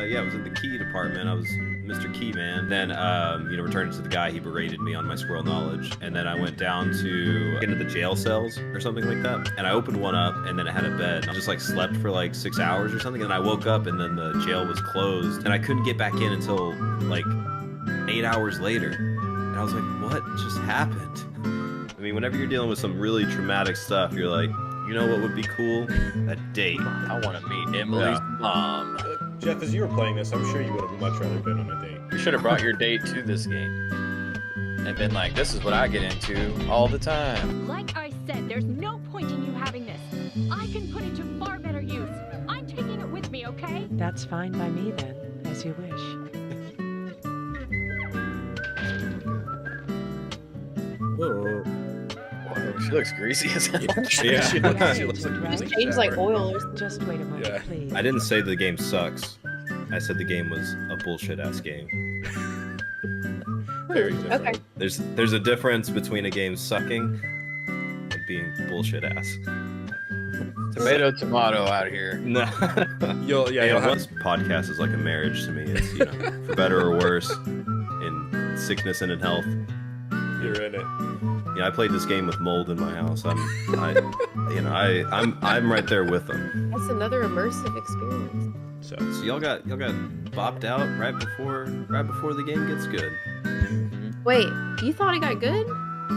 yeah, I was in the key department. I was Mr. Keyman. Then, returned it to the guy. He berated me on my squirrel knowledge. And then I went down to into the jail cells or something like that. And I opened one up, and then it had a bed. I just like slept for like 6 hours or something. And I woke up, and then the jail was closed, and I couldn't get back in until like 8 hours later. And I was like, what just happened? I mean, whenever you're dealing with some really traumatic stuff, you're like, you know what would be cool? A date. I want to meet Emily's mom. Jeff, as you were playing this, I'm sure you would have much rather been on a date. You should have brought your date to this game and been like, this is what I get into all the time. Like I said, there's no point in you having this. I can put it to far better use. I'm taking it with me, okay? That's fine by me then, as you wish. Whoa. She looks greasy as hell. Yeah. She looks like Just really Change like sour. oil or Just wait a moment, Yeah. please. I didn't say the game sucks. I said the game was a bullshit ass game. Very different. Okay. There's a difference between a game sucking and being bullshit ass. Tomato out here. No. You'll have This podcast is like a marriage to me. It's for better or worse, in sickness and in health. you're in it. I played this game with mold in my house. I'm right there with them. That's another immersive experience. So So y'all got bopped out right before the game gets good. Wait, you thought it got good?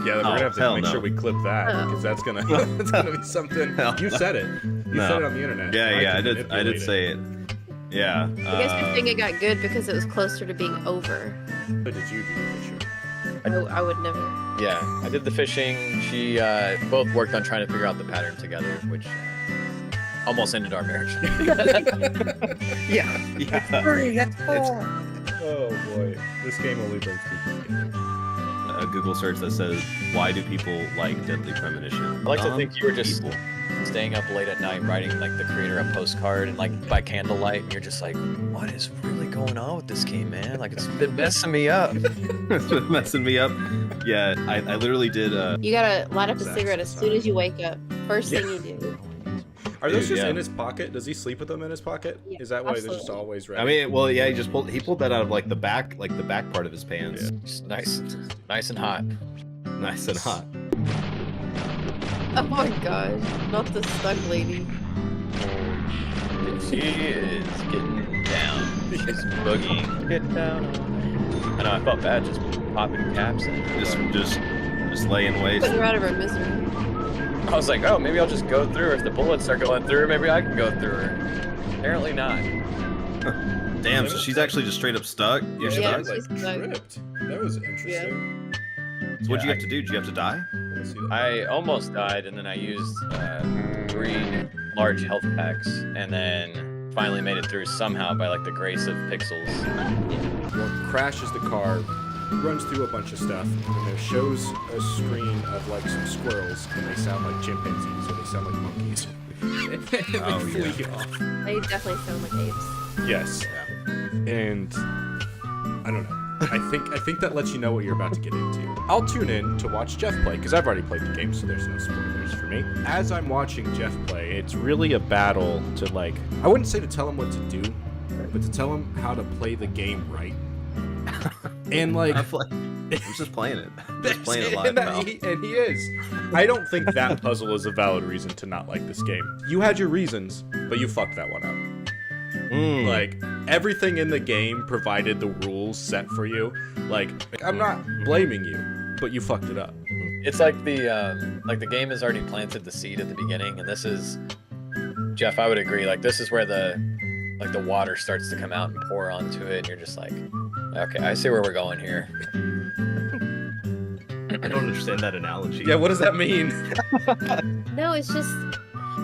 yeah, we're gonna have to hell make no. sure we clip that Oh. because that's gonna it's gonna be something. Hell You no. said it. You said it on the internet. Yeah, I can did manipulate say it. Yeah. I guess you're saying it got good because it was closer to being over. What did you do, Fisher? I would never. Yeah, I did the fishing. She both worked on trying to figure out the pattern together, which almost ended our marriage. Yeah. Oh boy, this game only brings people together. A Google search that says, "Why do people like Deadly Premonition?" I like to Dumb think you were just people. staying up late at night writing like the creator a postcard and like by candlelight, and you're just like, what is really going on with this game, man? Like it's been messing me up. It's been messing me up. Yeah, I literally did. You gotta light up a Exactly. cigarette as soon as you wake up. First thing you do. Are those Dude, just yeah. in his pocket? Does he sleep with them in his pocket? Yeah, Is that why they're just absolutely. always ready? I mean, well, yeah, he pulled that out of like the back part of his pants, Yeah. Just nice and hot. nice and hot. Oh my gosh, not the stuck lady. She is getting down. She's boogieing. Get down. I know. I felt bad just popping caps in. Just lay in waste. Putting her out of her misery. I was like, oh, maybe I'll just go through her. If the bullets are going through, maybe I can go through her. Apparently not. Damn, so she's actually just straight up stuck. You're Yeah, stuck. she's like stuck. tripped. That was interesting. So what'd you have to do? Did you have to die? Let me see that. I almost died, and then I used 3 large health packs, and then finally made it through somehow by like the grace of pixels. Well, crashes the car, runs through a bunch of stuff, and there shows a screen of like some squirrels, and they sound like chimpanzees or they sound like monkeys. And they Oh, flee off. They definitely sound like apes. Yes. And I don't know. I think that lets you know what you're about to get into. I'll tune in to watch Jeff play because I've already played the game, so there's no spoilers for me. As I'm watching Jeff play, it's really a battle to like I wouldn't say to tell him what to do, but to tell him how to play the game right. And like I'm just playing it. I'm just playing it live, and, pal. he is. I don't think that puzzle is a valid reason to not like this game. You had your reasons, but you fucked that one up. Mm. Like everything in the game provided the rules set for you. Like I'm not blaming you, but you fucked it up. It's like the game has already planted the seed at the beginning, and this is, Jeff, I would agree. Like this is where the water starts to come out and pour onto it, and you're just like, okay, I see where we're going here. I don't understand that analogy. Yeah, what does that mean? No, it's just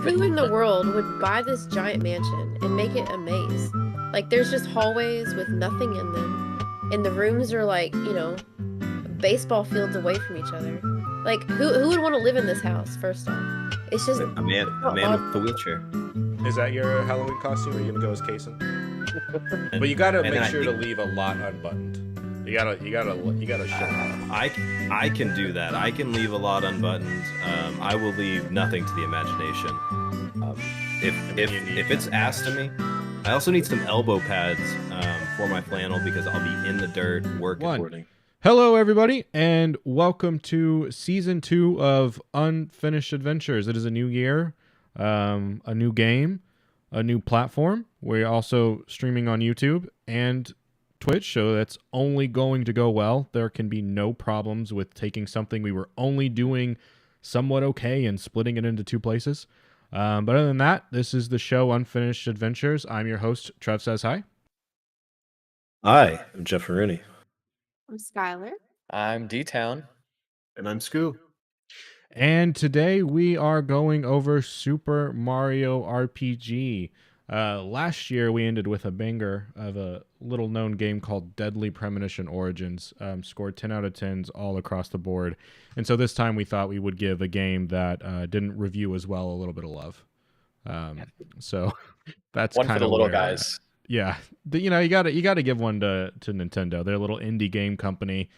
who in the world would buy this giant mansion and make it a maze? Like there's just hallways with nothing in them, and the rooms are like, baseball fields away from each other. Like who would want to live in this house? First off, it's just A man with the wheelchair. Is that your Halloween costume? Or are you gonna go as Kason? But you gotta And then make I sure to think- leave a lot unbuttoned. You gotta show. I can do that. I can leave a lot unbuttoned. I will leave nothing to the imagination. If it's asked of me, I also need some elbow pads for my flannel because I'll be in the dirt working. Hello, everybody, and welcome to Season 2 of Unfinished Adventures. It is a new year, a new game, a new platform. We're also streaming on YouTube and Twitch, so that's only going to go well. There can be no problems with taking something we were only doing somewhat okay and splitting it into two places. But other than that, this is the show Unfinished Adventures. I'm your host, Trev Says Hi. Hi, I'm Jeff Rooney. I'm Skylar. I'm D-Town. And I'm Scoo. And today we are going over Super Mario RPG. Last year we ended with a banger of a little known game called Deadly Premonition Origins. Scored 10 out of 10s all across the board. And so this time we thought we would give a game that didn't review as well a little bit of love. So that's One kind for of the little guys. Yeah, you gotta give one to Nintendo. They're a little indie game company,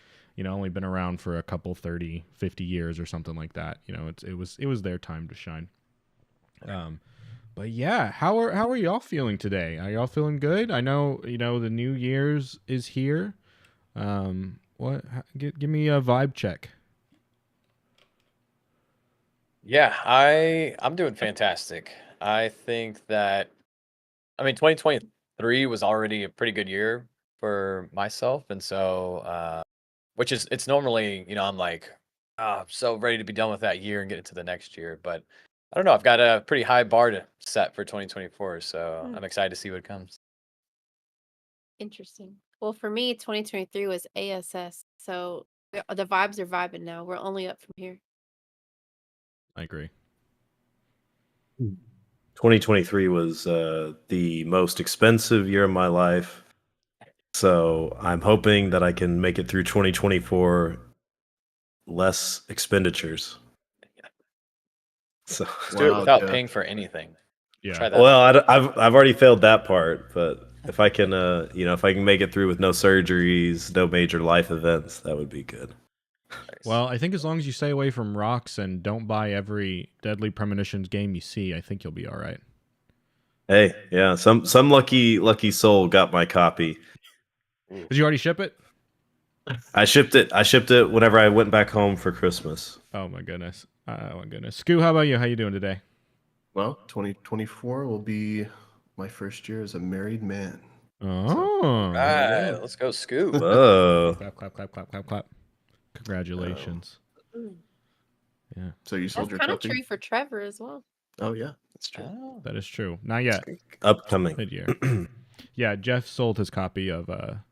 only been around for a couple 30, 50 years or something like that. It was their time to shine. But yeah, how are y'all feeling today? Are y'all feeling good? I know the New Year's is here. Give me a vibe check. Yeah, I'm doing fantastic. I think that 2023 was already a pretty good year for myself, and so it's normally, I'm like, I'm so ready to be done with that year and get into the next year, but I don't know, I've got a pretty high bar to set for 2024, so I'm excited to see what comes. Interesting. Well, for me, 2023 was ASS, so the vibes are vibing now. We're only up from here. I agree. 2023 was the most expensive year of my life. So I'm hoping that I can make it through 2024 less expenditures. So Let's do it without paying for anything. Yeah. Try that. well, I've already failed that part, but if I can if I can make it through with no surgeries, no major life events, that would be good. Nice. Well, I think as long as you stay away from rocks and don't buy every Deadly Premonitions game you see, I think you'll be all right. Hey, yeah, some lucky soul got my copy. Did you already ship it? I shipped it whenever I went back home for Christmas. Oh my goodness. Scoo, how about you? How you doing today? Well, 2024 will be my first year as a married man. Oh. All right, let's go scoop. Whoa. Clap, clap, clap, clap, clap, clap. Congratulations. Yeah, So you sold That's your kind of puppy? true for Trevor as well. Oh yeah, that's true. Oh. that is true. Not yet. Upcoming. Mid-year. Yeah, Jeff sold his copy of a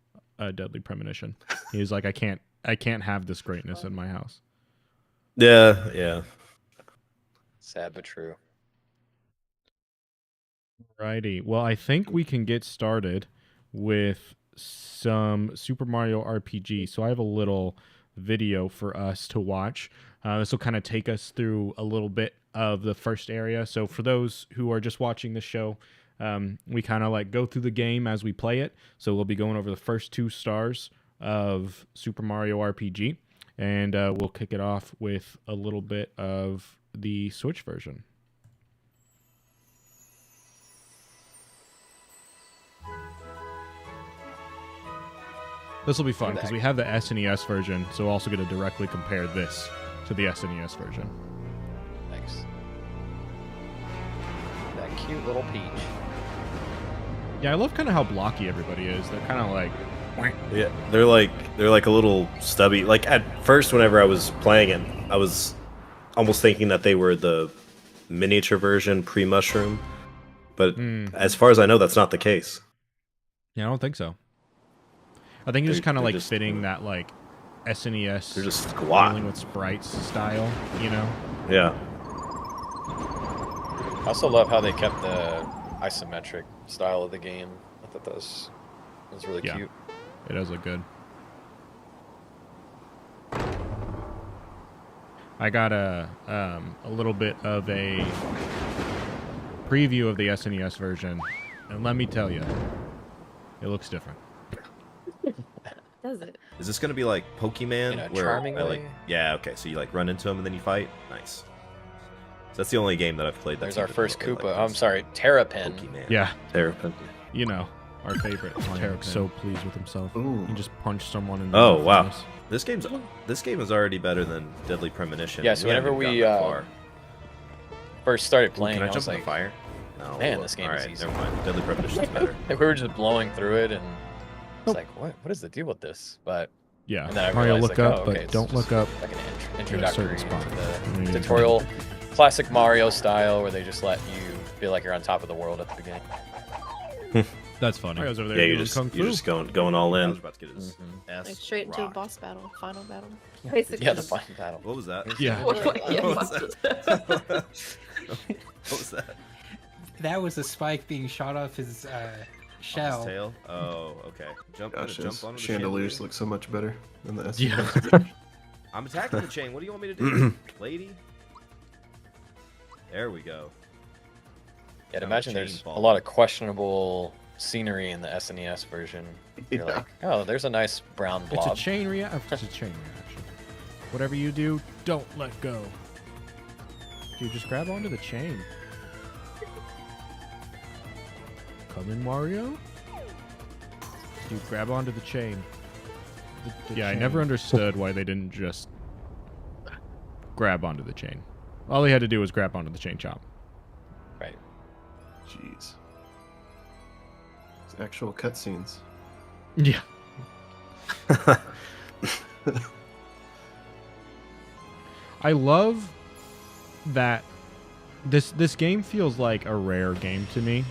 Deadly Premonition. He was like, I can't have this greatness in my house. Yeah. Sad but true. Righty. Well, I think we can get started with some Super Mario RPG. So I have a little video for us to watch. This will kind of take us through a little bit of the first area. So for those who are just watching the show, we kind of like go through the game as we play it. So we'll be going over the first 2 stars of Super Mario RPG, and we'll kick it off with a little bit of the Switch version. This will be fun because we have the SNES version, so we'll also get to directly compare this to the SNES version. Thanks. That cute little peach. Yeah, I love kind of how blocky everybody is. They're kind of like, Yeah, they're like a little stubby. Like at first, whenever I was playing it, I was almost thinking that they were the miniature version pre-mushroom. But as far as I know, that's not the case. yeah, I don't think so. I think it's just kind of they're like just- fitting that like SNES They're just squat. dealing with sprites style, you know? Yeah. I also love how they kept the isometric style of the game. I thought that was really Yeah. cute. It does look good. I got a little bit of a preview of the SNES version, and let me tell you, it looks different. Does it? Is this gonna be like Pokemon? In a where charming I, like, way? yeah, okay. So you like run into them and then you fight. Nice. So that's the only game that I've played. There's that's our even first remotely Koopa. like I'm sorry, Terrapin. Pokemon. Yeah, Terrapin. You know, our favorite. Tarek Terrapin. so pleased with himself. Ooh. He just punched someone in the Oh wow, face. this game is already better than Deadly Premonition. Yeah, so We haven't whenever even we, gotten that far. First started Ooh, playing, can I I was jump in like, the fire? No. Man, this game All is right, easy. never mind. Deadly Premonition's better. we were just blowing through it, and it's like, what is the deal with this? But Yeah. and then I Mario, realized, look like, up, oh, but okay, it's don't just look up. like an at a introductory certain spot. to And then the you tutorial, classic Mario style, where they just let you feel like you're on top of the world at the beginning. That's funny. Mario's over there Yeah, doing kung fu. you're just going all I in. was about to get his ass Like straight into a rocked. boss battle, final battle. Basically. Yeah, the final battle. What was that? Yeah. What was that? What was that? That was a spike being shot off his shell. His tail? Oh, okay. Jump Gosh, jump those onto the chandeliers chandelier. look so much better than the Yeah. SNES. I'm attacking the chain. What do you want me to do, lady? There we go. Yeah, I'd Found a imagine chain there's ball. a lot of questionable scenery in the SNES version. You're Yeah. like, oh, there's a nice brown It's blob. a chain reaction. It's a chain reaction. Whatever you do, don't let go. Dude, just grab onto the chain. Come in, Mario. Dude, grab onto the chain. Yeah, I never understood why they didn't just grab onto the chain. All he had to do was grab onto the chain chomp. Right. Jeez. It's actual cutscenes. Yeah. I love that this game feels like a rare game to me.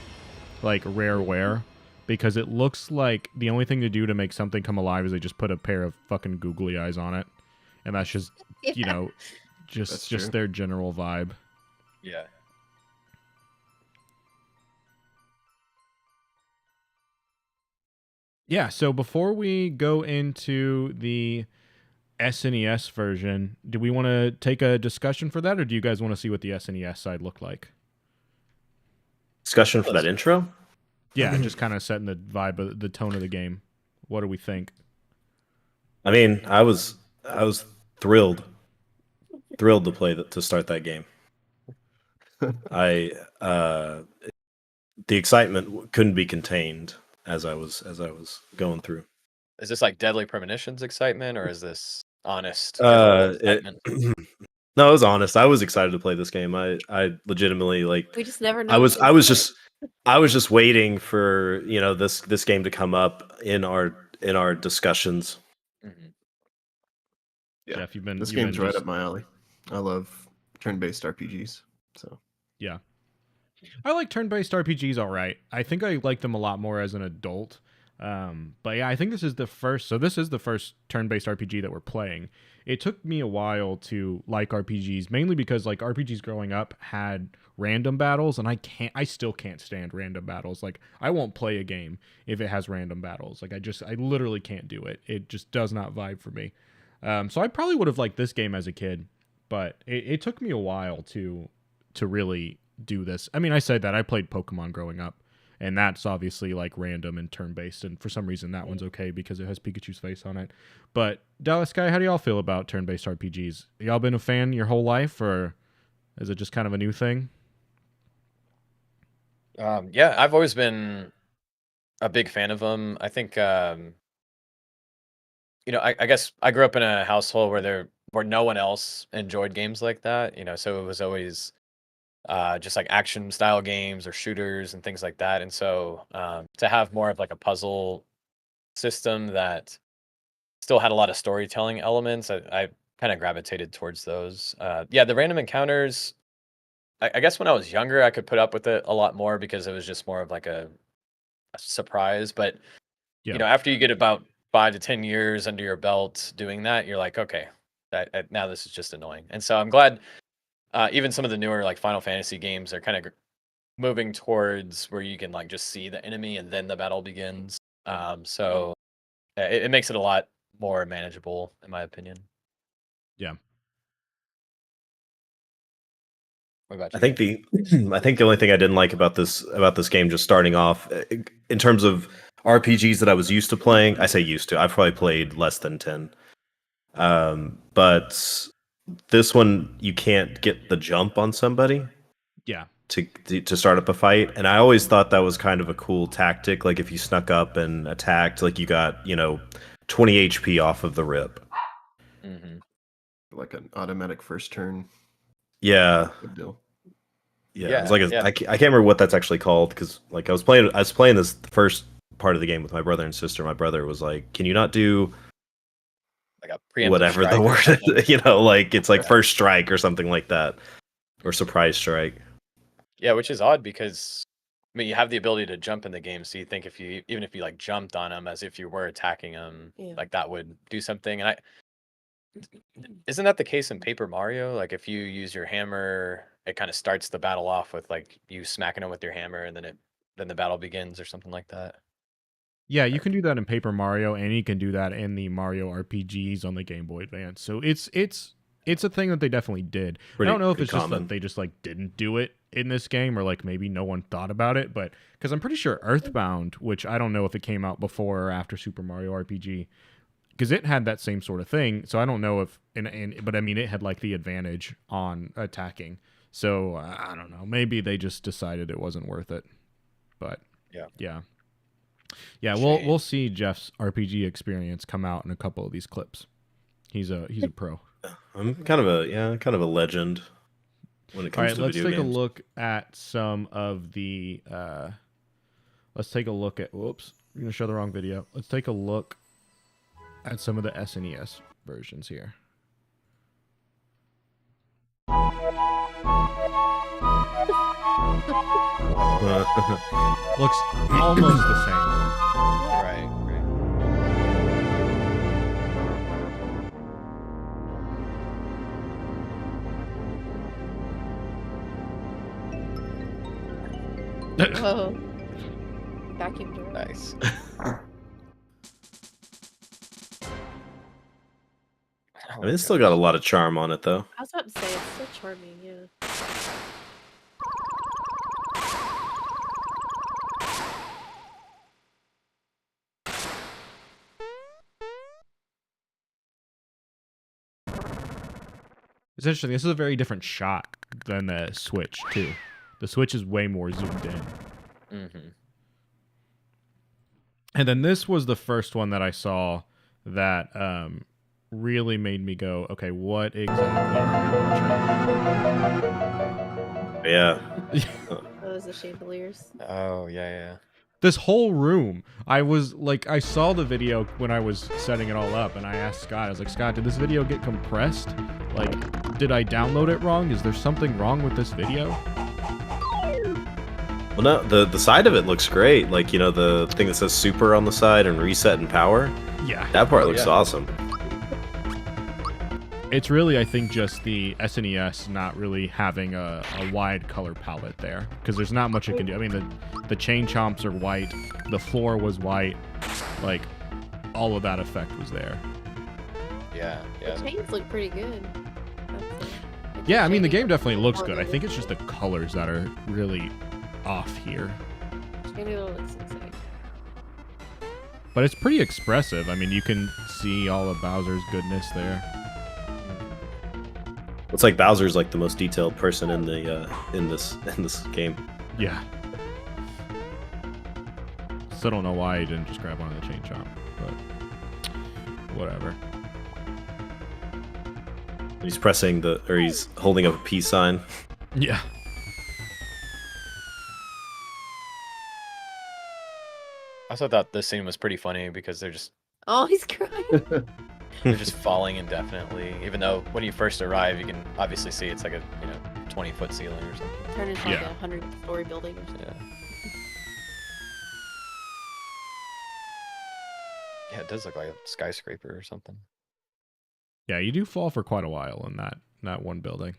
Like rareware. Because it looks like the only thing to do to make something come alive is they just put a pair of fucking googly eyes on it. And that's just you know, That's just true. their general vibe. Yeah. Yeah, so before we go into the SNES version, do we want to take a discussion for that, or do you guys want to see what the SNES side looked like? Discussion for that intro? Yeah, just kind of setting the vibe, of the tone of the game. What do we think? I mean, I was thrilled to play to start that game. I the excitement couldn't be contained as I was going through. Is this like Deadly Premonitions excitement, or is this honest It- excitement? no, it was honest. I was excited to play this game. I legitimately like. We just never know. I was just waiting for this game to come up in our discussions. Mhm. Yeah. Jeff, you've been This you've been game's right just- up my alley. I love turn-based RPGs. So Yeah. I like turn-based RPGs all right. I think I like them a lot more as an adult. But yeah, I think this is the first turn-based RPG that we're playing. It took me a while to like RPGs, mainly because like RPGs growing up had random battles, and I still can't stand random battles. Like I won't play a game if it has random battles. Like I literally can't do it. It just does not vibe for me. So I probably would have liked this game as a kid, but it took me a while to really do this. I mean, I said that I played Pokemon growing up, and that's obviously like random and turn-based, and for some reason that one's okay because it has Pikachu's face on it. But Dallas Sky, how do y'all feel about turn-based RPGs? Y'all been a fan your whole life, or is it just kind of a new thing? Yeah, I've always been a big fan of them. I think, I guess I grew up in a household where no one else enjoyed games like that. So it was always just like action style games or shooters and things like that. And so to have more of like a puzzle system that still had a lot of storytelling elements, I kind of gravitated towards those. Yeah, the random encounters. I guess when I was younger, I could put up with it a lot more because it was just more of like a surprise. But Yeah. after you get about 5 to 10 years under your belt doing that, you're like, okay, now this is just annoying. And so I'm glad even some of the newer like Final Fantasy games are kind of moving towards where you can like just see the enemy and then the battle begins. So it makes it a lot more manageable, in my opinion. Yeah. What about you? I think the only thing I didn't like about this game just starting off in terms of RPGs that I was used to playing. I say used to. I've probably played less than 10. But this one you can't get the jump on somebody Yeah. to start up a fight, and I always thought that was kind of a cool tactic. Like if you snuck up and attacked, like you got 20 HP off of the rip. Mm-hmm. Like an automatic first turn. Yeah. Good deal. Yeah, it's like I can't remember what that's actually called because like I was playing this the first part of the game with my brother and sister. My brother was like, "Can you not do like a preemptive whatever the word like it's like first strike or something like that, or surprise strike?" Yeah, which is odd because I mean you have the ability to jump in the game, so you think even if you like jumped on them as if you were attacking them, like that would do something. And isn't that the case in Paper Mario? Like if you use your hammer, it kind of starts the battle off with like you smacking them with your hammer, and then the battle begins or something like that. Yeah, you can do that in Paper Mario, and you can do that in the Mario RPGs on the Game Boy Advance. So it's a thing that they definitely did. I don't know if it's just that they just like didn't do it in this game, or like maybe no one thought about it. But because I'm pretty sure Earthbound, which I don't know if it came out before or after Super Mario RPG, because it had that same sort of thing. So I don't know if but I mean it had like the advantage on attacking. So I don't know. Maybe they just decided it wasn't worth it. But yeah. We'll see Jeff's RPG experience come out in a couple of these clips. He's a pro. I'm kind of a legend when it comes to let's video games. take a look at some of the. Let's take a look at. Whoops, I'm gonna show the wrong video. Let's take a look at some of the SNES versions here. Looks almost the same. Right. Whoa. Vacuum door. Nice. I mean, it's still got a lot of charm on it, though. I was about to say, it's so charming, yeah. It's interesting. This is a very different shot than the Switch, too. The Switch is way more zoomed in. Mm-hmm. And then this was the first one that I saw that really made me go, okay, what exactly are we watching? Yeah. Those are chandeliers. Oh, yeah. This whole room, I was like, I saw the video when I was setting it all up, and I asked Scott, I was like, Scott, did this video get compressed? Like, did I download it wrong? Is there something wrong with this video? Well, no, the side of it looks great. Like, the thing that says super on the side and reset and power. Yeah. That part looks awesome. It's really, I think, just the SNES not really having a wide color palette there, because there's not much it can do. I mean, the chain chomps are white, the floor was white, like, all of that effect was there. Yeah. The chains look pretty good. Yeah, I mean, the game definitely looks good. I think it's just the colors that are really off here. Chandelier looks insane. But it's pretty expressive. I mean, you can see all of Bowser's goodness there. It's like Bowser's like the most detailed person in the in this game. Yeah. Still don't know why he didn't just grab one of the chain chomp, but whatever. He's pressing he's holding up a peace sign. Yeah. I also thought this scene was pretty funny because they're just Oh, he's crying. they're just falling indefinitely. Even though when you first arrive, you can obviously see it's like a 20-foot ceiling or something. Turn into like a 100-story building or something. Yeah, it does look like a skyscraper or something. Yeah, you do fall for quite a while in that one building.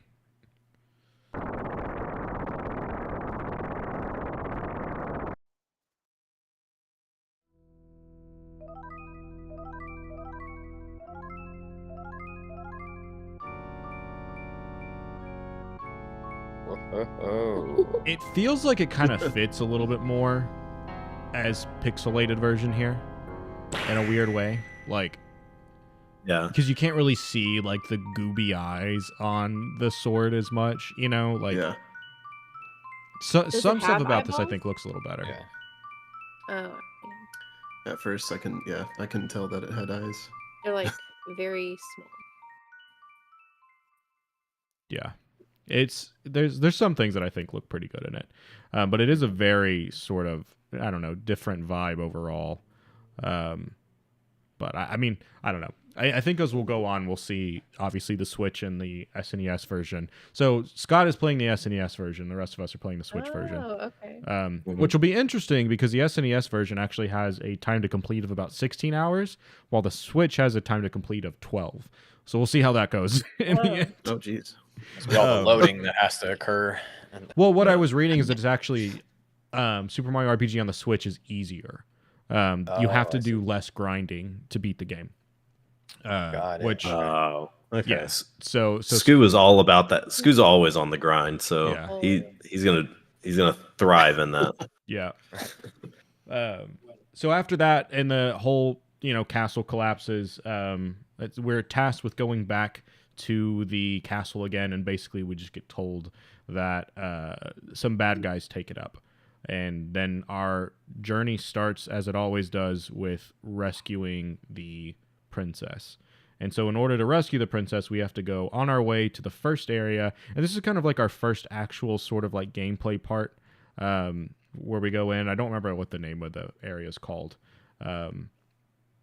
Oh. It feels like it kind of fits a little bit more as pixelated version here in a weird way. Like, yeah, because you can't really see like the gooby eyes on the sword as much, like. Yeah. So, Does it some stuff have about this I eyeballs? think looks a little better. Yeah. Oh, At first, I couldn't tell that it had eyes. they're like very small. Yeah, there's some things that I think look pretty good in it, but it is a very sort of, I don't know, different vibe overall. But I mean, I don't know. I think as we'll go on, we'll see obviously the Switch and the SNES version. So Scott is playing the SNES version. The rest of us are playing the Switch version. Oh, okay. Which will be interesting because the SNES version actually has a time to complete of about 16 hours, while the Switch has a time to complete of 12. So we'll see how that goes in the end. Oh, jeez. It's all the loading that has to occur. And, Well, what I was reading is that it's actually Super Mario RPG on the Switch is easier. You have to I do less grinding to beat the game. Got it. Which Oh, okay. yes. So Scoo is all about that. Scoo's always on the grind, so Yeah. he's gonna thrive in that. yeah. So after that, and the whole castle collapses, we're tasked with going back to the castle again, and basically we just get told that some bad guys take it up. And then our journey starts, as it always does, with rescuing the princess. And so in order to rescue the princess, we have to go on our way to the first area. And this is kind of like our first actual sort of like gameplay part, where we go in. I don't remember what the name of the area is called.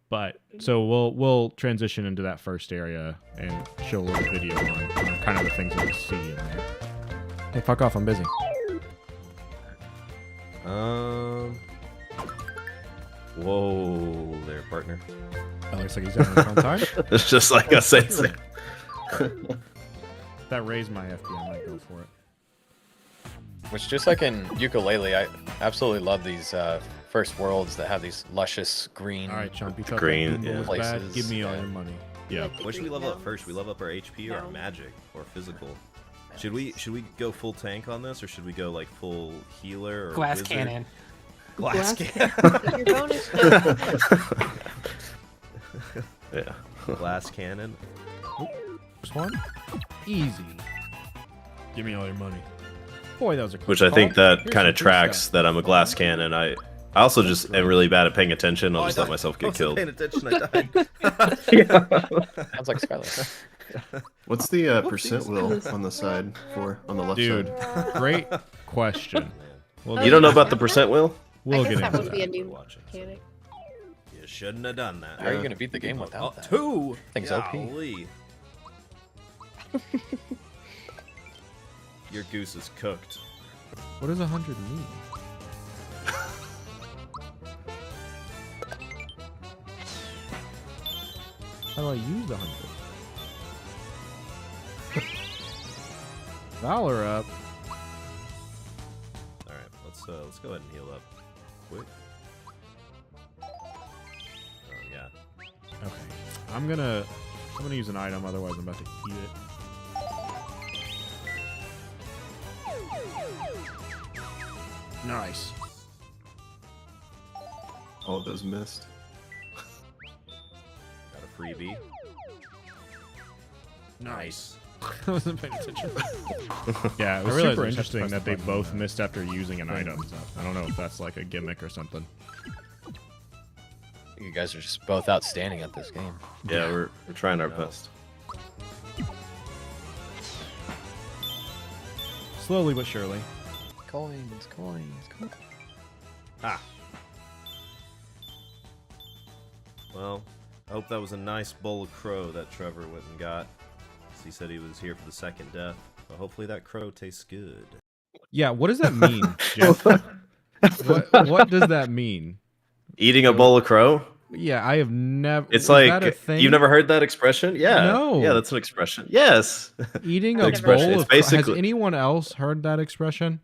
But so we'll transition into that first area and show a little video on kind of the things that we see in there. Hey, fuck off, I'm busy. Whoa there, partner. That looks like he's having a fun time. It's just like a sensei. That raised my FP, I might go for it. which just like in Ukulele, I absolutely love these first worlds that have these luscious green. All right, Chumpy, thought Green, that yeah. was bad. Places, Give me all yeah. your money. Yeah. What should we level up first? We level up our HP or our No. magic or physical? Should we go full tank on this, or should we go like full healer or Glass wizard? cannon. Glass cannon. Your bonus Yeah. Glass cannon. First one? Easy. Give me all your money. Boy, that was a close Which I think call. that Here's kind some of free tracks stuff. that I'm a glass cannon. I also just am really bad at paying attention. I'll just let myself get killed. Oh, Paying attention, I died. Sounds like Skylar. What's the percent wheel on the side on the left Dude, side? great question. We'll You don't know about the percent wheel? We'll I guess get that into would be a that. new Watching. mechanic. You shouldn't have done that. How are you gonna beat the game without that? Two. Thing's OP. Golly. Your goose is cooked. What does 100 mean? How do I use the 100? Valor up. All right, let's go ahead and heal up quick. Oh yeah. Okay. I'm gonna use an item, otherwise I'm about to eat it. Nice. All of those missed. Got a freebie. Nice. I wasn't paying attention. Yeah, it I was realized I super just interesting pressed that the they button on both that. missed after using an Thing item. comes up. I don't know if that's like a gimmick or something. You guys are just both outstanding at this game. Yeah, we're trying our best. Slowly but surely. Coins, coins, coins. Ah. Well, I hope that was a nice bowl of crow that Trevor went and got. He said he was here for the second death, but hopefully that crow tastes good. Yeah, what does that mean, Jeff? what does that mean? Eating a bowl of crow? Yeah, I have never. It's is that a like thing? you've never heard that expression? Yeah. No. Yeah, that's an expression. Yes. Eating The a expression, bowl it's of crow. Has basically- anyone else heard that expression?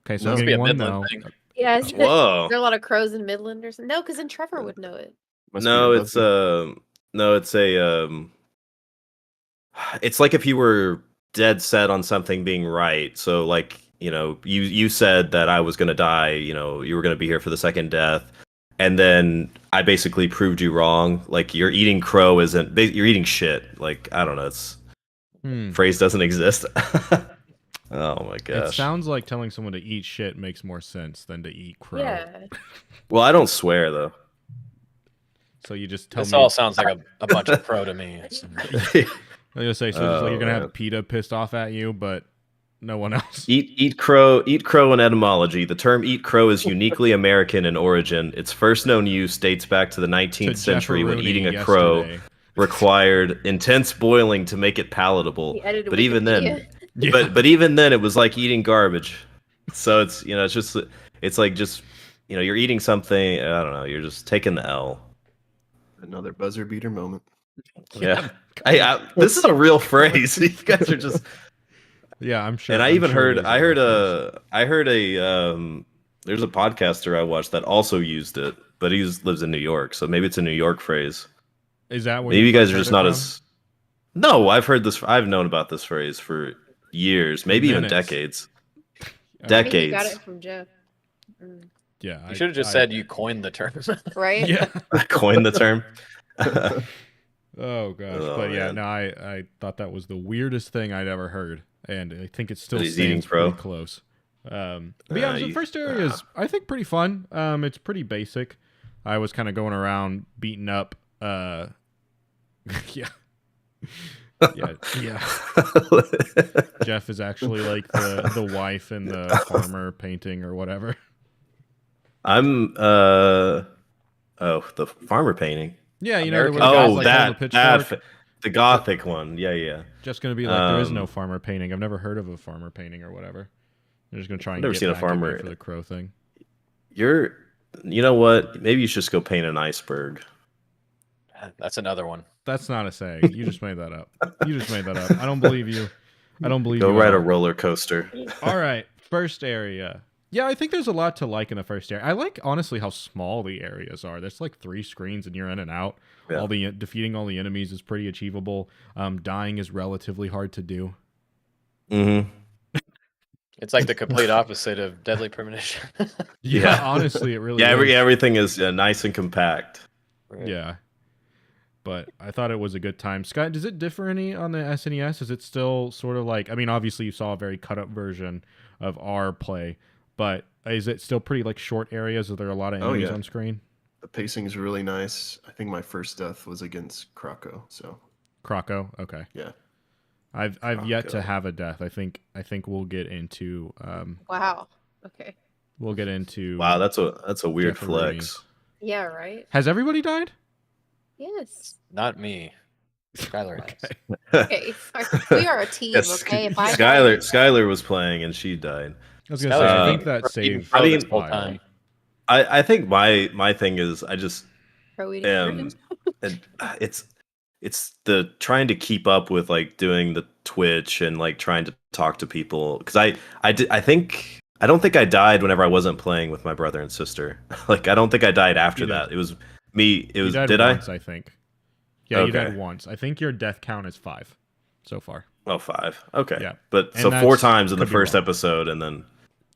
Okay, so Must I'm be a getting one Midland no. thing. Yeah, is Whoa. there a lot of crows in Midland or something? No, because then Trevor would know it. Must be No, above it's you. it's like if you were dead set on something being right. So like, you said that I was going to die, you were going to be here for the second death. And then I basically proved you wrong. Like you're eating crow you're eating shit. Like, I don't know. It's Hmm. phrase doesn't exist. Oh my It gosh. sounds like telling someone to eat shit makes more sense than to eat crow. Yeah. Well, I don't swear though. So you just tell This me. all sounds like a bunch of crow to me. I was gonna say, so it's like you're gonna man. have PETA pissed off at you, but no one else. Eat crow in etymology. The term eat crow is uniquely American in origin. Its first known use dates back to the 19th To century when Jefferoni eating a crow yesterday. required intense boiling to make it palatable. He edited But even then, Wikipedia. Yeah. but even then it was like eating garbage. So it's it's like just you're eating something, I don't know, you're just taking the L. Another buzzer beater moment. Yeah. This is a real phrase. You guys are just Yeah, I'm sure. And I I'm even sure it heard is I a heard reference. there's a podcaster I watched that also used it, but he lives in New York, so maybe it's a New York phrase. Is that where Maybe you guys are heard just it not from? as No, I've known about this phrase for years, maybe even Minutes. decades. I think you got Decades. it from Jeff. Mm. Yeah, You should have just said you coined the term. Right? Yeah. I coined the term. Oh gosh, Oh, but yeah, man. no, I thought that was the weirdest thing I'd ever heard, and I think it still That he's eating stands pretty crow? close. But yeah, the first area is I think pretty fun. It's pretty basic. I was kind of going around beating up. Yeah, yeah. Jeff is actually like the wife in the farmer painting or whatever. I'm the farmer painting. Yeah, you know American where the guy's, Oh, like, holding the that pitchfork? the gothic one. Yeah. Just gonna be like there is no Um, farmer painting. I've never heard of a farmer painting or whatever. They're just gonna try and I've never get seen a back at me farmer- for the crow thing. You know what? Maybe you should just go paint an iceberg. That's another one. That's not a saying. You just made that up. You just made that up. I don't believe you. I don't believe Go you. ride at a all. roller coaster. All right, first area. Yeah, I think there's a lot to like in the first area. I like honestly how small the areas are. There's like 3 screens and you're in and out. Yeah. All the defeating all the enemies is pretty achievable. Dying is relatively hard to do. Mm-hmm. It's like the complete opposite of Deadly Premonition. Yeah, honestly, it really Yeah, is. everything is nice and compact. Yeah. But I thought it was a good time. Scott, does it differ any on the SNES? Is it still sort of like, I mean, obviously you saw a very cut up version of our play, but is it still pretty like short areas? Are there a lot of Oh, enemies yeah. on screen? The pacing is really nice. I think my first death was against Krakow, so Croco? Okay. yeah. I've yet to Croco. have a death. I think we'll get into Wow. Okay. Wow, that's a weird Jefferoni. flex. Yeah, right? Has everybody died? Yes. Not me. Skylar has. Okay. We are a team, Yes, okay? If I Skylar was playing and she died. I was gonna say I think that Eating saved crow I this mean- whole Fire. time. I think my thing is I just Pro eating and it's the trying to keep up with like doing the Twitch and like trying to talk to people because I don't think I died whenever I wasn't playing with my brother and sister. Like I don't think I died after You did. that. It was me. It You was died did once, I? I think. Yeah, you died Okay. once. I think your death count is 5 so far. Oh, 5. Okay. Yeah. But And so 4 that's- times in the could be first wrong. episode and then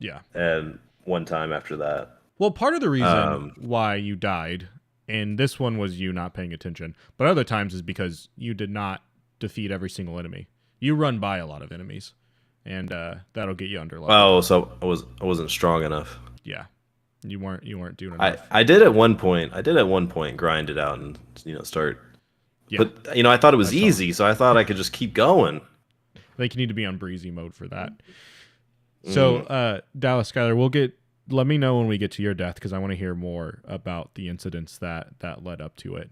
Yeah. and 1 time after that. Well, part of the reason Um, why you died, and this one was you not paying attention, but other times is because you did not defeat every single enemy. You run by a lot of enemies, and that'll get you under level. Oh, so I wasn't strong enough. Yeah, you weren't doing enough. I did at one point. Grind it out and start. Yeah. But I thought it was That's all. easy, so I thought I could just keep going. I think you need to be on breezy mode for that. So, Dallas, Skyler, let me know when we get to your death because I want to hear more about the incidents that led up to it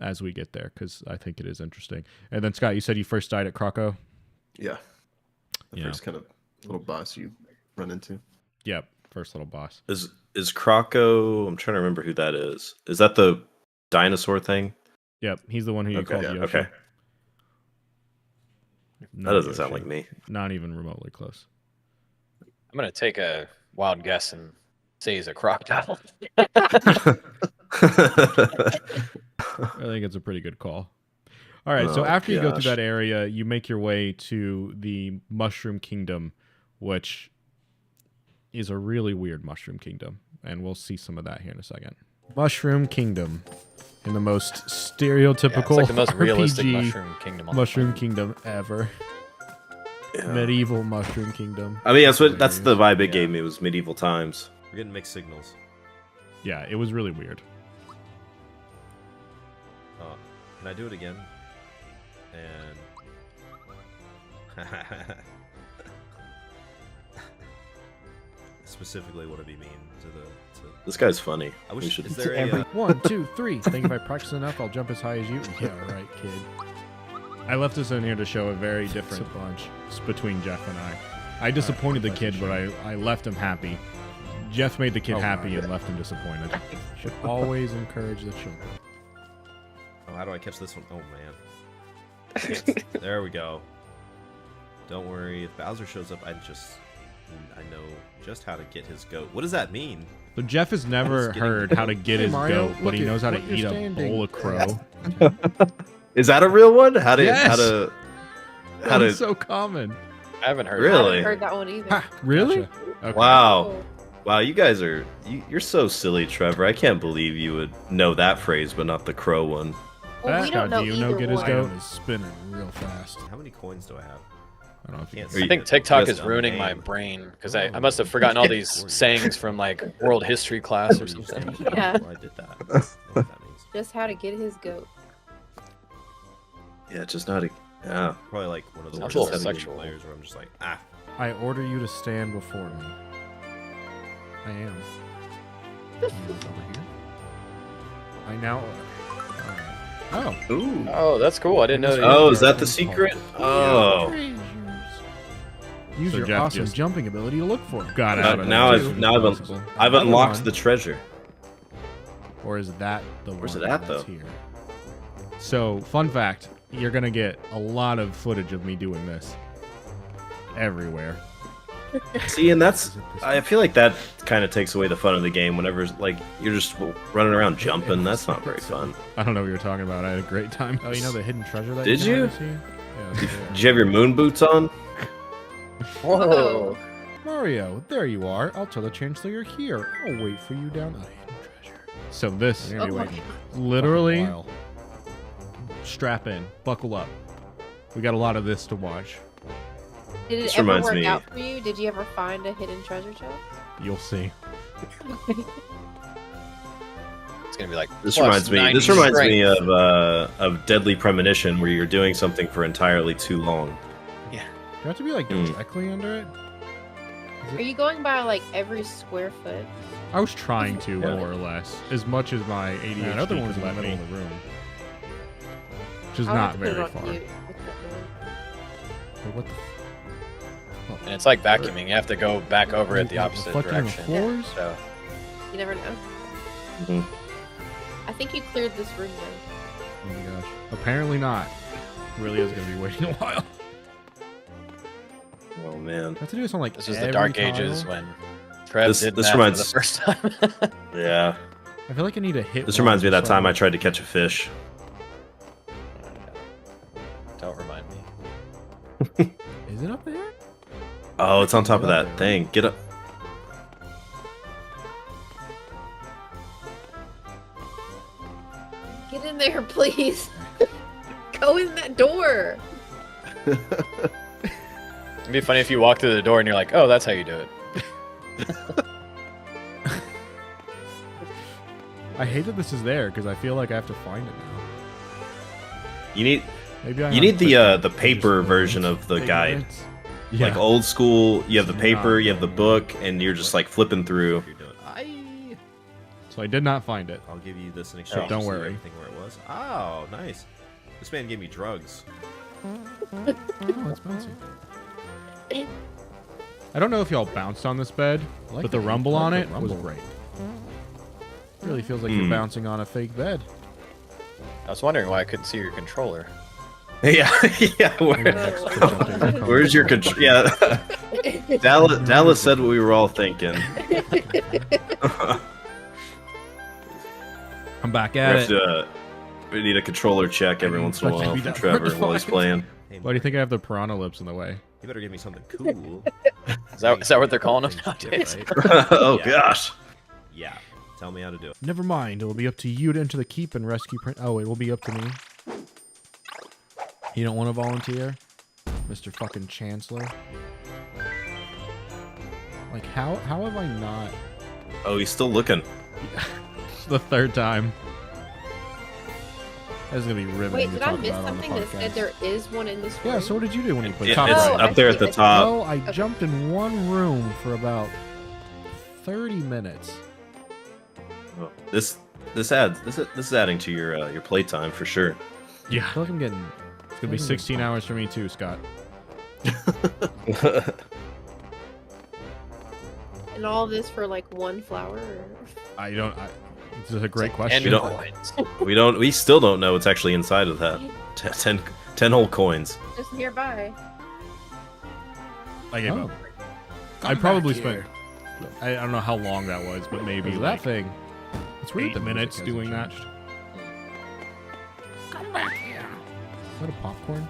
as we get there because I think it is interesting. And then, Scott, you said you first died at Krakow? Yeah. The Yeah. first kind of little boss you run into. Yep, first little boss. Is Krakow? I'm trying to remember who that is. Is that the dinosaur thing? Yep, he's the one who you Okay. called Yeah, Yoshi. okay. Not That doesn't sound Yoshi. like me. Not even remotely close. I'm gonna take a wild guess and say he's a crocodile. I think it's a pretty good call. All right, so Oh, after you go through gosh. that area, you make your way to the Mushroom Kingdom, which is a really weird Mushroom Kingdom, and we'll see some of that here in a second. Mushroom Kingdom, in the most stereotypical Yeah, it's like the most realistic RPG Mushroom Kingdom. On the Mushroom planet. Kingdom ever. Medieval Mushroom Kingdom. I mean, that's the vibe it gave me. Was medieval times. We're getting mixed signals. Yeah, it was really weird. Can I do it again? And specifically, what did he mean to the? This guy's funny. I wish. Is there a? 1, 2, 3. Think if I practice enough, I'll jump as high as you. Yeah, right, kid. I left this in here to show a very different bunch between Jeff and I. I disappointed the kid, but I left him happy. Jeff made the kid happy and left him disappointed. Should always encourage the children. Oh, how do I catch this one? Oh man. There we go. Don't worry. If Bowser shows up, I know just how to get his goat. What does that mean? So Jeff has never heard how to get his Mario, goat, but he knows how to eat a bowl of crow. Is that a real one? How to That's so common. I haven't heard. I Really? haven't heard that one either. Really? Okay. Wow. Wow, you guys are you're so silly, Trevor. I can't believe you would know that phrase but not the crow one. Well, we don't How know do you know either get his one. goat? Is spinning real fast. How many coins do I have? I don't know if you Can't can see. I think TikTok Just is ruining on my name. brain because I must have forgotten all these sayings from like world history class or something. Yeah. I did that. I don't know what that means. Just how to get his goat. Yeah, just not. Yeah, probably like one of the Sounds worst a little 17 sexual. players where I'm just like, ah. I order you to stand before me. I am. Over here. I now. Oh. Ooh. Oh, that's cool. I didn't know. Oh, is that the secret? Oh. Use So your Jeff awesome just- jumping ability to look for it. Got Now, out. I've unlocked the treasure. Or is that the one? Where's it at, that's though? Here? So, fun fact: you're gonna get a lot of footage of me doing this everywhere. See, and that's. I feel like that kind of takes away the fun of the game. Whenever like you're just running around jumping, that's not very fun. I don't know what you're talking about. I had a great time. Oh, you know the hidden treasure that Did can you? always see? Yeah, Did you have your moon boots on? Whoa. Mario, there you are. I'll tell the Chancellor you're here. I'll wait for you down the hidden treasure. So this, Oh my- literally, strap in, buckle up. We got a lot of this to watch. Did it This ever reminds work me- out for you? Did you ever find a hidden treasure chest? You'll see. It's gonna be like. This plus reminds me. 90 This reminds me strength. of Deadly Premonition, where you're doing something for entirely too long. Do you have to be like directly under it? Are you going by like every square foot? I was trying to, Yeah. more or less, as much as my ADHD Yeah, another one's could in the let middle me, of the room. which is I'll have not to put it very on far. mute with that one. Wait, what the And it's like vacuuming. You have to go back over it the opposite reflecting on the direction. floors? So You never know. Mhm. I think you cleared this room though. Oh my gosh. Apparently not. Really is going to be waiting a while. Oh man. I have to do this on like this was the every dark tile? ages when Trev This- did this that reminds- for the first time. Yeah. I feel like I need to hit. This one reminds me of that just time so I tried to catch a fish. Don't remind me. Is it up there? Oh, it's on top of that thing. Get up. Get in there, please. Go in that door. It'd be funny if you walk through the door and you're like, "Oh, that's how you do it." I hate that this is there because I feel like I have to find it now. You need Maybe I you need the paper version of the guide. Ignorance. Yeah. Like old school, you have the Not paper, you have the book, and you're just like flipping through. So I did not find it. I'll give you this in exchange. Don't to see worry. everything where it was. Oh, nice. This man gave me drugs. Oh, it's bouncy. I don't know if y'all bounced on this bed, but the rumble on it was great. Really feels like you're Hmm. bouncing on a fake bed. I was wondering why I couldn't see your controller. Yeah, yeah. Where's your control? Yeah. Dallas said what we were all thinking. I'm back We at have it. to, we need a controller check every once in a But you while be for that Trevor while he's mortified. playing. Why do you think I have the piranha lips in the way? You better give me something cool. Is that what they're calling them nowadays? Oh Yeah. gosh. Yeah. Tell me how to do it. Never mind. It will be up to you to enter the keep and rescue Prince. Oh, it will be up to me. You don't want to volunteer? Mr. fucking Chancellor. Like, how have I not... Oh, he's still looking. It's the third time. That's gonna be riveting Wait, to did I talk miss about on the something that said podcast. there is one in this room? Yeah, so what did you do when you played It's Copyright? up there at the top. No, I jumped in one room for about 30 minutes. Oh, this is adding to your playtime for sure. Yeah. I feel like I'm getting... It's gonna be 16 hours for me too, Scott. And all this for like one flower? Or... This is a great question. We still don't know what's actually inside of that. 10 whole coins. Just nearby. I gave up. I probably spent... I don't know how long that was, but maybe that thing. It's weird 8 minutes doing that. Come back here. Is that a popcorn?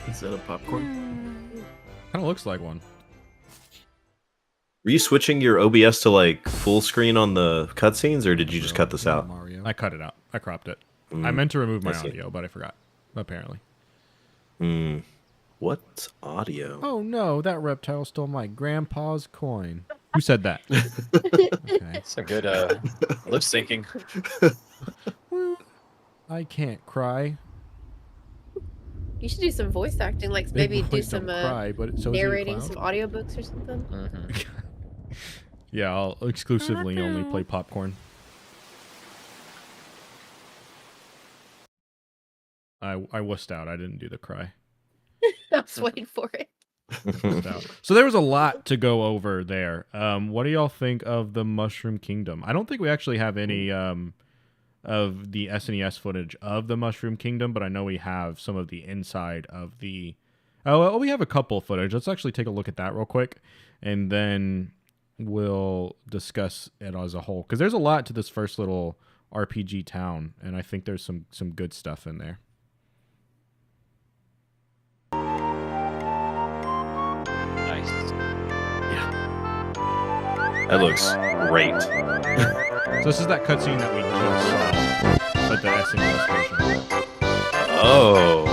Is that a popcorn? Kind of looks like one. Were you switching your OBS to like full screen on the cutscenes, or did you just cut this out? I cut it out. I cropped it. I meant to remove my audio, but I forgot. Apparently. What audio? Oh no, that reptile stole my grandpa's coin. Who said that? Okay. Some good lip syncing. I can't cry. You should do some voice acting, like maybe do Boys some don't cry, but so is he a narrating clown? some audiobooks or something. Yeah, I'll exclusively only play popcorn. I wussed out. I didn't do the cry. I was waiting for it. So there was a lot to go over there. What do y'all think of the Mushroom Kingdom? I don't think we actually have any of the SNES footage of the Mushroom Kingdom, but I know we have some of the inside of the... Oh, well, we have a couple footage. Let's actually take a look at that real quick, and then we'll discuss it as a whole. Because there's a lot to this first little RPG town, and I think there's some good stuff in there. Nice. That looks great. So this is that cutscene that we just saw, but the SNES version. Oh.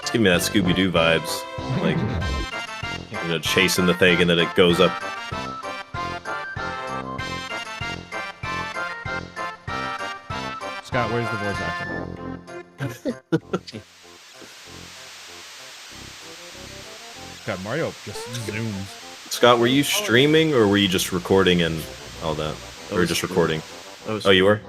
It's giving me that Scooby-Doo vibes. Like, chasing the thing and then it goes up. Scott, where's the voice acting? God, Mario just zooms. Scott, were you streaming or were you just recording and all that? Or just recording? Oh, you were?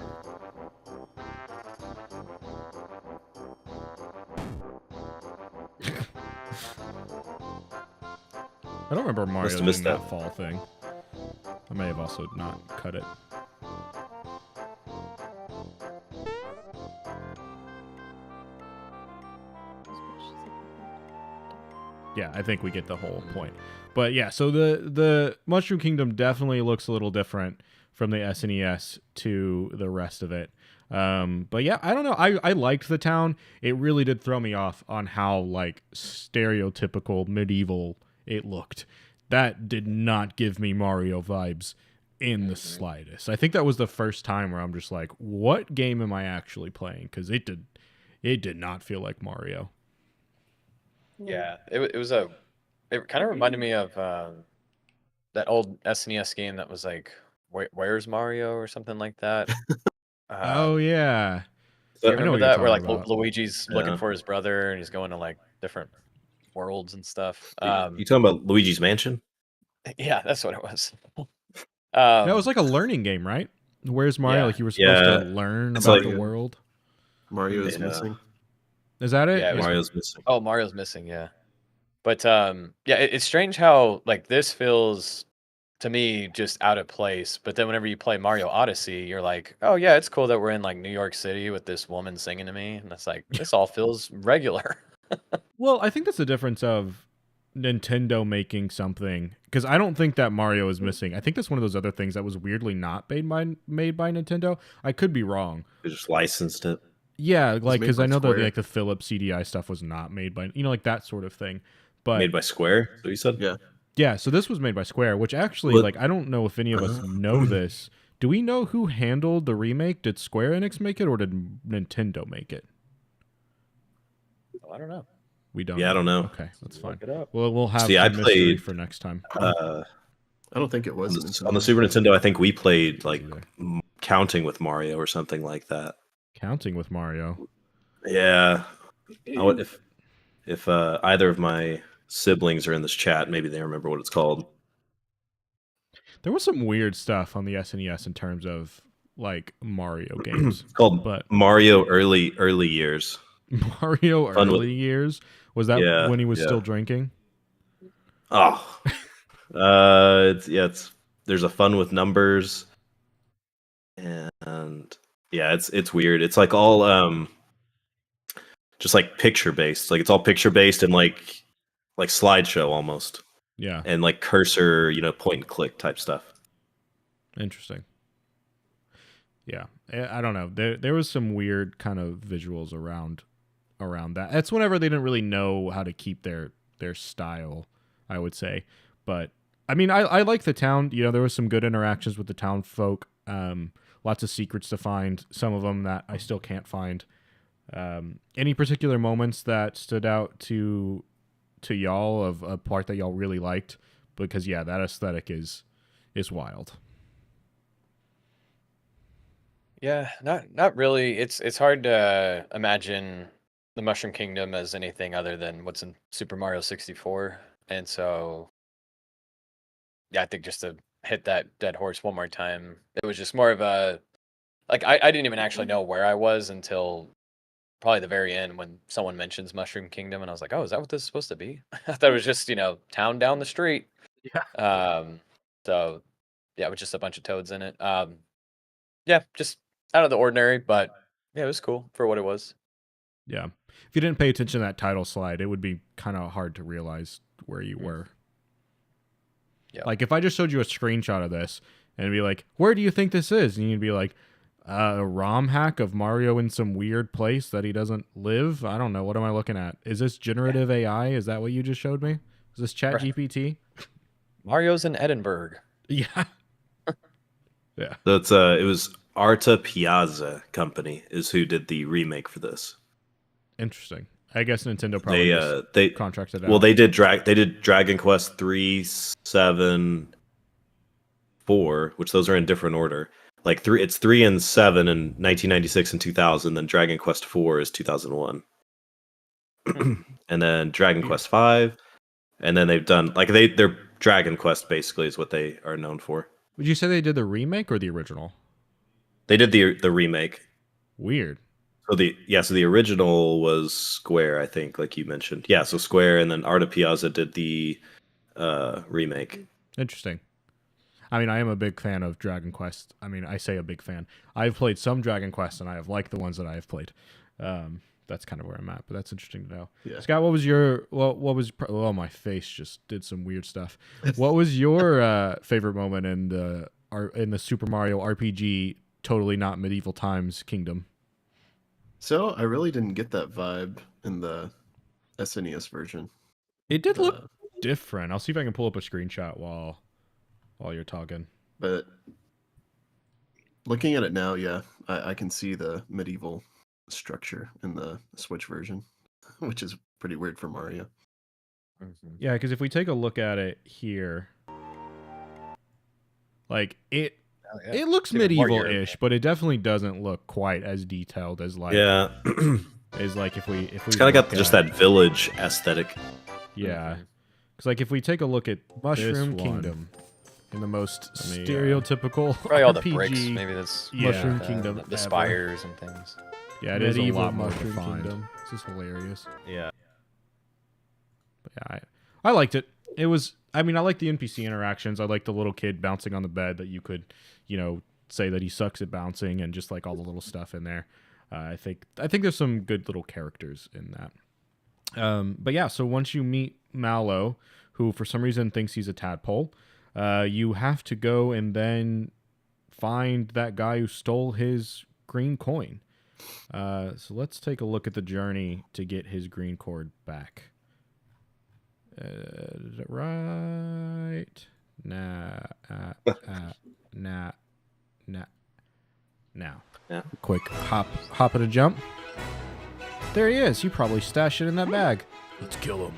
I don't remember Mario doing missed that that. fall thing. I may have also not cut it. Yeah, I think we get the whole point. But yeah, so the Mushroom Kingdom definitely looks a little different from the SNES to the rest of it. But yeah, I don't know. I liked the town. It really did throw me off on how like stereotypical medieval it looked. That did not give me Mario vibes in the slightest. I think that was the first time where I'm just like, what game am I actually playing? Because it did not feel like Mario. Yeah, it was a. It kind of reminded me of that old SNES game that was like, "Where's Mario?" or something like that. Oh yeah, Do you I know remember what that? you're Where like talking about. Luigi's looking Yeah. for his brother and he's going to like different worlds and stuff. You talking about Luigi's Mansion? Yeah, that's what it was. That was like a learning game, right? Where's Mario? Yeah. Like you were supposed Yeah. to learn It's about like- the world. Mario is Yeah. missing. Is that it? Yeah, it was- Mario's missing. Oh, Mario's missing, yeah. But yeah, it's strange how like this feels to me just out of place. But then whenever you play Mario Odyssey, you're like, oh yeah, it's cool that we're in like New York City with this woman singing to me, and it's like this all feels regular. Well, I think that's the difference of Nintendo making something, because I don't think that Mario is missing. I think that's one of those other things that was weirdly not made by Nintendo. I could be wrong. They just licensed it. Yeah, like made because by I know that Square. like the Philips CDI stuff was not made by like that sort of thing. But Made by Square, so you said? Yeah. yeah, so this was made by Square, which actually What- like I don't know if any of us know this Do we know who handled the remake? Did Square Enix make it or did Nintendo make it? Oh, I don't know. We don't. Yeah, I don't know. Okay, that's fine. Look it up. Well, we'll have See, I some mystery played, for next time. Uh, I don't think it was on the Super Nintendo, I think we played like Either. Counting with Mario or something like that. Counting with Mario. Yeah. If either of my siblings are in this chat, maybe they remember what it's called. There was some weird stuff on the SNES in terms of like Mario games. It's called But Mario Early Years. Mario Fun with- early years, was that Yeah, when he was yeah. still drinking? Oh, it's there's a fun with numbers, and yeah, it's weird. It's like all just like picture based. Like it's all picture based and like slideshow almost, Yeah, and like cursor, point and click type stuff. interesting. Yeah, I don't know. There was some weird kind of visuals around that. That's whenever they didn't really know how to keep their style, I would say. But I mean, I like the town. There was some good interactions with the town folk. Lots of secrets to find. Some of them that I still can't find. Any particular moments that stood out to y'all of a part that y'all really liked? Because yeah, that aesthetic is wild. Yeah, not really. It's hard to imagine the Mushroom Kingdom as anything other than what's in Super Mario 64. And so yeah, I think just to hit that dead horse one more time, it was just more of a like I didn't even actually know where I was until probably the very end when someone mentions Mushroom Kingdom and I was like, "Oh, is that what this is supposed to be?" I thought it was just, town down the street. Yeah. So yeah, with just a bunch of toads in it. Yeah, just out of the ordinary, but yeah, it was cool for what it was. Yeah. If you didn't pay attention to that title slide, it would be kind of hard to realize where you were. Yeah. Like if I just showed you a screenshot of this and it'd be like, where do you think this is? And you'd be like, a ROM hack of Mario in some weird place that he doesn't live? I don't know. What am I looking at? Is this generative AI? Is that what you just showed me? Is this Chat Right. GPT? Mario's in Edinburgh. Yeah. Yeah. So it was Arta Piazza Company is who did the remake for this. Interesting. I guess Nintendo probably They contracted out. well they did Dragon Quest 3, 7, 4, which those are in different order. Like it's 3 and 7 in 1996 and 2000, then Dragon Quest 4 is 2001. And then Dragon Quest 5, and then they've done they're Dragon Quest basically is what they are known for. Would you say they did the remake or the original? They did the remake. Weird. So the original was Square, I think, like you mentioned. Yeah, so Square, and then Arta Piazza did the remake. Interesting. I mean, I am a big fan of Dragon Quest. I mean, I say a big fan. I've played some Dragon Quest, and I have liked the ones that I have played. That's kind of where I'm at, but that's interesting to know. Yeah. Scott, what was your oh, my face just did some weird stuff. What was your favorite moment in the Super Mario RPG totally not medieval times kingdom? So I really didn't get that vibe in the SNES version. It did look different. I'll see if I can pull up a screenshot while you're talking. But looking at it now, yeah, I can see the medieval structure in the Switch version, which is pretty weird for Mario. Yeah, because if we take a look at it here, like it looks It's even more medieval-ish, European. but it definitely doesn't look quite as detailed as like Yeah. is like if we It's kind of got look just at- that village aesthetic. Yeah, because like if we take a look at Mushroom this Kingdom. in the most Let me, stereotypical Probably all the RPG, bricks. Maybe that's Yeah. Mushroom the, Kingdom the ever. spires and things. Yeah, it is a Medieval lot more Mushroom defined. Kingdom. This is hilarious. Yeah. But yeah, I liked it. It was. I mean, I like the NPC interactions. I like the little kid bouncing on the bed that you could, say that he sucks at bouncing, and just like all the little stuff in there. I think there's some good little characters in that. But yeah, so once you meet Mallow, who for some reason thinks he's a tadpole, you have to go and then find that guy who stole his green coin. So let's take a look at the journey to get his green cord back. Is it right? Nah. Quick hop and a jump. There he is. You probably stashed it in that bag. Let's kill him.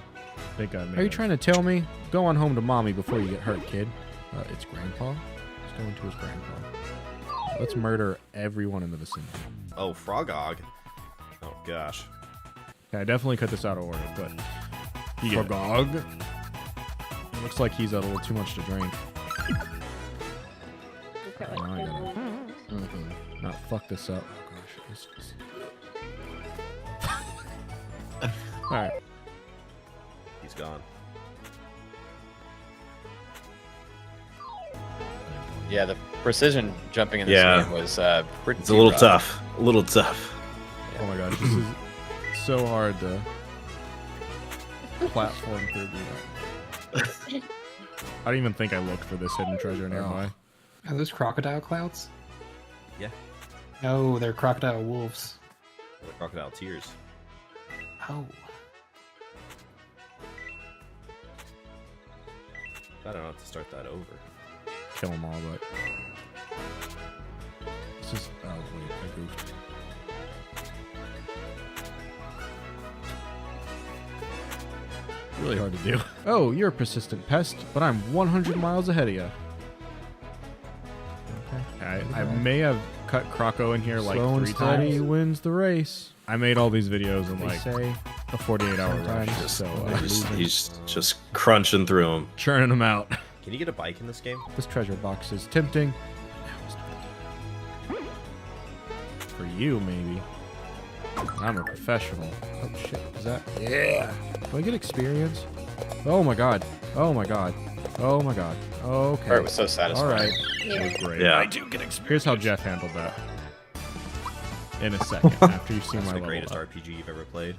Are you trying to tell me? Go on home to mommy before you get hurt, kid. It's Grandpa. Let's go into his grandpa. Let's murder everyone in the vicinity. Oh, Frogog. Oh gosh. Yeah, I definitely cut this out of order, but Frogog. Looks like he's had a little too much to drink. Okay, Now I gotta not fuck this up. Oh gosh. All right. He's gone. Yeah, the precision jumping in this game was pretty It's a little rough. tough. A little tough. Oh my gosh, this is so hard to platform through. I don't even think I looked for this hidden treasure nearby. Are those crocodile clouds? Yeah. No, they're crocodile wolves. The crocodile tears. Oh. I don't know how to start that over. Kill them all, but this is. Oh wait, I goofed. Really hard to do. Oh, you're a persistent pest, but I'm 100 miles ahead of you. Okay. I may have cut Croco in here like Slow and 3 steady times. Wins the race. I made all these videos in like a 48-hour rush, so He's just crunching through them. churning them out. Can you get a bike in this game? This treasure box is tempting. For you, maybe. I'm a professional. Oh shit, is that? Yeah. Do I get experience? Oh my god. Oh my god. Oh my god. Okay. Part was so satisfying. All right. Yeah. Great. Yeah. I do get experience. Here's how Jeff handled that. In a second, after you've seen That's my the level greatest up. RPG you've ever played.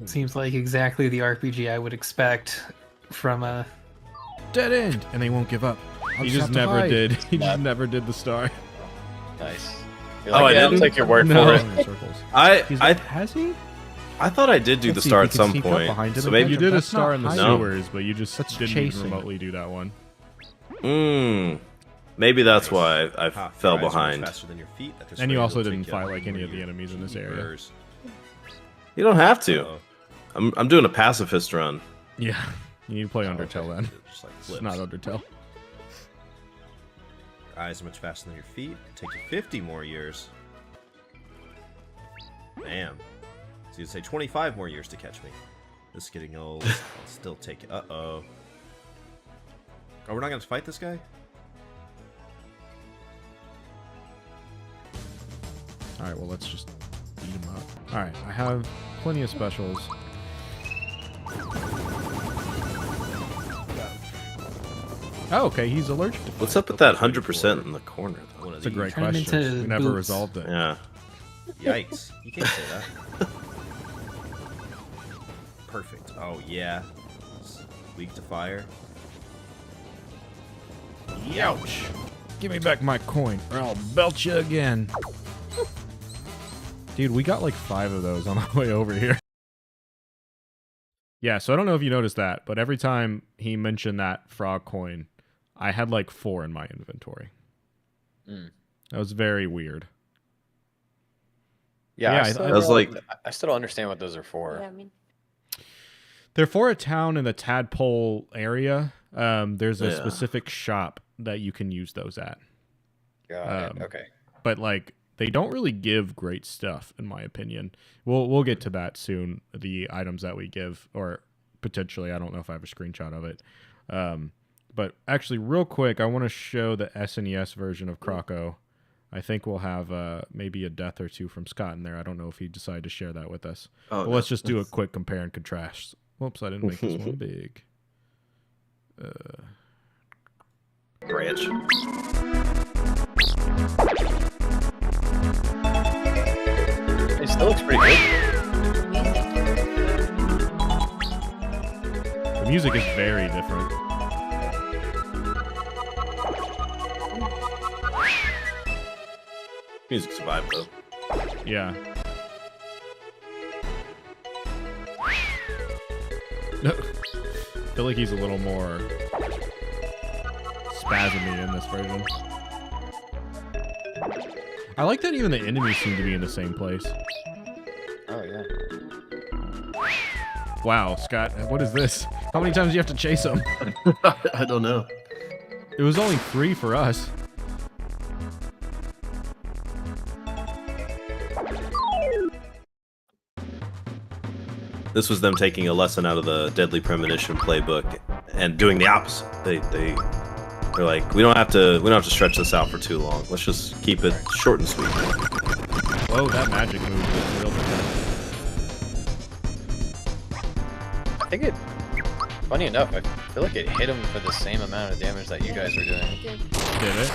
Seems like exactly the RPG I would expect from a. Dead end, and they won't give up. He just have to never hide. did. He just never did the star. Nice. You're Oh, like, I yeah, I'll didn't? take your word No. for it. In circles. I Has he? thought I did do Let's the see star if at we can some sneak up point. behind him So and maybe you did a That's star not in the hiding. sewers, but you just That's didn't chasing. even remotely do that one. Maybe that's why I Ah, fell your eyes are much behind. faster than your feet. That And you persuaded also will didn't take fight you like any of the your enemies in this area. years. You don't have to. Uh-oh. I'm doing a pacifist run. Yeah, you need to play Oh, Undertale okay. then. Just like It's flips. not Undertale. Your eyes are much faster than your feet. Take you 50 more years. Damn. So you'd say 25 more years to catch me. This is getting old. I'll still take it. Uh-oh. Oh, we're not going to fight this guy? Alright, well, let's just beat him up. Alright, I have plenty of specials. Oh, okay, he's allergic to What's up with that 100% in the corner, though? That's a great Turn him question. into We never boots. resolved it. Yeah. Yikes. You can't say that. Perfect. Oh, yeah. It's weak to fire. Ouch! Give me back my coin, or I'll belt you again. Dude, we got like 5 of those on our way over here. Yeah, so I don't know if you noticed that, but every time he mentioned that frog coin, I had like 4 in my inventory. Mm. That was very weird. Yeah, Yeah, I, I still was don't- like- I still don't understand what those are for. Yeah, I mean, They're for a town in the Tadpole area. There's a Yeah. specific shop that you can use those at. Got it. Okay. But like they don't really give great stuff in my opinion. We'll get to that soon, the items that we give, or potentially, I don't know if I have a screenshot of it. But actually real quick, I want to show the SNES version of Croco. I think we'll have maybe a death or two from Scott in there. I don't know if he decided to share that with us. Oh, But let's just do a quick compare and contrast. Whoops, I didn't make this one big. Branch. It still looks pretty good. The music is very different. Music survived, though. Yeah. I feel like he's a little more spasmy in this version. I like that even the enemies seem to be in the same place. Oh yeah. Wow, Scott, what is this? How many times do you have to chase them? I don't know. It was only 3 for us. This was them taking a lesson out of the Deadly Premonition playbook and doing the opposite. They're like, we don't have to stretch this out for too long. Let's just keep it short and sweet. Whoa, that magic move was real defensive. I think it. Funny enough, I feel like it hit him for the same amount of damage that you guys were doing. Did it?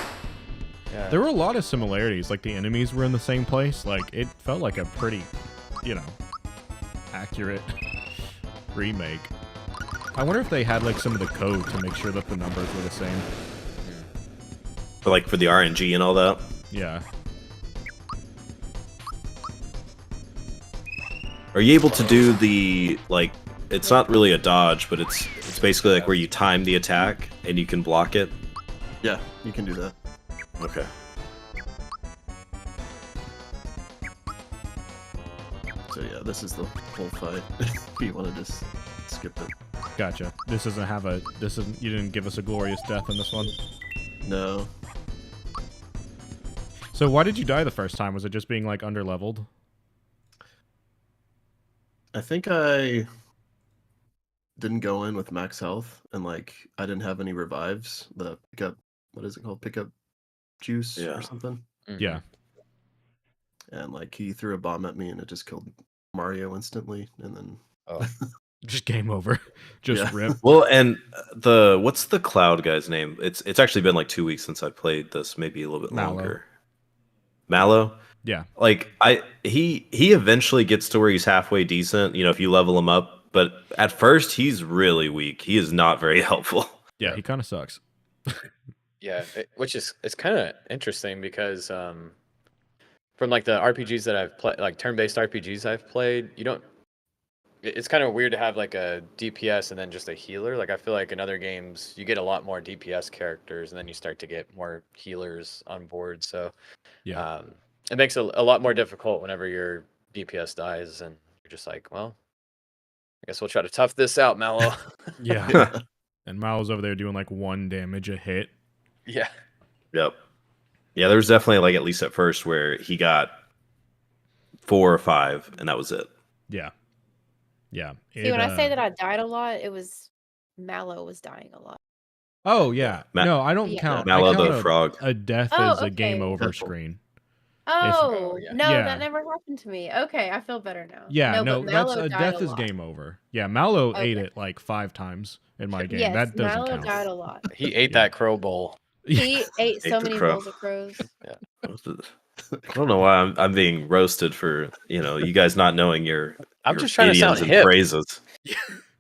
Yeah. There were a lot of similarities. Like the enemies were in the same place. Like it felt like a pretty, accurate remake. I wonder if they had like some of the code to make sure that the numbers were the same. But like for the RNG and all that. Yeah. Are you able to do the like? It's not really a dodge, but it's basically like where you time the attack and you can block it. Yeah, you can do that. Okay. So yeah, this is the whole fight. If you want to just skip it. Gotcha. This doesn't have a. This isn't. You didn't give us a glorious death in this one. No. So why did you die the first time? Was it just being like underleveled? I think I didn't go in with max health, and like I didn't have any revives. The pickup, what is it called? Pickup juice Yeah. or something. Yeah. And like he threw a bomb at me, and it just killed Mario instantly. And then Oh. Just game over. Just Yeah. rip. Well, and what's the cloud guy's name? It's actually been like 2 weeks since I played this, maybe a little bit Mallow. longer. Mallow? Yeah. Like he eventually gets to where he's halfway decent, if you level him up, but at first he's really weak. He is not very helpful. Yeah, he kind of sucks. Yeah, it's kind of interesting because from like the RPGs that I've played, like turn-based RPGs I've played, it's kind of weird to have like a DPS and then just a healer. Like I feel like in other games you get a lot more DPS characters and then you start to get more healers on board. So Yeah. it makes it a lot more difficult whenever your DPS dies and you're just like, well, I guess we'll try to tough this out, Mallow. Yeah. And Miles over there doing like 1 damage a hit. Yeah. Yep. Yeah, there was definitely like at least at first where he got 4 or 5 and that was it. Yeah. Yeah. See, when I say that I died a lot, it was Mallow was dying a lot. Oh yeah. No, I don't Yeah. count. Mallow I count the frog. a death Oh, as a game okay. over Careful. screen. Oh, yeah. no, Yeah. that never happened to me. Okay, I feel better now. Yeah, no, but that's Mallow a died death a is lot. game over. Yeah, Mallow ate Okay. it like 5 times in my game. Yes, that doesn't Mallow count. died a lot. He ate Yeah. that crow bowl. He ate so the many crow. bowls of crows. I don't know why I'm being roasted for you guys not knowing your I'm just trying to sound idioms and hip. phrases.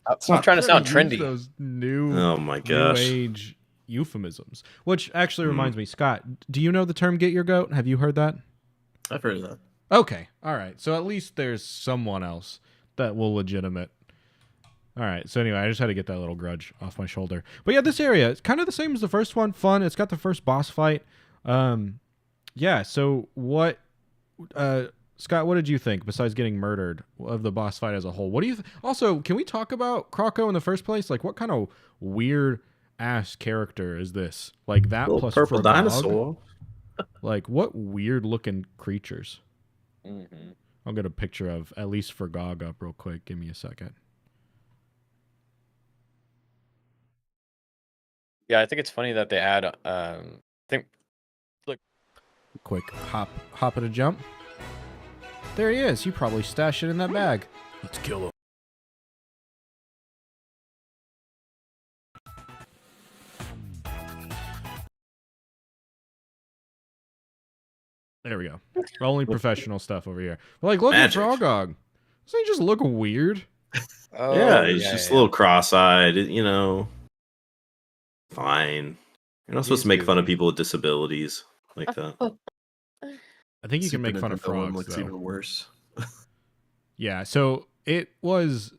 I'm trying to sound Use trendy. Those new, Oh my new gosh. age euphemisms. Which actually Hmm. reminds me, Scott, do you know the term "get your goat"? Have you heard that? I've heard of that. Okay, all right. So at least there's someone else that will legitimate. All right. So anyway, I just had to get that little grudge off my shoulder. But yeah, this area it's kind of the same as the first one. Fun. It's got the first boss fight. Yeah. So what, Scott? What did you think besides getting murdered of the boss fight as a whole? What do you also? Can we talk about Kroko in the first place? Like, what kind of weird ass character is this? Like that Little plus purple Frogog? dinosaur. Like what weird looking creatures? Mm-hmm. I'll get a picture of at least Frogog up real quick. Give me a second. Yeah, I think it's funny that they add. I think Quick hop at a jump. There he is. You probably stashed it in that bag. Let's kill him. There we go. Only professional stuff over here. But like, look Magic. at Frogog. Doesn't he just look weird? oh, Yeah, he's just a little cross-eyed, Fine. You're not supposed He's to make good. fun of people with disabilities like that. I think you can make Super fun of Nintendo one frogs looks though. even worse. Yeah, so it was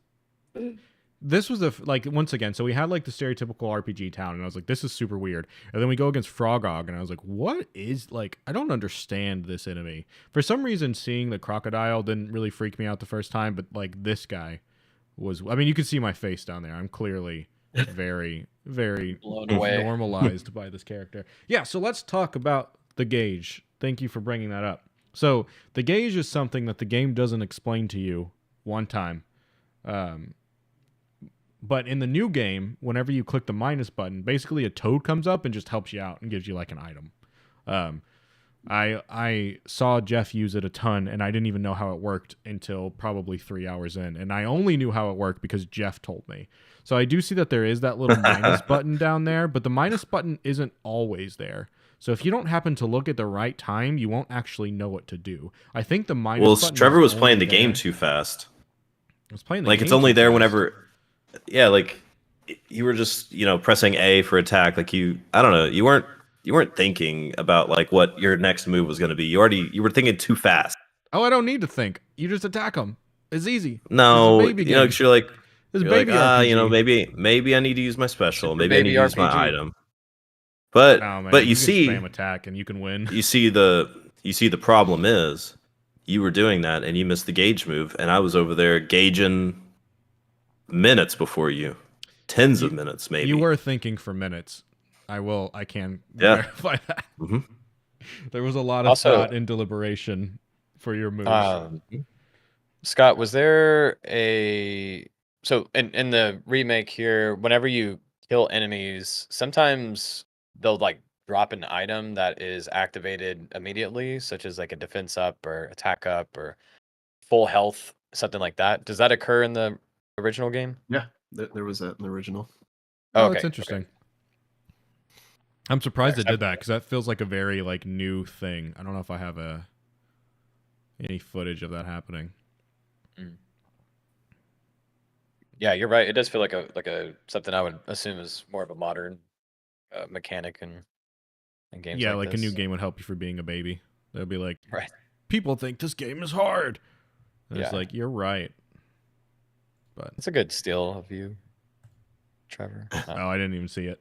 this was like once again. So we had like the stereotypical RPG town, and I was like, this is super weird. And then we go against Frogog, and I was like, what is like? I don't understand this enemy. For some reason, seeing the crocodile didn't really freak me out the first time, but like this guy was. I mean, you can see my face down there. I'm clearly very, very Blown away. normalized by this character. Yeah. So let's talk about the gauge. Thank you for bringing that up. So the gauge is something that the game doesn't explain to you one time. But in the new game, whenever you click the minus button, basically a toad comes up and just helps you out and gives you like an item. I saw Jeff use it a ton, and I didn't even know how it worked until probably 3 hours in. And I only knew how it worked because Jeff told me. So I do see that there is that little minus button down there, but the minus button isn't always there. So if you don't happen to look at the right time, you won't actually know what to do. I think the minus Well, button Trevor is was only playing the there. game too fast. I was playing the Like game it's only too there fast. whenever, yeah, like you were just pressing A for attack. Like I don't know, you weren't thinking about like what your next move was going to be. You were thinking too fast. Oh, I don't need to think. You just attack them. It's easy. No, This is a baby game. 'cause you're like, This is you're like, baby RPG. maybe I need to use my special. Super Maybe I need baby to use my RPG. item. But Oh, man, but you can see, spam attack and you can win. you see the problem is you were doing that and you missed the gauge move, and I was over there gauging minutes before you, tens of minutes maybe. You were thinking for minutes. I can Yeah. verify that. hmm There was a lot of Also- thought and deliberation for your moves. Scott, was there so in the remake here, whenever you kill enemies, sometimes they'll like drop an item that is activated immediately, such as like a defense up or attack up or full health, something like that. Does that occur in the original game? Yeah, there was that in the original. Oh, okay, that's interesting. I'm surprised it Yeah, did that because that feels like a very like new thing. I don't know if I have any footage of that happening. Yeah, you're right. It does feel like a something I would assume is more of a modern mechanic in games. Yeah, like like a new this. game would help you for being a baby. They'll be like, Right. people think this game is hard. And it's Yeah. like, you're right. But It's a good steal of you, Trevor. oh, I didn't even see it.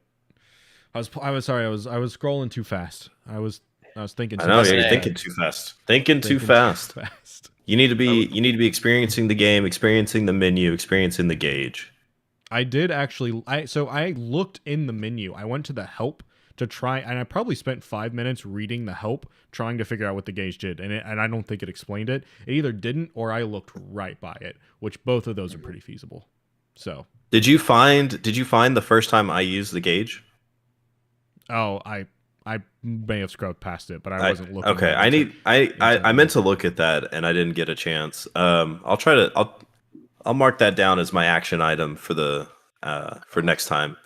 I was sorry. I was scrolling too fast. I was thinking. I too know fast. you're Yeah. thinking too fast. Thinking too Thinking fast. fast. You need to be experiencing the game, experiencing the menu, experiencing the gauge. I did actually. I looked in the menu. I went to the help to try, and I probably spent 5 minutes reading the help, trying to figure out what the gauge did, and I don't think it explained it. It either didn't, or I looked right by it, which both of those are pretty feasible. So, Did you find the first time I used the gauge? oh, I may have scrubbed past it, but I wasn't looking. Okay, right into- I meant to look at that and I didn't get a chance. I'll mark that down as my action item for next time.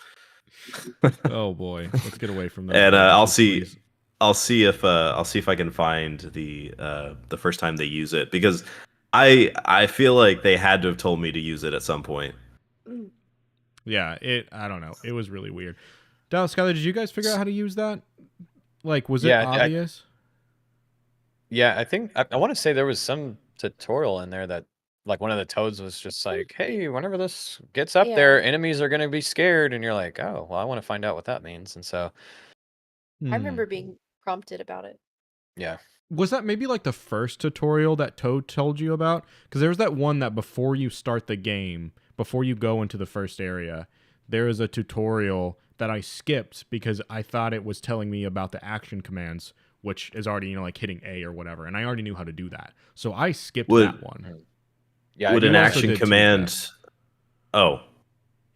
Oh boy, let's get away from that. And I'll please. see if I can find the first time they use it, because I feel like they had to have told me to use it at some point. Yeah, I don't know. It was really weird. Dallas, Skyler, did you guys figure out how to use that? Like, was it Yeah, obvious? Yeah, I think I want to say there was some tutorial in there that like one of the toads was just like, "Hey, whenever this gets up Yeah. there, enemies are going to be scared," and you're like, "Oh, well, I want to find out what that means." And so, Hmm. I remember being prompted about it. yeah, Was that maybe like the first tutorial that Toad told you about? Because there was that one that before you start the game, before you go into the first area, there is a tutorial that I skipped because I thought it was telling me about the action commands, which is already, like hitting A or whatever, and I already knew how to do that. So I skipped Would- that one. yeah, Would you an also action did too, command? Oh,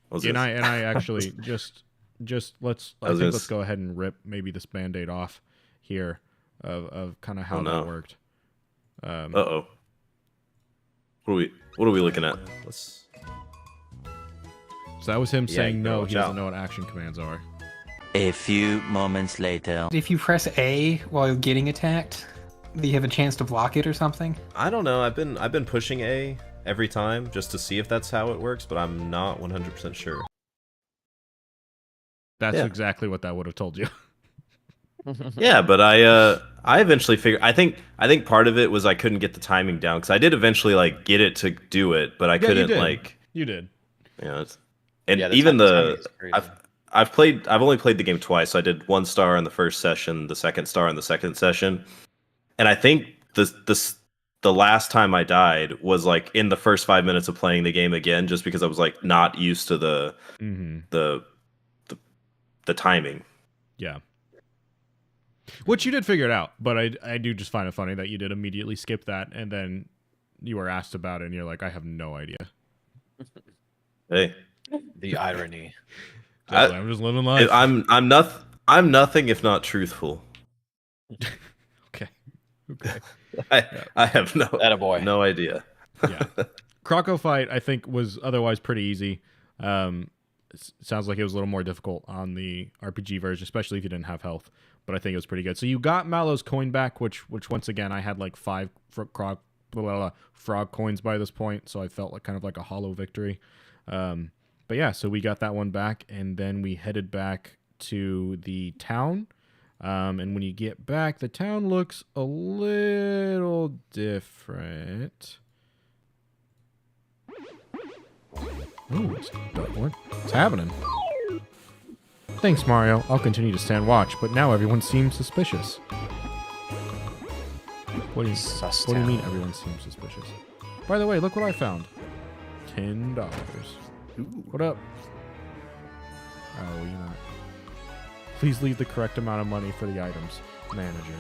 was And this? I actually just let's I was think gonna let's go ahead and rip maybe this band-aid off here of kind of how Oh, that no. worked. Uh-oh. What are we looking at? Let's. So that was him Yeah, saying you no, gotta he watch doesn't out. know what action commands are. A few moments later. If you press A while you're getting attacked, do you have a chance to block it or something? I don't know. I've been pushing A every time just to see if that's how it works, but I'm not 100% sure. That's Yeah. exactly what that would have told you. Yeah, but I eventually figured. I think part of it was I couldn't get the timing down, because I did eventually like get it to do it, but I Yeah, you couldn't did. like. You did. Yeah, and Yeah, the even timing is crazy. I've only played the game twice. So I did 1 star in the first session, the 2nd star in the second session, and I think the last time I died was like in the first 5 minutes of playing the game again, just because I was like not used to the timing. Yeah. Which you did figure it out, but I do just find it funny that you did immediately skip that, and then you were asked about it, and you're like, I have no idea. Hey, The irony. I'm just living life. I'm nothing if not truthful. Okay. I have Attaboy. no idea. Yeah. Croco fight, I think, was otherwise pretty easy. Sounds like it was a little more difficult on the RPG version, especially if you didn't have health. But I think it was pretty good. So you got Mallow's coin back, which once again, I had like 5 frog coins by this point, so I felt like kind of like a hollow victory. But yeah, so we got that one back, and then we headed back to the town. And when you get back, the town looks a little different. Ooh, what's happening? Thanks, Mario. I'll continue to stand watch, but now everyone seems suspicious. What do you mean everyone seems suspicious? By the way, look what I found. $10. What up? Oh, you're not. Please leave the correct amount of money for the items. Manager.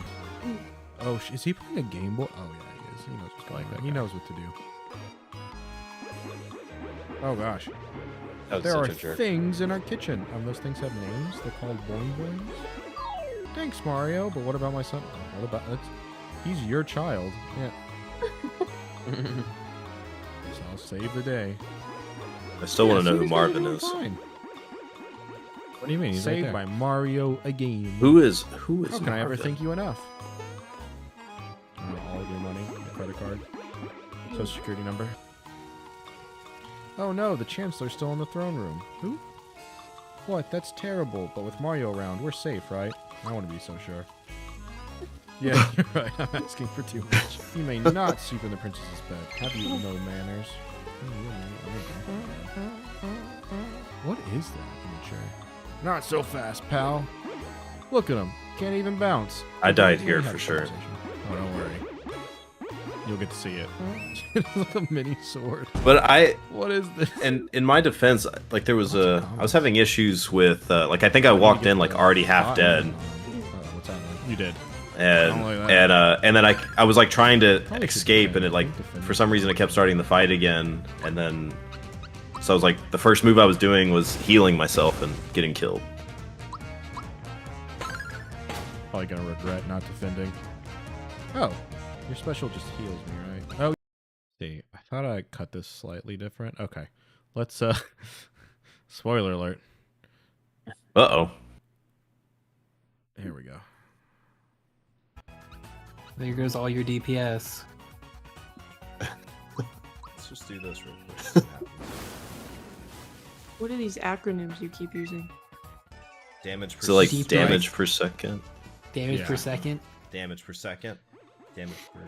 Oh, is he playing a Game Boy? Oh, yeah, he is. He knows what's going on. He knows what to do. Oh, gosh. There are things in our kitchen. Those things have names. They're called boing boings. Thanks, Mario. But what about my son? What about that's? He's your child. Yeah. So I'll save the day. I still want to know who Marvin is. Fine. What do you mean? He's saved right by Mario again. Who is? How can Marvin? I ever thank you enough? All of your money, your credit card, social security number. Oh no, the Chancellor's still in the throne room. Who? What? That's terrible. But with Mario around, we're safe, right? I want to be so sure. Yeah, you're right. I'm asking for too much. You may not sleep in the princess's bed. Have you no manners? What is that in the chair? Not so fast, pal. Look at him. Can't even bounce. I died here for sure. Oh, don't worry. You'll get to see it. It's like a mini sword. But What is this? and in my defense, like I was having issues with, like I think I walked in like already half dead. What's happening? You did. And then I was like trying to escape, and it like for some reason it kept starting the fight again, and then so I was like the first move I was doing was healing myself and getting killed. Probably gonna regret not defending. Oh, your special just heals me, right? Oh, see, I thought I cut this slightly different. Okay, let's spoiler alert. Uh-oh. Here we go. There goes all your DPS. Let's just do this real quick. What are these acronyms you keep using? Damage per second. So like damage per second. Damage per second. Damage per second. Damage per.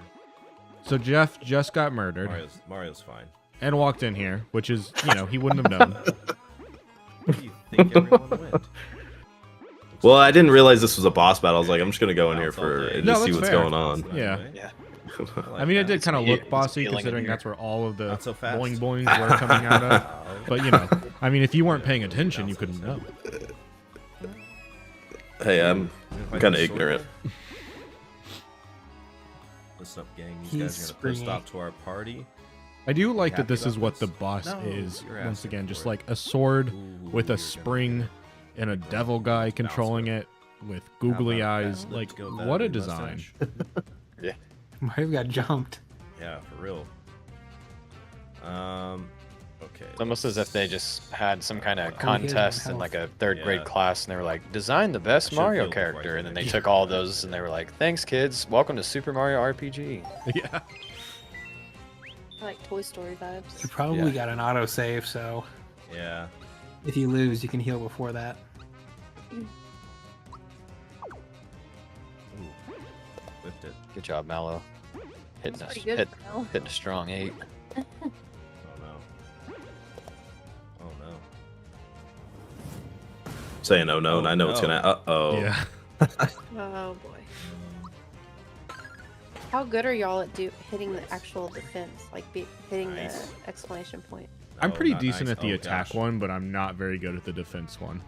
So Jeff just got murdered. Mario's fine. And walked in here, which is, he wouldn't have known. Where do you think everyone went? Well, I didn't realize this was a boss battle. I was like, I'm just gonna go in here and just see what's going on. Yeah. Yeah. I mean, it did kind of look bossy, considering that's where all of the boing boings were coming out of. But, I mean, if you weren't paying attention, you couldn't know. Hey, I'm kind of ignorant. Listen up, gang. These guys are gonna put a stop to our party. I do like that this is what the boss is. Once again, just like a sword with a spring and a devil guy controlling it with googly eyes. Like, what a design. Yeah. Mario got jumped. Yeah, for real. Okay. It's almost as if they just had some kind of contest in like a third grade class, and they were like, design the best Mario character, and then they took all those and they were like, thanks kids, welcome to Super Mario RPG. Yeah. I like Toy Story vibes. You probably got an autosave, so Yeah. if you lose, you can heal before that. Whipped it. Good job, Mallow. Hitting That's a, pretty good, Mel. hitting a strong 8. Oh no. Oh saying oh no, and I know it's gonna. Uh-oh. Yeah. Oh boy. How good are y'all at hitting the actual defense? Like hitting Nice. the exclamation point? I'm Oh, pretty not decent nice. at the Oh, attack gosh. one, but I'm not very good at the defense one.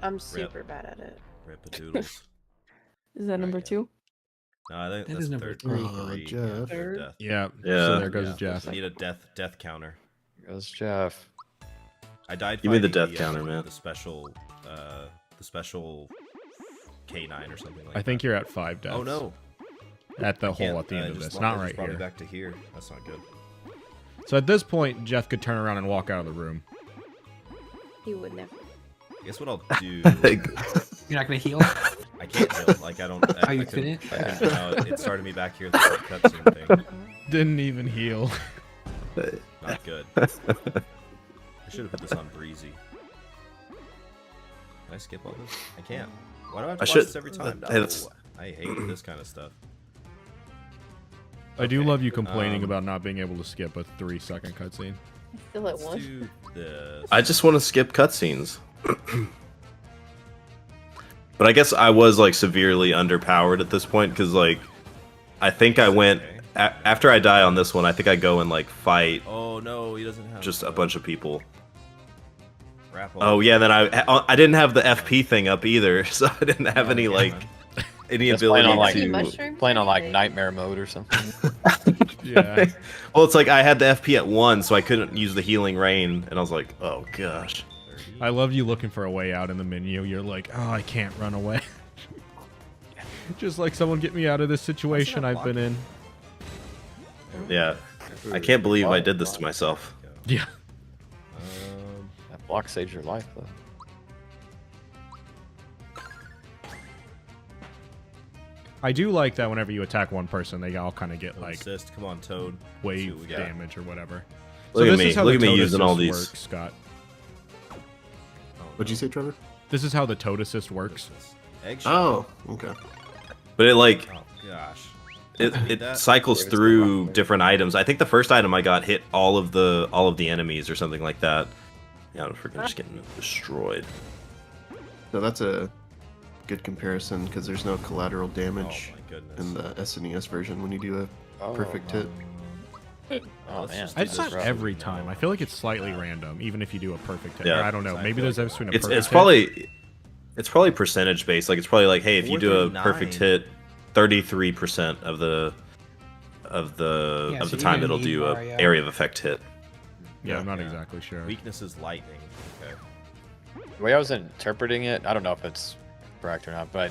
I'm super bad at it. Rip-a-doodles. Is that number yeah. 2? No, I think That that's is number third. three. Three. Jeff. Third death. Yeah. Yeah. So there goes Yeah. Jeff. I need a death counter. Here goes Jeff. I died. Give me the fighting death counter, man. The special K9 or something like. I think that. you're at 5 deaths. Oh no! At the I hole can't- at the end of just this, brought- not just right brought me here. back to here. That's not good. So at this point, Jeff could turn around and walk out of the room. He would never. I guess what I'll do. You're not gonna heal? I can't heal. Like I don't. Oh, you couldn't- couldn't? I couldn't, it started me back here. The cutscene thing. Didn't even heal. Not good. I should have put this on breezy. Can I skip all this? I can't. Why do I have to watch should- this every time? hey, that's- No, I hate this kind of stuff. I do Okay, love you complaining um, about not being able to skip a 3-second cutscene. Still at Let's one. do this. I just want to skip cutscenes. But I guess I was like severely underpowered at this point because like I think I went after I die on this one. I think I go and like fight Oh no, he doesn't have just a bunch of people. Grapple. Oh yeah, then I didn't have the FP thing up either, so I didn't have any like any Just ability playing on, like, to. Playing on like nightmare mode or something. Yeah. Well, it's like I had the FP at 1, so I couldn't use the healing rain, and I was like, oh gosh. I love you looking for a way out in the menu. You're like, oh, I can't run away. Just like someone get me out of this situation I've been in. Yeah, I can't believe I did this to myself. Yeah. That block saves your life though. I do like that whenever you attack one person, they all kind of get like Assist. Come on, Toad. wave what we got. damage or whatever. Look so at this me. is how Look the at me Toad using all Assist these. works, Scott. What'd you say, Trevor? This is how the Toad Assist works. Oh, okay. But it like Oh gosh. it That- cycles through different items. I think the first item I got hit all of the enemies or something like that. Yeah, I'm freaking just getting destroyed. So that's a good comparison because there's no collateral damage Oh my goodness. in the SNES version when you do a perfect hit. Oh man. It's not every time. I feel like it's slightly random, even if you do a perfect hit. Yeah. Or I don't know. Maybe there's a between a perfect It's hit. probably percentage based. Like it's probably like, hey, if you do a 439. perfect hit, 33% of the Yeah, so you time don't it'll need do a Mario. area of effect hit. Yeah, I'm not exactly sure. Weakness is lightning. Okay. The way I was interpreting it, I don't know if it's correct or not, but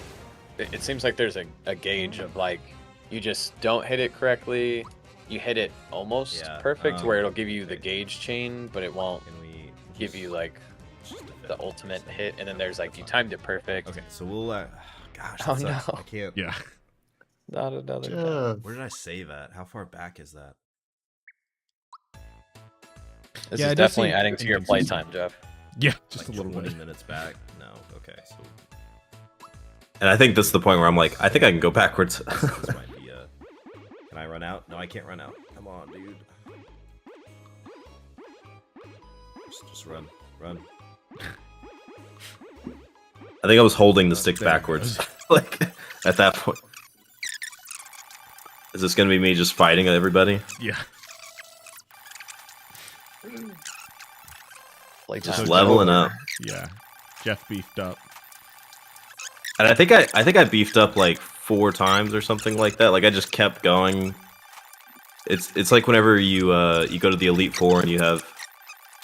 it seems like there's a gauge of like you just don't hit it correctly, you hit it almost Yeah, perfect, where it'll give you the gauge chain, but it won't Can we give you like just defend? the ultimate hit. And then there's like you timed it perfect. Okay, so we'll. Gosh. Oh, that sucks. no. I can't. Yeah. Not another. Jeff. Where did I save at? How far back is that? This Yeah, is it does definitely seem adding to your inconsistent. playtime, Jeff. Yeah, just Like a little 20 bit. minutes back. No. Okay. So And I think this is the point where I'm like, I think I can go backwards. this might be. Can I run out? No, I can't run out. Come on, dude. Just run. Run. I think I was holding the sticks There it backwards. goes. Like at that point. Is this gonna be me just fighting everybody? Yeah. Playtime. Just leveling up. Yeah. Jeff beefed up. And I think I beefed up like 4 times or something like that. Like I just kept going. It's like whenever you go to the Elite Four and you have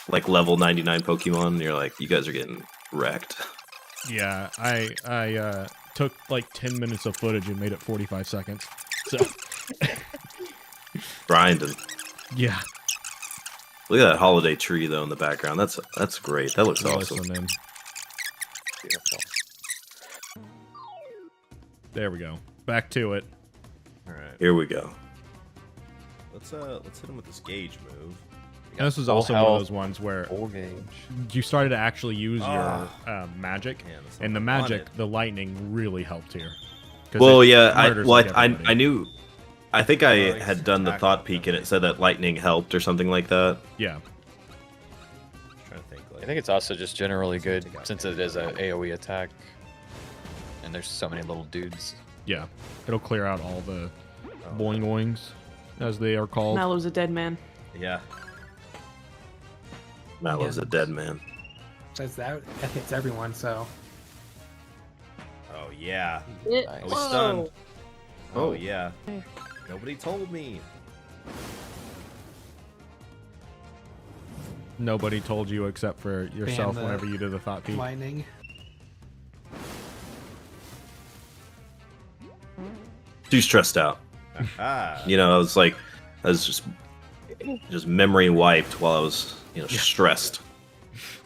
like level 99 Pokemon, and you're like, you guys are getting wrecked. Yeah, I took like 10 minutes of footage and made it 45 seconds. So, Grinding. yeah. Look at that holiday tree though in the background. That's great. That looks awesome. Listen in. Beautiful. There we go. Back to it. All right. Here we go. Let's hit him with this gauge move. And this was Full also one of health, those ones where full gauge. you started to actually use Ah. your magic, Man, that's and the what I magic, wanted. the lightning really helped here. 'Cause Well, it yeah, murders, like, I everybody. knew. I think I Oh, had done the thought peek and it said that lightning helped or something like that. Yeah. Trying to think. Like, It think it's also just generally good since it is a AoE attack, and there's so many little dudes. Yeah, it'll clear out all the boing boings, as they are called. Mallow's a dead man. Yeah. Mallow's a dead man. Says that hits everyone, so. Oh yeah. It, I was whoa. stunned. Oh yeah. Nobody told me. Nobody told you except for yourself the whenever you did the thought peek. Lightning. Too stressed out. Ah. You know, I was just memory wiped while I was, stressed.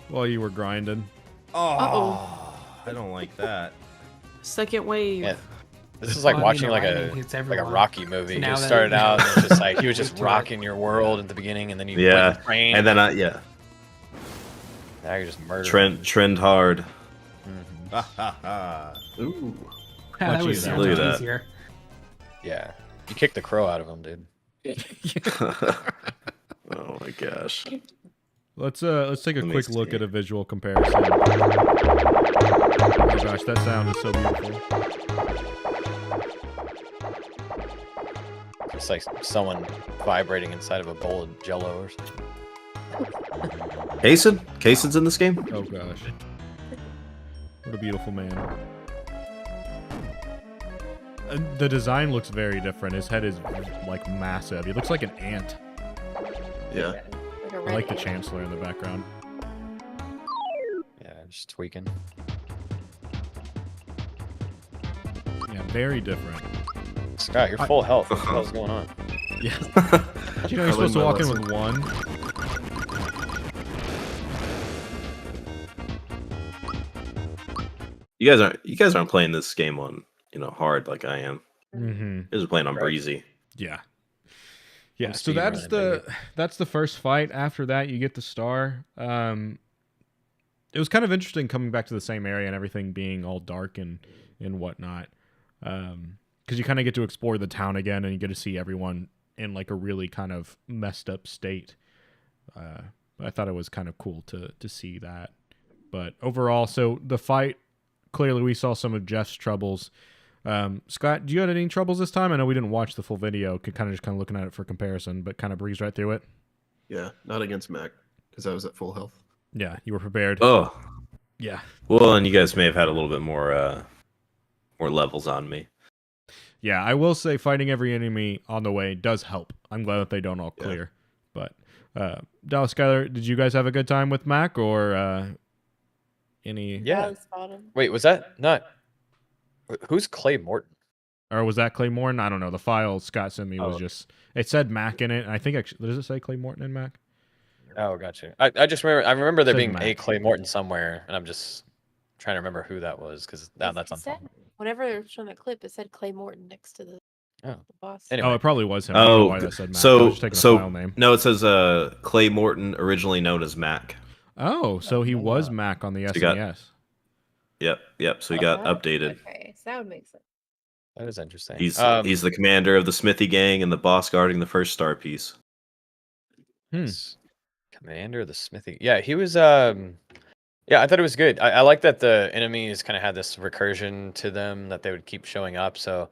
While you were grinding. Oh. I don't like that. Second wave. Yeah. This is like Well, I mean, watching the like lightning a hits like a everyone. Rocky movie. So You now that- started out and it's just like he was Get just to it. rocking your world at the beginning, and then you Yeah, went to train, and then now you're just murdering. trend hard. Ha ha ha. Ooh. that Much was easier. so Look much at that. easier. Yeah, you kicked the crow out of him, dude. Oh my gosh. Let's take a Let me quick look see. at a visual comparison. Oh gosh, that sound is so beautiful. It's like someone vibrating inside of a bowl of Jello or something. Kaysen? Kaysen's in this game? Oh gosh. What a beautiful man. The design looks very different. His head is like massive. He looks like an ant. Yeah. Like a I red like the ant. Chancellor in the background. Yeah, just tweaking. Yeah, very different. Scott, you're full health. What the hell's going on? Yeah. Did you know I you're supposed to learned my walk in lesson. with one? You guys aren't playing this game on, hard like I am. Mm-hmm. You guys are playing on breezy. Yeah. Yeah, I'm so speedrunning, that's the first fight. After that, you get the star. It was kind of interesting coming back to the same area and everything being all dark and whatnot. Because you kind of get to explore the town again and you get to see everyone in like a really kind of messed up state. I thought it was kind of cool to see that. But overall, so the fight, clearly we saw some of Jeff's troubles. Scott, do you have any troubles this time? I know we didn't watch the full video, kind of looking at it for comparison, but kind of breezed right through it. Yeah. Not against Mac, because I was at full health. Yeah, you were prepared. Oh, Yeah. well, and you guys may have had a little bit more levels on me. Yeah, I will say fighting every enemy on the way does help. I'm glad that they don't all Yeah. clear. But Dallas, Skyler, did you guys have a good time with Mac or any? Yeah. I spot him. Wait, was that not? Who's Clay Morton? Or was that Clay Morton? I don't know. The file Scott sent me was Oh. just it said Mac in it. And I think actually does it say Clay Morton in Mac? Oh, gotcha. I just remember. I remember there Says being a Mac. Clay Morton somewhere, and I'm just trying to remember who that was because now that's It on. said- Whenever it was showing that clip, it said Clay Morton next to the Oh. boss. Anyway. Oh, it probably was him. I don't know Oh, why that said Mac. I was just taking a file name. no, it says Clay Morton, originally known as Mac. Oh, so he was Mac on the So you got- SNES. Yep. So he got Oh, updated. Okay, so that would make sense. That is interesting. He's the commander of the Smithy Gang and the boss guarding the first star piece. Commander of the Smithy. Yeah, he was. Yeah, I thought it was good. I like that the enemies kind of had this recursion to them that they would keep showing up. So,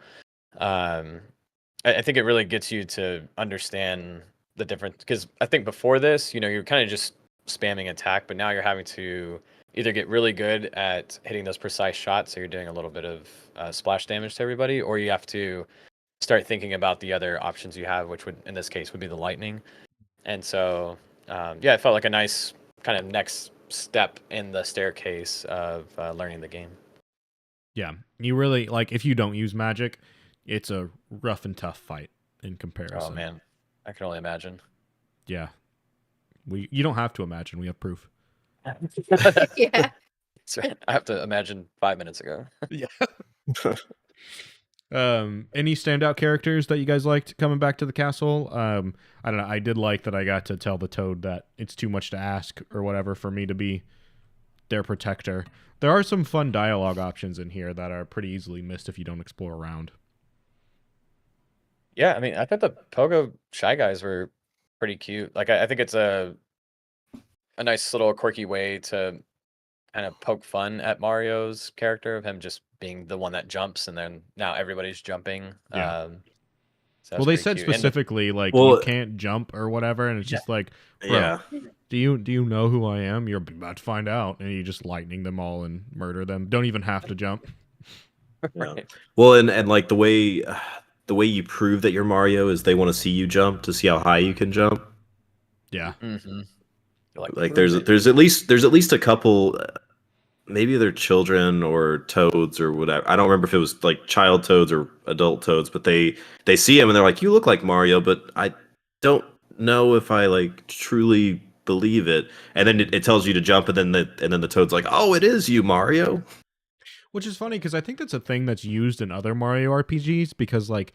I think it really gets you to understand the difference because I think before this, you're kind of just spamming attack, but now you're having to either get really good at hitting those precise shots, so you're doing a little bit of splash damage to everybody, or you have to start thinking about the other options you have, which would, in this case, would be the lightning. And so, yeah, it felt like a nice kind of next step in the staircase of learning the game. Yeah, you really like if you don't use magic, it's a rough and tough fight in comparison. Oh man, I can only imagine. Yeah, you don't have to imagine. We have proof. Yeah. That's right. I have to imagine 5 minutes ago. Yeah. Any standout characters that you guys liked coming back to the castle? I don't know. I did like that I got to tell the toad that it's too much to ask or whatever for me to be their protector. There are some fun dialogue options in here that are pretty easily missed if you don't explore around. Yeah, I mean, I thought the Pogo Shy Guys were pretty cute. Like, I think it's a a nice little quirky way to kind of poke fun at Mario's character of him just being the one that jumps, and then now everybody's jumping. Yeah. So Well, that's they pretty said cute. And specifically like Well- you can't jump or whatever, and it's just like, bro, Yeah. do you know who I am? You're about to find out, and you just lightning them all and murder them. Don't even have to jump. right. Well, and like the way you prove that you're Mario is they want to see you jump to see how high you can jump. Yeah. Mm-hmm. Like there's at least a couple, maybe they're children or toads or whatever. I don't remember if it was like child toads or adult toads, but they see him and they're like, you look like Mario, but I don't know if I like truly believe it. And then it tells you to jump, and then the toad's like, oh, it is you, Mario. Which is funny because I think that's a thing that's used in other Mario RPGs, because like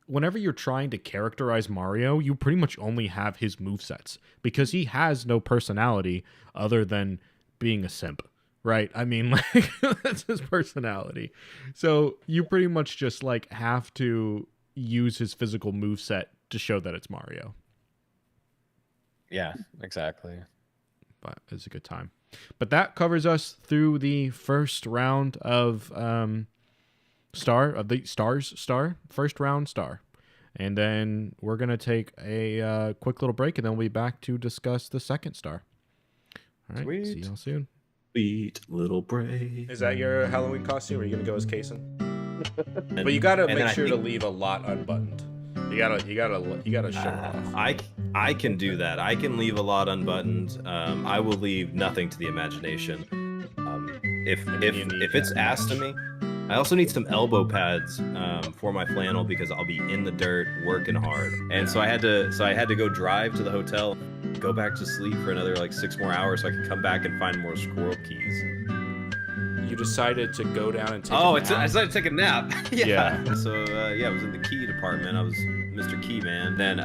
whenever you're trying to characterize Mario, you pretty much only have his movesets because he has no personality other than being a simp, right? I mean, like that's his personality. So you pretty much just like have to use his physical moveset to show that it's Mario. Yeah, exactly. But it's a good time. But that covers us through the first round of first round star. And then we're going to take a quick little break, and then we'll be back to discuss the second star. All right, Sweet. see y'all soon. Sweet little break. Is that your Halloween costume? Or are you gonna go as Kason? But you gotta make sure to leave a lot unbuttoned. You gotta show it off. I can do that. I can leave a lot unbuttoned. I will leave nothing to the imagination. If it's asked of me, I also need some elbow pads for my flannel because I'll be in the dirt working hard. And so I had to go drive to the hotel, go back to sleep for another like 6 more hours so I could come back and find more squirrel keys. You decided to go down and take a I nap? decided to take a nap. Yeah. So I was in the key department. I was Mr. Key Man. Then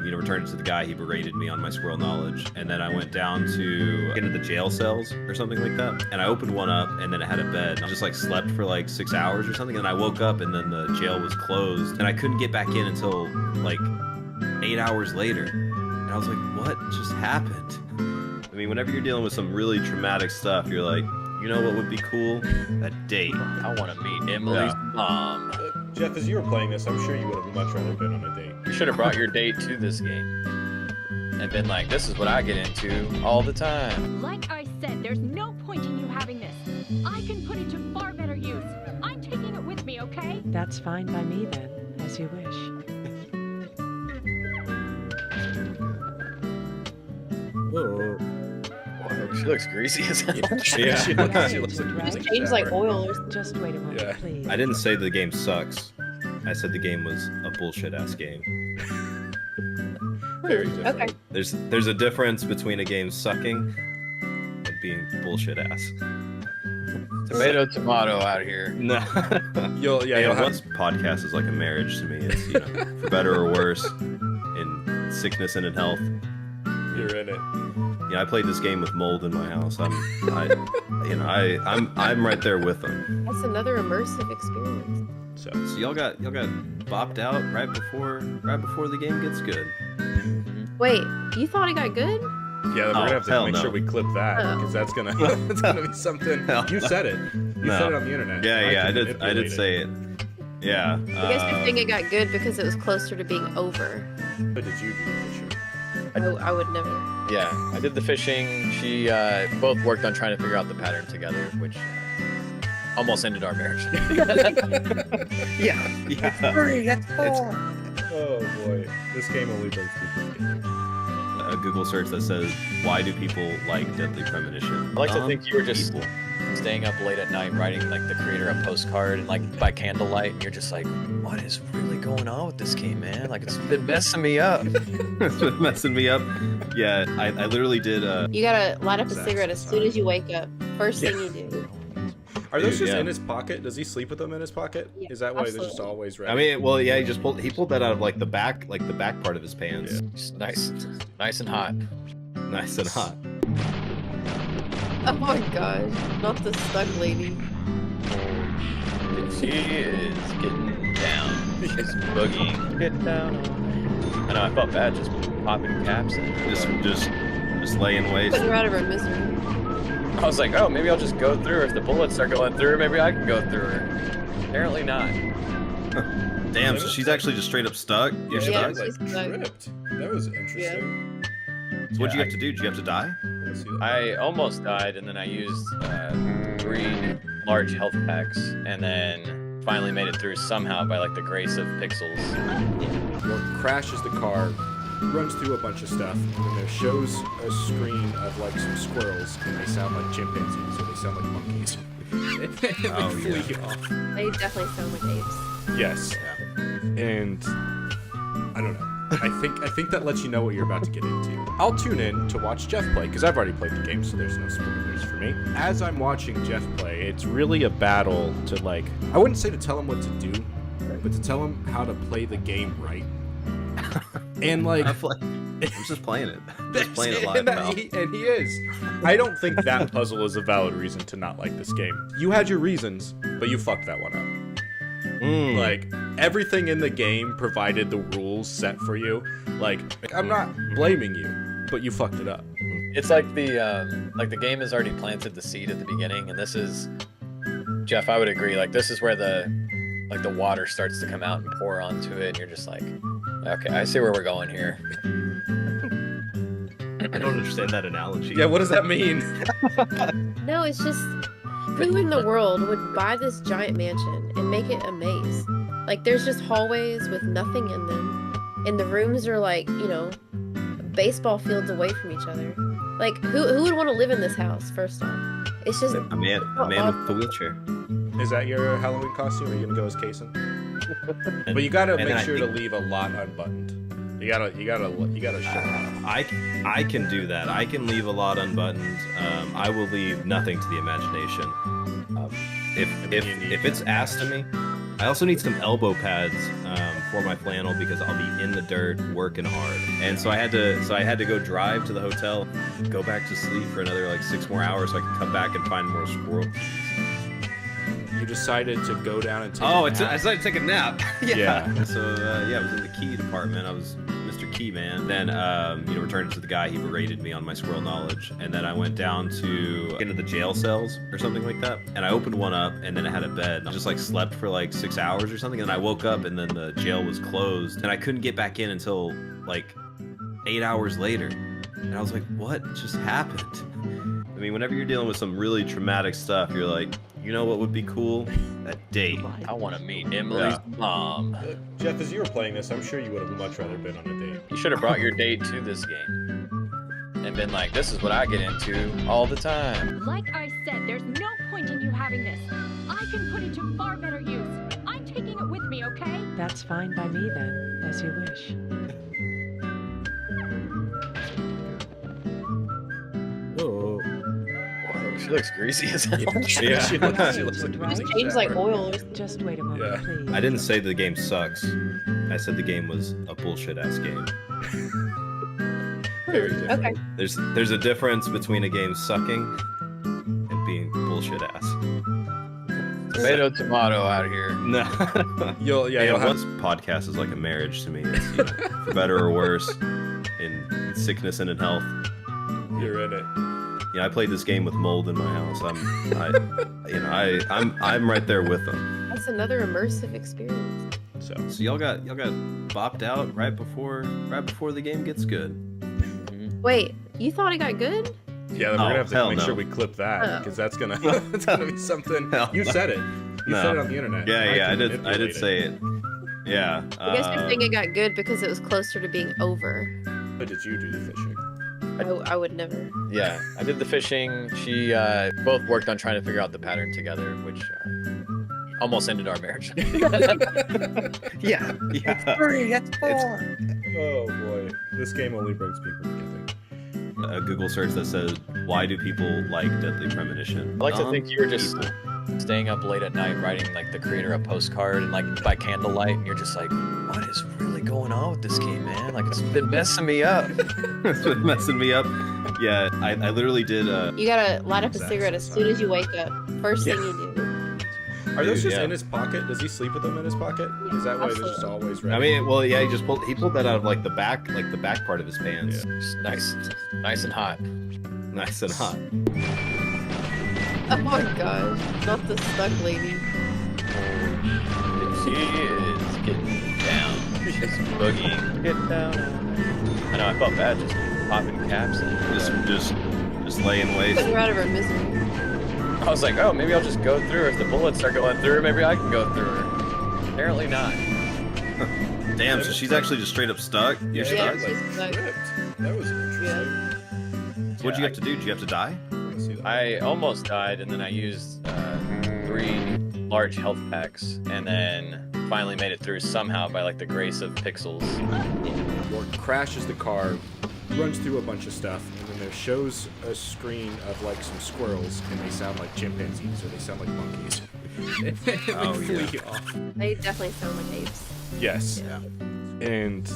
returned to the guy. He berated me on my squirrel knowledge. And then I went down to into the jail cells or something like that. And I opened one up, and then it had a bed. I just like slept for like 6 hours or something. And I woke up, and then the jail was closed, and I couldn't get back in until like 8 hours later. And I was like, what just happened? I mean, whenever you're dealing with some really traumatic stuff, you're like, you know what would be cool? A date. I want to meet Emily's mom. Jeff, as you were playing this, I'm sure you would have much rather been on a date. You should have brought your date to this game and been like, this is what I get into all the time. Like I said, there's no point in you having this. I can put it to far better use. I'm taking it with me, okay? That's fine by me then, as you wish. Whoa. She looks greasy as hell. Yeah. She looks Just amazing. change like oil or something. Just wait a moment, Yeah. please. I didn't say the game sucks. I said the game was a bullshit ass game. Very different. Okay. There's a difference between a game sucking and being bullshit ass. Tomato out here. No. You'll have Once podcast is like a marriage to me. It's for better or worse, in sickness and in health. you're in it. I played this game with mold in my house. I'm right there with them. That's another immersive experience. So So y'all got bopped out right before the game gets good. Wait, you thought it got good? yeah, we're gonna have to hell make no. sure we clip that Oh. because that's gonna be something. Hell You no. said it. You No. said it on the internet. Yeah, I can did manipulate say it. Yeah. I guess you think it got good because it was closer to being over. But did you do the fishing? I would never. Yeah, I did the fishing. She both worked on trying to figure out the pattern together, which almost ended our marriage. Yeah. Oh boy, this game only brings people together. A Google search that says, "Why do people like Deadly Premonition?" I like to think you were just People. staying up late at night writing like the creator a postcard and like by candlelight, and you're just like, what is really going on with this game, man? Like it's been messing me up. It's been messing me up. Yeah, I literally did. You gotta light up a Exactly. cigarette as soon as you wake up. First thing you do. Are those Dude, just yeah. in his pocket? Does he sleep with them in his pocket? Yeah, Is that why they're just absolutely. always ready? I mean, well, yeah, he pulled that out of like the back part of his pants. Just nice and hot. Nice and hot. Oh my gosh, not the stuck lady. She is getting down. She's boogieing. Get down. I know. I felt bad just popping caps in. Just Just lay in waste. Putting her out of her misery. I was like, oh, maybe I'll just go through her. If the bullets are going through, maybe I can go through her. Apparently not. Damn, so she's actually just straight up stuck? You're Yeah, stuck? she's stuck. Tripped. That was interesting. So what'd you have to do? Did you have to die? Let's see that. I almost died, and then I used 3 large health packs, and then finally made it through somehow by like the grace of pixels. Well, crashes the car, runs through a bunch of stuff, and then there shows a screen of like some squirrels, and they sound like chimpanzees, or they sound like monkeys. Oh, yeah. Flee off. They definitely sound like apes. Yes. And I don't know. I think that lets you know what you're about to get into. I'll tune in to watch Jeff play because I've already played the game, so there's no spoilers for me. As I'm watching Jeff play, it's really a battle to like, I wouldn't say to tell him what to do, but to tell him how to play the game right. And like, I'm just playing it. Just playing it live, pal. and he is. I don't think that puzzle is a valid reason to not like this game. You had your reasons, but you fucked that one up. Like, everything in the game provided the rules set for you. Like, I'm not blaming you, but you fucked it up. It's like the game has already planted the seed at the beginning, and this is, Jeff, I would agree. Like, this is where the water starts to come out and pour onto it, and you're just like, okay, I see where we're going here. I don't understand that analogy. Yeah, what does that mean? No, it's just who in the world would buy this giant mansion and make it a maze? Like, there's just hallways with nothing in them, and the rooms are like, you know, baseball fields away from each other. Like, who would want to live in this house? First off, it's just A man with a wheelchair. Is that your Halloween costume? Are you gonna go as Kason? But you gotta and make I sure to think- leave a lot unbuttoned. You gotta show off. I can do that. I can leave a lot unbuttoned. I will leave nothing to the imagination. If it's asked of me, I also need some elbow pads for my flannel because I'll be in the dirt working hard. And so I had to go drive to the hotel, go back to sleep for another like 6 more hours so I could come back and find more squirrel. You decided to go down and take Oh, a I nap. decided to take a nap. Yeah. So I was in the key department. I was Mr. Key Man. Then returned it to the guy. He berated me on my squirrel knowledge. And then I went down to into the jail cells or something like that. And I opened one up, and then it had a bed. I just like slept for like 6 hours or something. And I woke up, and then the jail was closed, and I couldn't get back in until like 8 hours later. And I was like, what just happened? I mean, whenever you're dealing with some really traumatic stuff, you're like, you know what would be cool? A date. I want to meet Emily's mom. Jeff, as you were playing this, I'm sure you would have much rather been on a date. You should have brought your date to this game and been like, this is what I get into all the time. Like I said, there's no point in you having this. I can put it to far better use. I'm taking it with me, okay? That's fine by me then, as you wish. Oh. She looks greasy as hell. Yeah. she looks like Right? a Change like oil. Just wait a moment, Yeah. please. I didn't say the game sucks. I said the game was a bullshit ass game. Very different. Okay. There's a difference between a game sucking and being bullshit ass. Tomato out here. No. You'll have This podcast is like a marriage to me. It's, you know, for better or worse, in sickness and in health. you're in it. You know, I played this game with mold in my house. I'm right there with them. That's another immersive experience. So So y'all got bopped out right before the game gets good. Wait, you thought it got good? yeah, then we're gonna have to hell make no. sure we clip that Oh. because that's gonna be something. Hell You no. said it. You No. said it on the internet. Yeah, I can did manipulate say it. Yeah. I guess you're saying it got good because it was closer to being over. But did you do the fishing? I would never. Yeah, I did the fishing. She both worked on trying to figure out the pattern together, which almost ended our marriage. Yeah. That's 4. Oh boy, this game only brings people together. A Google search that says, "Why do people like Deadly Premonition?" I like to think you were just staying up late at night writing like the creator a postcard and like by candlelight, and you're just like, what is really going on with this game, man? Like, it's been messing me up. It's been messing me up. Yeah, I literally did. You gotta light up a Exactly. cigarette as soon as you wake up. First thing you do. Are those Dude, just yeah. in his pocket? Does he sleep with them in his pocket? Is that why they're just always ready? I mean, well, yeah, he pulled that out of like the back part of his pants. Just nice and hot. Nice and hot. Oh my gosh, not the stuck lady. She is getting down. She's boogieing. Get down. I know. I felt bad just popping caps and Just laying waste. Putting her out of her misery. I was like, oh, maybe I'll just go through. If the bullets are going through, maybe I can go through her. Apparently not. Damn, so she's actually just straight up stuck. You're Yeah, stuck. she's stuck. That was interesting. So what'd you have to do? Did you have to die? I almost died, and then I used 3 large health packs, and then finally made it through somehow by like the grace of pixels. York crashes the car, runs through a bunch of stuff, and then there shows a screen of like some squirrels, and they sound like chimpanzees or they sound like monkeys. And they Oh, yeah. flee off. They definitely sound like apes. Yes. Yeah. And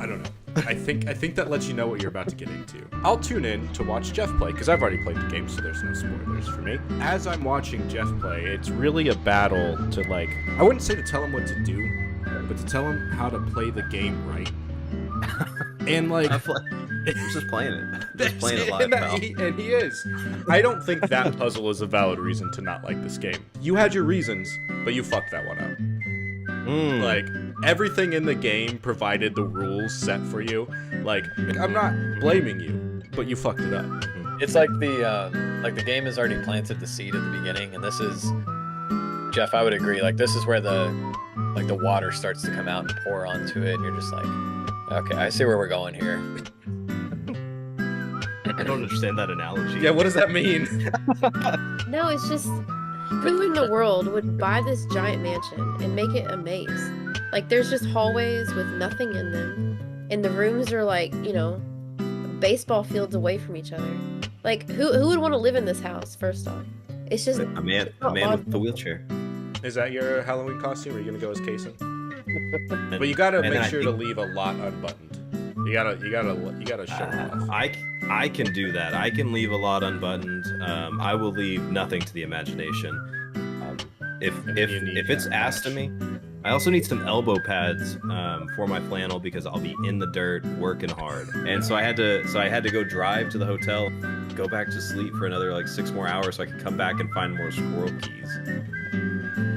I don't know. I think that lets you know what you're about to get into. I'll tune in to watch Jeff play because I've already played the game, so there's no spoilers for me. As I'm watching Jeff play, it's really a battle to like, I wouldn't say to tell him what to do, but to tell him how to play the game right. And like, I'm just playing it. Just playing it live, and, pal. and he is. I don't think that puzzle is a valid reason to not like this game. You had your reasons, but you fucked that one up. Like, everything in the game provided the rules set for you. Like, I'm not blaming you, but you fucked it up. It's like the game has already planted the seed at the beginning, and this is, Jeff, I would agree. Like, this is where the water starts to come out and pour onto it, and you're just like, okay, I see where we're going here. I don't understand that analogy. Yeah, what does that mean? No, it's just who in the world would buy this giant mansion and make it a maze? Like, there's just hallways with nothing in them, and the rooms are like, you know, baseball fields away from each other. Like, who would want to live in this house? First off, it's just A man with the wheelchair. Is that your Halloween costume, or are you gonna go as Kason? But you gotta And make I sure to think- leave a lot unbuttoned. You gotta show it off. I can do that. I can leave a lot unbuttoned. I will leave nothing to the imagination. If it's asked of me, I also need some elbow pads for my flannel because I'll be in the dirt working hard. And so I had to go drive to the hotel, go back to sleep for another like 6 more hours so I could come back and find more squirrel keys.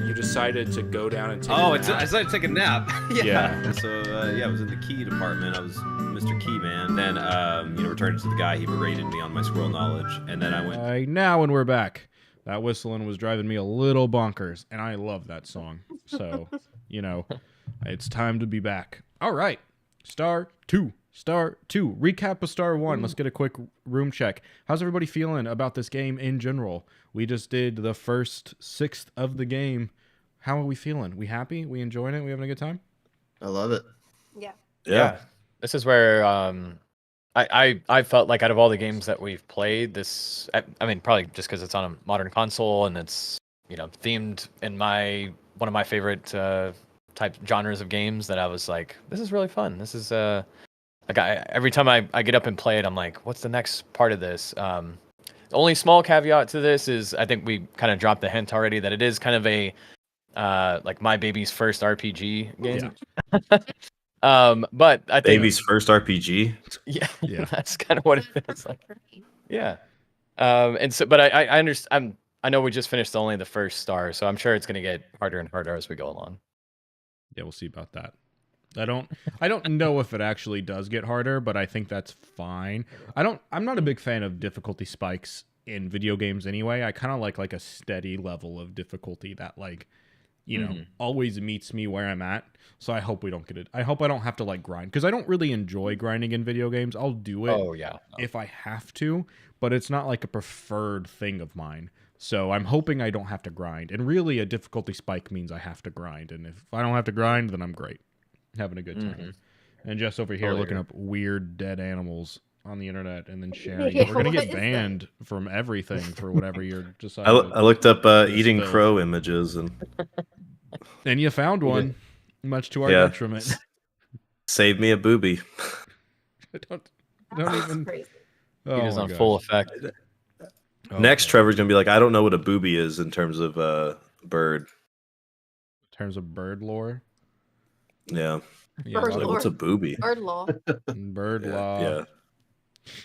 You decided to go down and take Oh, a nap. I decided to take a nap. Yeah. So I was in the key department. I was Mr. Key Man. Then returned it to the guy. He berated me on my squirrel knowledge, and then I went. Now when we're back, that whistling was driving me a little bonkers, and I love that song. So, it's time to be back. All right, Star 2. Recap of Star 1. Let's get a quick room check. How's everybody feeling about this game in general? We just did the first 6th of the game. How are we feeling? We happy? We enjoying it? We having a good time? I love it. Yeah. Yeah. This is where I felt like out of all the games that we've played, this, I mean, probably just because it's on a modern console and it's, themed in one of my favorite type genres of games, that I was like, this is really fun. This is like every time I get up and play it, I'm like, what's the next part of this? The only small caveat to this is I think we kind of dropped the hint already that it is kind of a like my baby's first RPG game. Yeah. But I think Baby's first RPG. yeah, that's kind of what it feels like. Yeah. And so, but I understand. I know we just finished only the first star, so I'm sure it's going to get harder and harder as we go along. Yeah, we'll see about that. I don't know if it actually does get harder, but I think that's fine. I'm not a big fan of difficulty spikes in video games anyway. I kind of like a steady level of difficulty that always meets me where I'm at. So I hope we don't get it. I hope I don't have to grind, because I don't really enjoy grinding in video games. I'll do it if I have to, but it's not like a preferred thing of mine. So I'm hoping I don't have to grind. And really a difficulty spike means I have to grind. And if I don't have to grind, then I'm great. Having a good time. And just over here looking up weird dead animals on the internet and then sharing. Yeah, We're gonna what get is banned from everything for whatever you're deciding. I looked up eating Still. crow images and And you found one, much to our Yeah. detriment. saved me a booby. don't even. Crazy. Oh It is my on gosh. full effect. Next, Trevor's gonna be like, I don't know what a booby is in terms of bird. In terms of bird lore. Yeah. Yeah, Bird a lot of- lore. What's a booby? Bird law. bird Yeah, law. yeah.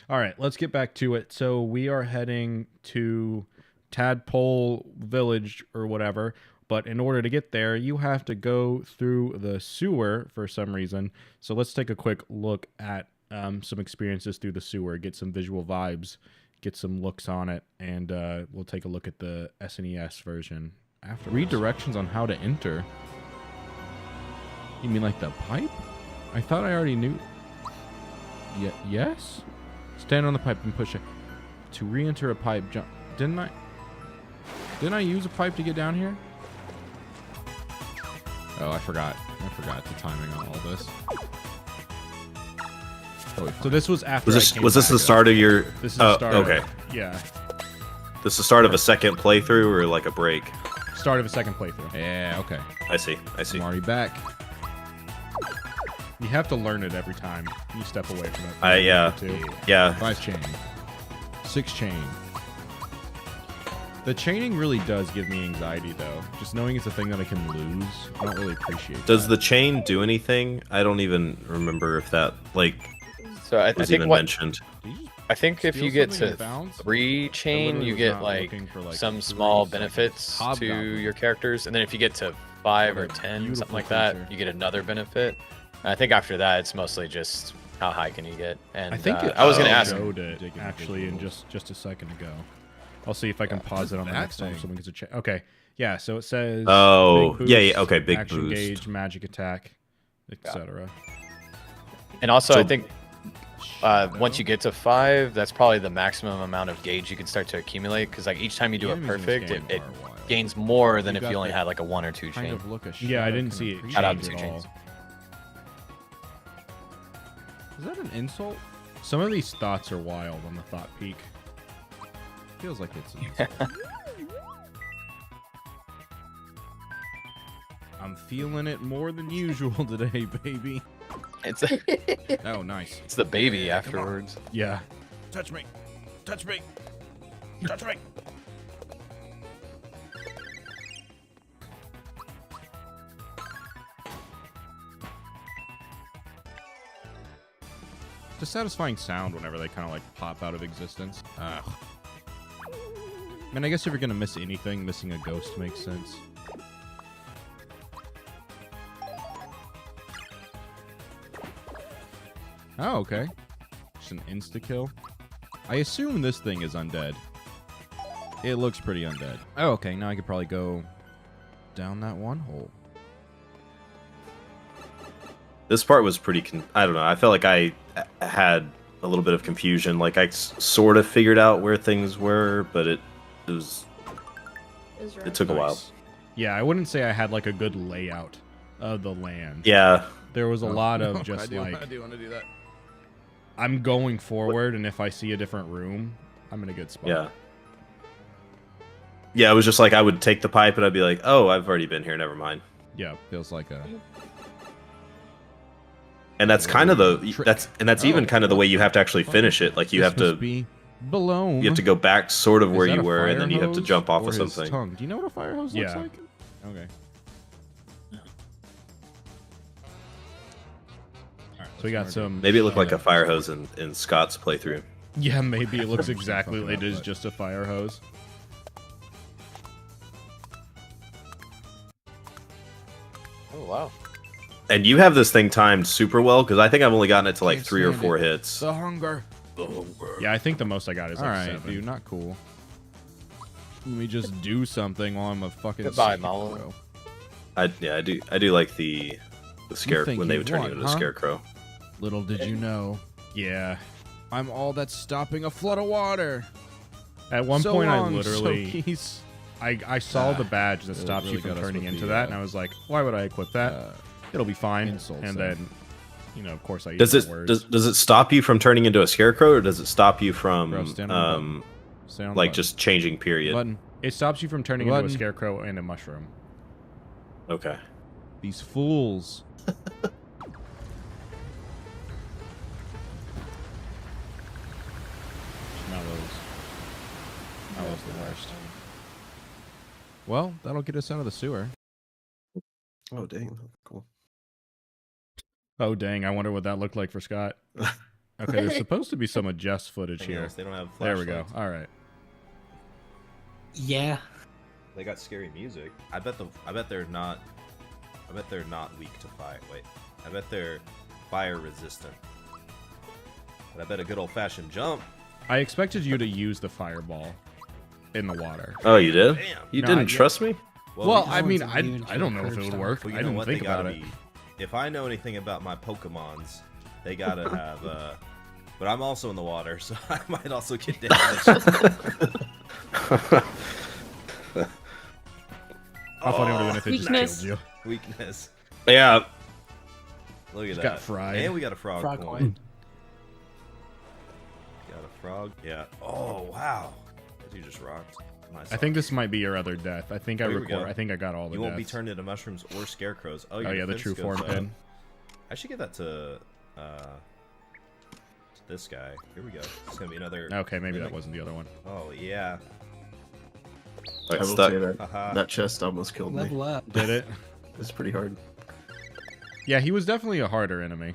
All right, let's get back to it. So we are heading to Tadpole Village or whatever, but in order to get there, you have to go through the sewer for some reason. So let's take a quick look at some experiences through the sewer, get some visual vibes, get some looks on it, and we'll take a look at the SNES version after. Read directions on how to enter. You mean like the pipe? I thought I already knew. Yes? Stand on the pipe and push it. To re-enter a pipe, jump. Didn't I use a pipe to get down here? Oh, I forgot. I forgot the timing on all this. So this was after. Was this the start of your? This is the start. Okay. Yeah. This is the start of a second playthrough or like a break? Start of a second playthrough. Yeah. Okay. I see. I see. I'm already back. You have to learn it every time you step away from it. Yeah. 5 chain. 6 chain. The chaining really does give me anxiety, though. Just knowing it's a thing that I can lose, I don't really appreciate. Does the chain do anything? I don't even remember if that So I was think even what mentioned. I think if steal you get something to and bounce? 3 chain, literally you was get not like looking for, like, some 3 small seconds. benefits to Hobgoblin. your characters, and then if you get to 5 or 10, Beautiful something like that, creature. you get another benefit. And I think after that, it's mostly just how high can you get. And I think I was gonna ask. showed it actually in just a second ago. I'll see if I can pause it on the that next time thing? someone gets a check. Okay, yeah. So it says. Oh, big yeah, boost, okay, big action boost. gauge, magic attack, etc. And also, So- I think once you get to 5, that's probably the maximum amount of gauge you can start to accumulate. Because like each time you do The it enemies in this perfect, game it are wild. gains more than You if got you only the had like a 1 or 2 Kind chain. of look a Yeah, I shadow didn't can see it appreciate Shout out change to at chains. all. Is that an insult? Some of these thoughts are wild on the thought peak. Feels like it's an insult. I'm feeling it more than usual today, baby. It's Oh, nice. it's the baby afterwards. Yeah. Touch me. Touch me. Touch me. It's a satisfying sound whenever they kind of like pop out of existence. Ugh. I mean, I guess if you're gonna miss anything, missing a ghost makes sense. Oh, okay. Just an insta-kill. I assume this thing is undead. It looks pretty undead. Oh, okay. Now I could probably go down that one hole. This part was pretty. I don't know. I felt like I had a little bit of confusion. Like I sort of figured out where things were, but it was. It took a while. Yeah, I wouldn't say I had like a good layout of the land. Yeah. There was a lot of just I do like want to do that. I'm going forward, and if I see a different room, I'm in a good spot. Yeah. Yeah, it was just like I would take the pipe and I'd be like, "Oh, I've already been here. Never mind." Yeah. Feels like a. And that's kind of the Trick. that's even kind of the way you have to actually finish it. Like you This have to must be blown. you have to go back sort of Is where that you a were, and fire then you have to hose jump off or of his something. tongue? Do you know what a fire hose looks Yeah. like? Okay. So we got some. Maybe it looked like a fire hose in Scott's playthrough. Yeah, maybe it looks exactly like it is just a fire hose. Oh wow. And you have this thing timed super well because I think I've only gotten it to like Can't 3 or stand 4 it. hits. The hunger. Yeah, I think the most I got is like All right, 7. dude, not cool. Let me just do something while I'm a fucking. Goodbye, scarecrow. Mallow. I do like the scare think when they you would turn you won, into a huh? scarecrow. Little did you know, Yeah. I'm all that's stopping a flood of water. At one So point, long, I literally. Sokies. I saw the badge that It stops really you from got us turning with into the, that, and I was like, why would I equip that? It'll be fine. insults And there. then, you know, of course, I Does use it the words. does it stop you from turning into a scarecrow, or does it stop you from Bro, stand on the Stay on the like button. just changing period? Button. It stops you from turning into a Button. scarecrow and a mushroom. Okay. These fools. That was the worst. Well, that'll get us out of the sewer. Oh dang, cool. Oh dang! I wonder what that looked like for Scott. Okay, there's supposed to be some of Jeff's footage Thing here. is, they don't have There we go. flashlights. All right. Yeah. They got scary music. I bet they're not weak to fire. Wait, I bet they're fire resistant. But I bet a good old fashioned jump. I expected you to use the fireball in the water. Oh, you did? Damn. You No, didn't yeah. trust me? Well, we- I mean, one's immune I to don't know if curb it would stomp. work. well, you I know didn't what? think They about gotta it. be. If I know anything about my Pokemons, they gotta have. But I'm also in the water, so I might also get damaged. How funny would it have been if it just Weakness. killed you? Weakness. Yeah. Look at Just that. got fried. And we got a frog, Frog coin. coin. Got a frog. Yeah. Oh wow. You just rocked. Nice. I think this might be your other death. I think I Oh, here we record. go. I think I got all the You won't be deaths. turned into mushrooms or scarecrows. Oh, Oh your yeah, the defense true goes form up. pin. I should give that to this guy. Here we go. It's gonna be another. Okay, maybe that mimic. wasn't the other one. Oh yeah. I will stuck. say that Haha. that chest almost killed me. Level up. Did it? It's pretty hard. Yeah, he was definitely a harder enemy.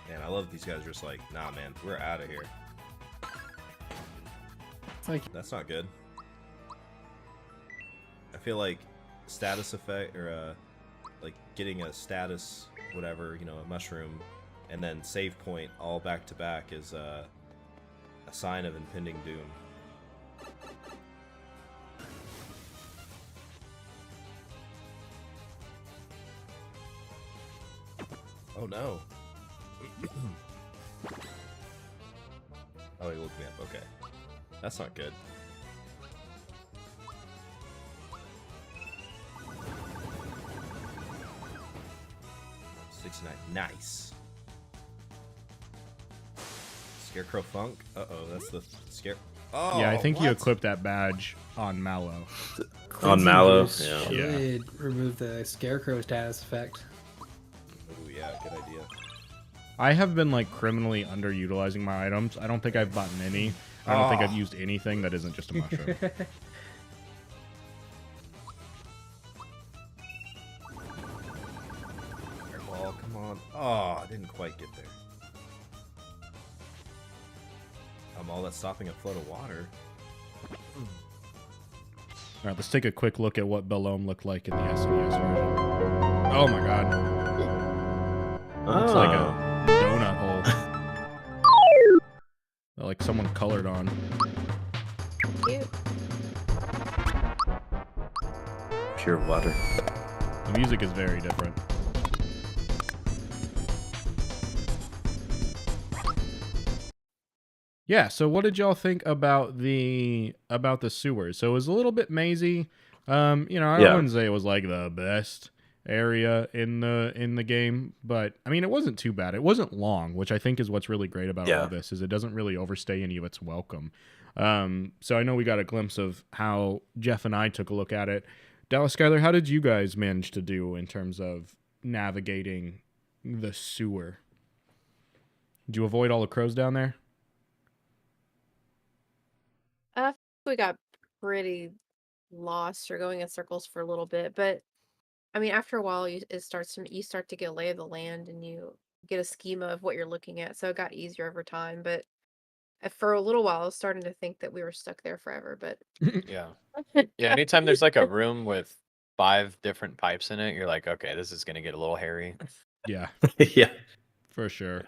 Man, I love these guys. Just like, nah, man, we're out of here. It's like That's not good. I feel like status effect or like getting a status, whatever, you know, a mushroom, and then save point all back to back is a sign of impending doom. Oh no. Oh, he woke me up. Okay. That's not good. Nice. Scarecrow Funk? Uh-oh, that's the scare... Oh, Yeah, I think you what? equipped that badge on Mallow. On Mallow? Cleansing Yeah. Juice should remove the scarecrow status effect. Ooh, yeah, good idea. I have been like criminally underutilizing my items. I don't think I've bought any. I don't think I've used anything that isn't just a mushroom. Airball, come on. Oh, I didn't quite get there. All that's stopping a flood of water. All right, let's take a quick look at what Belome looked like in the SNES version. Oh my god. It's like a donut hole. That, like someone colored on. Cute. Pure water. The music is very different. Yeah, so what did y'all think about the sewers? So it was a little bit mazy. You know, I Yeah. wouldn't say it was like the best area in the game, but I mean it wasn't too bad. It wasn't long, which I think is what's really great about all Yeah. of this, is it doesn't really overstay any of its welcome. So I know we got a glimpse of how Jeff and I took a look at it. Dallas, Skyler, how did you guys manage to do in terms of navigating the sewer? Did you avoid all the crows down there? We got pretty lost or going in circles for a little bit, but I mean, after a while, you start to get a lay of the land and you get a schema of what you're looking at. So it got easier over time, but for a little while, I was starting to think that we were stuck there forever. But Yeah. Yeah, anytime there's like a room with 5 different pipes in it, you're like, okay, this is gonna get a little hairy. Yeah, Yeah. for sure.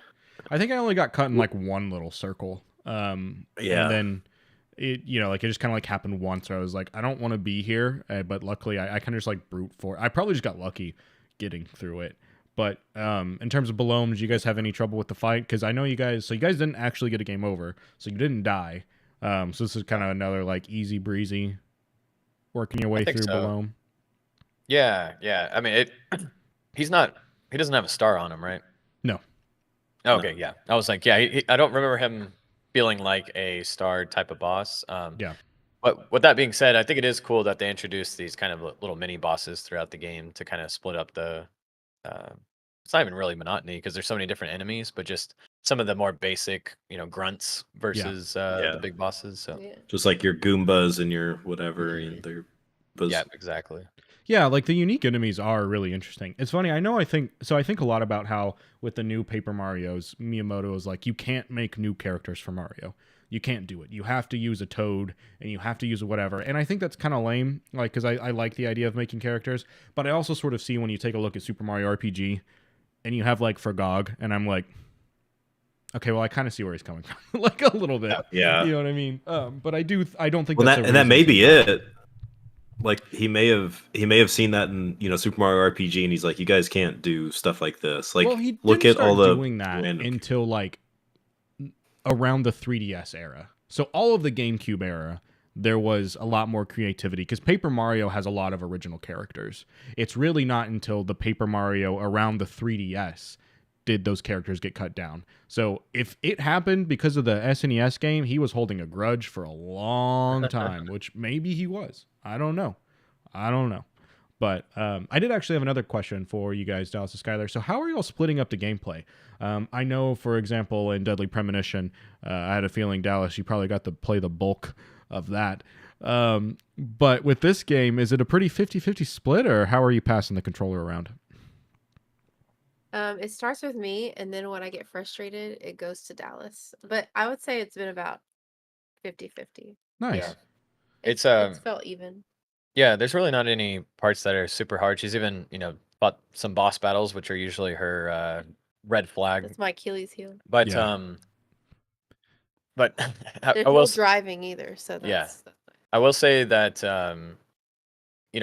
I think I only got cut in like one little circle. Yeah. And then it, you know, like it just kind of like happened once where I was like, I don't want to be here. But luckily I kind of just like brute force. I probably just got lucky getting through it. But in terms of Belome, did you guys have any trouble with the fight? Because I know you guys didn't actually get a game over, so you didn't die. So this is kind of another like easy breezy working your way think through so. Belome. Yeah. I mean, he doesn't have a star on him, right? No. Okay, yeah. I was like, yeah, I don't remember him feeling like a star type of boss. Yeah. But with that being said, I think it is cool that they introduced these kind of little mini bosses throughout the game to kind of split up the. It's not even really monotony because there's so many different enemies, but just some of the more basic, grunts versus Yeah. the big bosses. So Yeah. Just like your Goombas and your whatever, and their yeah, exactly. Yeah, like the unique enemies are really interesting. It's funny. I think a lot about how with the new Paper Marios, Miyamoto is like, you can't make new characters for Mario. You can't do it. You have to use a Toad and you have to use whatever. And I think that's kind of lame, like, because I like the idea of making characters, but I also sort of see when you take a look at Super Mario RPG and you have like Fragog, and I'm like, okay, well, I kind of see where he's coming from, like a little bit. Yeah. You know what I mean? But I don't think Well, that's that may be it. Like he may have seen that in Super Mario RPG, and he's like, you guys can't do stuff like this. Like, well, he look didn't at all start the doing that random- until like around the 3DS era. So all of the GameCube era, there was a lot more creativity because Paper Mario has a lot of original characters. It's really not until the Paper Mario around the 3DS did those characters get cut down. So if it happened because of the SNES game, he was holding a grudge for a long time, which maybe he was. I don't know. But I did actually have another question for you guys, Dallas and Skylar. So how are you all splitting up the gameplay? I know, for example, in Deadly Premonition, I had a feeling, Dallas, you probably got to play the bulk of that. But with this game, is it a pretty 50-50 split, or how are you passing the controller around? It starts with me, and then when I get frustrated, it goes to Dallas. But I would say it's been about 50-50. Nice. Yeah. It's It's felt even. Yeah, there's really not any parts that are super hard. She's even, fought some boss battles, which are usually her red flag. That's my Achilles heel. But Yeah. but I There's will no s- driving either, so Yeah. that's I will say that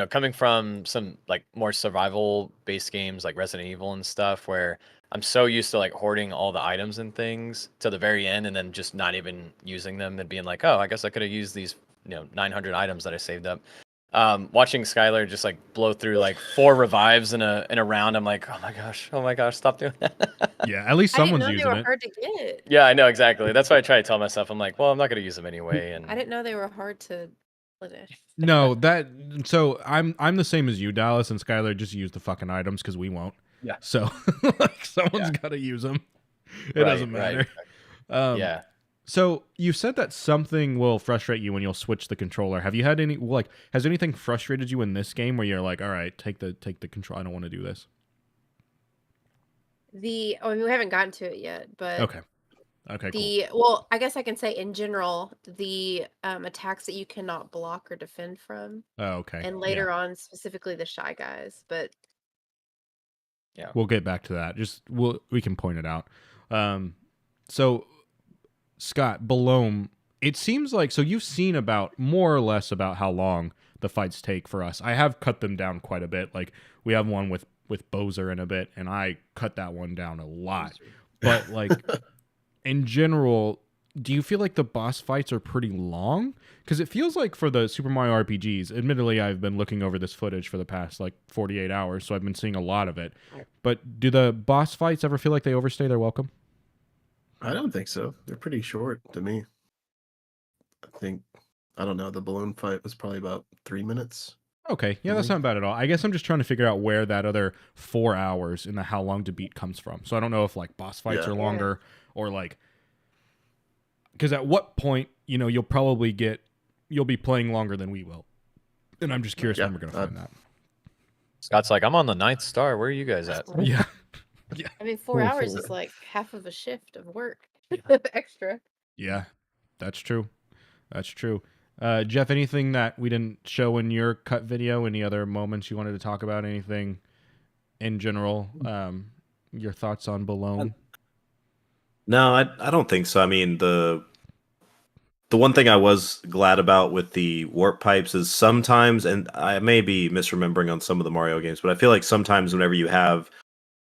coming from some like more survival based games like Resident Evil and stuff, where I'm so used to like hoarding all the items and things to the very end and then just not even using them and being like, oh, I guess I could have used these 900 items that I saved up. Watching Skylar just like blow through like 4 revives in a round, I'm like, oh my gosh, stop doing that. Yeah, at least I didn't someone's know they using were it. hard to get. Yeah, I know exactly. That's why I try to tell myself, I'm like, well, I'm not gonna use them anyway. And I didn't know they were hard to finish. No, so I'm the same as you, Dallas, and Skylar just use the fucking items because we won't. Yeah. So like someone's got to use them. It Right, doesn't right. matter. Yeah. So you said that something will frustrate you when you'll switch the controller. Have you had any has anything frustrated you in this game where you're like, all right, take the control. I don't want to do this. We haven't gotten to it yet, but Okay, cool. well, I guess I can say in general, the attacks that you cannot block or defend from, Oh, okay. and later on, specifically the Shy Guys. But Yeah. We'll get back to that. We can point it out. So Scott Balome, it seems like you've seen about more or less about how long the fights take for us. I have cut them down quite a bit. Like we have one with Bowser in a bit, and I cut that one down a lot. But like in general, do you feel like the boss fights are pretty long? Because it feels like for the Super Mario RPGs, admittedly, I've been looking over this footage for the past like 48 hours, so I've been seeing a lot of it. But do the boss fights ever feel like they overstay their welcome? I don't think so. They're pretty short to me. I don't know, the balloon fight was probably about 3 minutes. Okay, yeah, that's not bad at all. I guess I'm just trying to figure out where that other 4 hours in the how long to beat comes from. So I don't know if like boss fights Yeah. are longer or like, because at what point you'll be playing longer than we will, and I'm just curious when we're gonna find that. Scott's like, I'm on the 9th star. Where are you guys at? Yeah. I mean, 4 Oh, hours 4. is like half of a shift of work extra. Yeah, that's true. That's true. Jeff, anything that we didn't show in your cut video? Any other moments you wanted to talk about? Anything in general? Your thoughts on Balone? No, I don't think so. I mean, the one thing I was glad about with the warp pipes is sometimes, and I may be misremembering on some of the Mario games, but I feel like sometimes whenever you have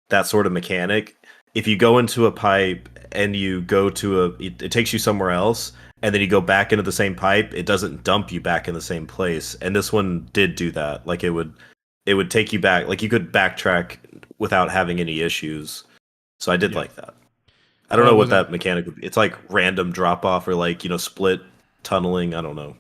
that sort of mechanic, if you go into a pipe and you go to it takes you somewhere else, and then you go back into the same pipe, it doesn't dump you back in the same place. And this one did do that. Like it would take you back. Like you could backtrack without having any issues. So I did like that. I don't know what that mechanic would be. It's like random drop off or like, split tunneling. I don't know.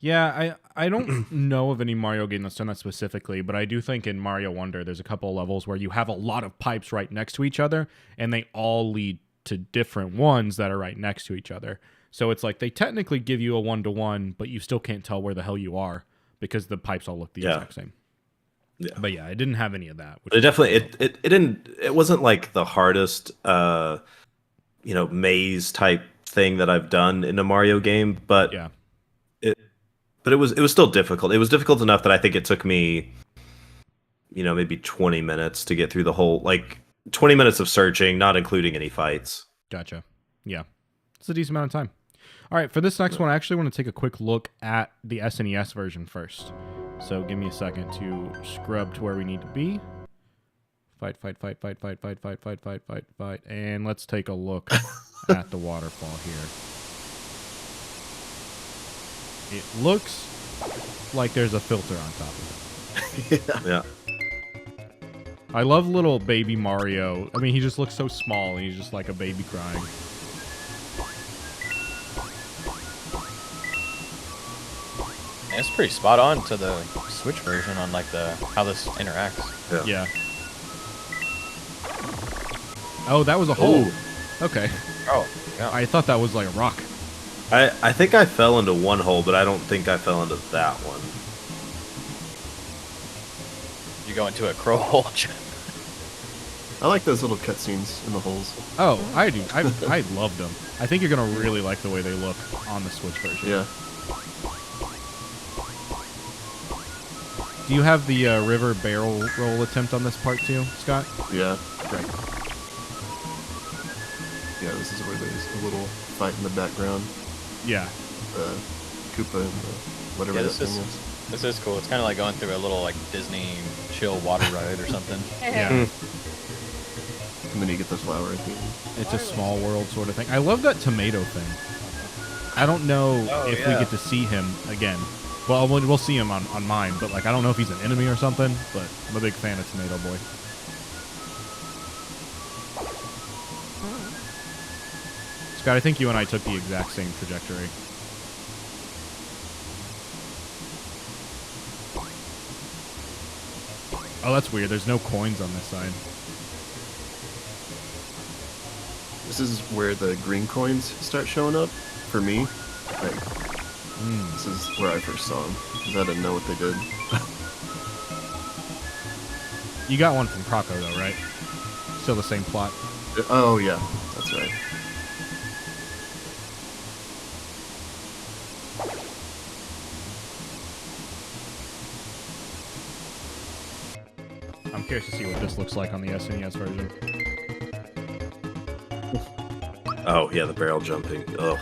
Yeah, I don't know of any Mario game that's done that specifically, but I do think in Mario Wonder there's a couple of levels where you have a lot of pipes right next to each other, and they all lead to different ones that are right next to each other. So it's like they technically give you a 1-to-1, but you still can't tell where the hell you are because the pipes all look the exact same. Yeah. But yeah, it didn't have any of that. It definitely it didn't, it wasn't like the hardest maze type thing that I've done in a Mario game, but yeah. But it was still difficult. It was difficult enough that I think it took me maybe 20 minutes to get through the whole, like 20 minutes of searching, not including any fights. Gotcha. Yeah. It's a decent amount of time. All right, for this next one, I actually want to take a quick look at the SNES version first. So give me a second to scrub to where we need to be. Fight. And let's take a look at the waterfall here. It looks like there's a filter on top of it. Yeah. I love little baby Mario. I mean, he just looks so small, and he's just like a baby crying. Yeah, it's pretty spot on to the Switch version on like how this interacts. Yeah. Oh, that was a hole. Okay. Oh, yeah. I thought that was like a rock. I think I fell into one hole, but I don't think I fell into that one. You go into a crow hole. I like those little cutscenes in the holes. Oh, I do. I love them. I think you're gonna really like the way they look on the Switch version. Yeah. Do you have the river barrel roll attempt on this part too, Scott? Yeah. Great. Yeah, this is where there's a little fight in the background. Yeah. Koopa and whatever Yeah, that thing is. This is cool. It's kind of like going through a little like Disney chill water ride or something. Yeah. And then you get the flower at the end. It's a small world sort of thing. I love that tomato thing. I don't know if we get to see him again. Well, we'll see him on mine, but like I don't know if he's an enemy or something, but I'm a big fan of Tomato Boy. Scott, I think you and I took the exact same trajectory. Oh, that's weird. There's no coins on this side. This is where the green coins start showing up for me. Like, this is where I first saw them because I didn't know what they did. You got one from Croco though, right? Still the same plot. Oh yeah, that's right. I'm curious to see what this looks like on the SNES version. Oh yeah, the barrel jumping. Ugh.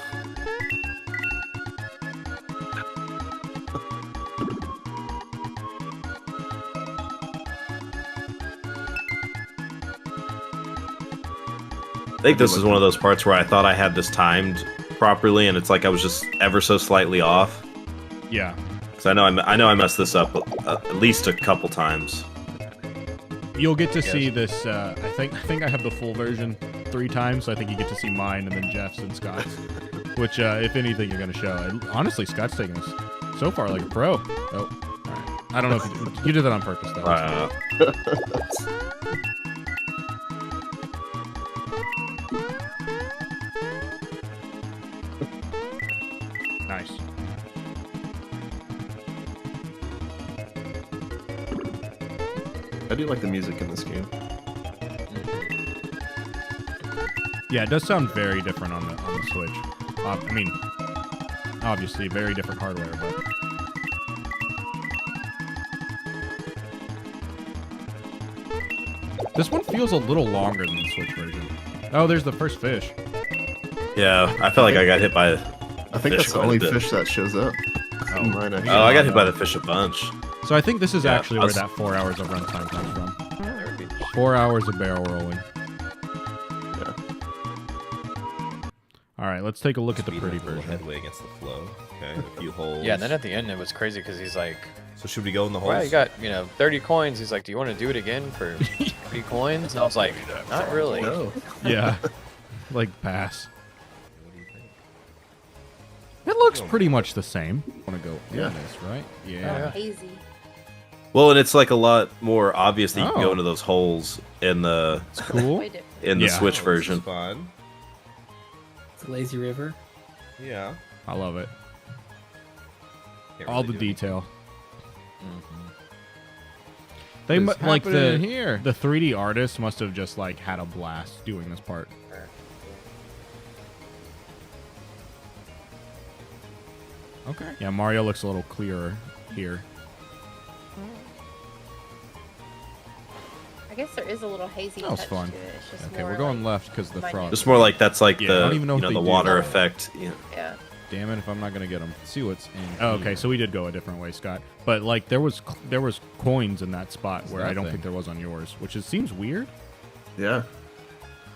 I think this is one of those parts where I thought I had this timed properly, and it's like I was just ever so slightly off. Yeah. Because I know I messed this up at least a couple times. You'll get to see this. I think I have the full version 3 times, so I think you get to see mine and then Jeff's and Scott's. Which, if anything, you're going to show. And honestly, Scott's taking us so far like a pro. Oh, all right. I don't know if you did that on purpose, though. Nice. I do like the music in this game. Yeah, it does sound very different on the Switch. I mean, obviously, very different hardware, but this one feels a little longer than the Switch version. Oh, there's the first fish. Yeah, I felt like I got hit by. I think that's the only fish that shows up. Oh, Mine, actually. I got hit by the fish a bunch. So I think this is Yeah, actually I where was- that 4 hours of runtime comes from. 4 hours of barrel rolling. Yeah. All right, let's take a look at the Speed pretty has a little version. headway against the flow. Okay, a few holes. Yeah, and then at the end it was crazy because he's like, So should we go in the holes? "Well, you got 30 coins." He's like, "Do you want to do it again for 30 coins?" And I was like, "Not really." No. Yeah, like pass. It looks pretty much the same. Want to go in Yeah. this, right? Oh, Yeah. yeah. Hazy. Well, and it's like a lot more obvious that you can Oh. go into those holes in the Cool. Way different. in the Yeah. Switch This is version. fun. It's a lazy river. Yeah. I love it. Can't All really the do anything. detail. Mm-hmm. They What's like happening the here? the 3D artists must have just like had a blast doing this part. Okay. Yeah, Mario looks a little clearer here. I guess there is a little hazy That was touch fun. to it. It's just Okay, more we're going like, left because the minute. frog. Just more like that's like Yeah, I don't the even know you if know they the do water that. effect. Yeah. Yeah. Damn it! If I'm not gonna get them. See what's in. Oh, okay, so we did go a different way, Scott. But like there was coins in that spot where I don't think there was on yours, which seems weird. Yeah.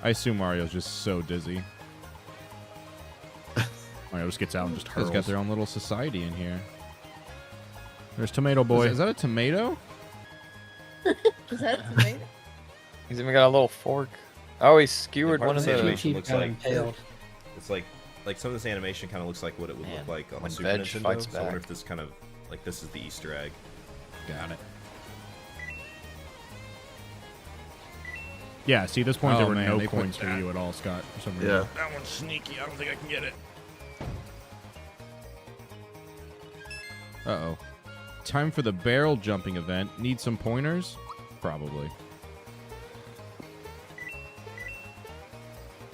I assume Mario's just so dizzy. Mario just gets out and just hurls. It's got their own little society in here. There's Tomato Boy. Is that a tomato? Is that tomato? He's even got a little fork. Oh, he skewered Part one of of this the. animation looks like impaled. it's like some of this animation kind of looks like what it would Man, look like on when the Super Veg Nintendo. fights So I wonder back. if this kind of like this is the Easter egg. Got it. Yeah, see, this point Oh, there were man, no they put coins for that. you at all, Scott. For some reason. Yeah. That one's sneaky. I don't think I can get it. Uh-oh. Time for the barrel jumping event. Need some pointers? Probably.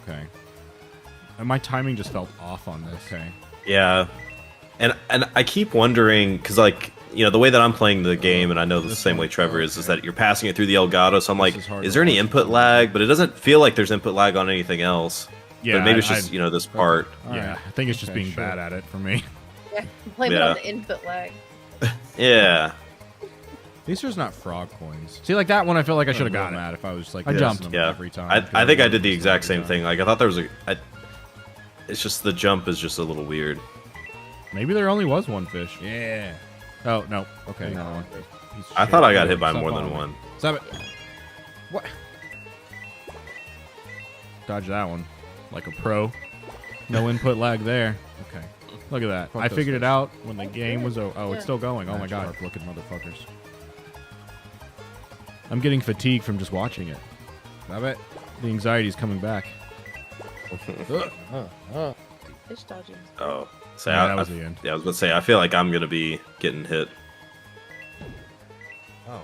Okay. And my timing just felt off on this. Okay. Yeah, and I keep wondering because like you know the way that I'm playing the game, and I know the same way Trevor is that you're passing it through the Elgato. So I'm like, is hard is to there any watch. input lag? But it doesn't feel like there's input lag on anything else. Yeah, but maybe it's I- just you know this part. Yeah, I think it's just being bad at it for me. Yeah. Blame it Yeah. on the input lag. Yeah. These are not frog coins. See, like that one, I feel like I should have gotten it. that if I was like I pressing jumped. them Yeah. every time. I think I did the exact same thing. Like I thought there was it's just the jump is just a little weird. Maybe there only was one fish. Yeah. Oh no. Okay. Another one. Piece of I shit. thought I got hit by Stop more than following one. me. Stop it. What? Dodge that one. Like a pro. No input lag there. Okay. Look at that. Fuck I those figured it fish. out when the game was over. Oh, it's Yeah. still going. Oh my god. Sharp looking motherfuckers. I'm getting fatigued from just watching it. Stop it. The anxiety's coming back. Fish dodging. Oh, so Yeah, I, that was I- the end. yeah, I was about to say I feel like I'm gonna be getting hit. Oh.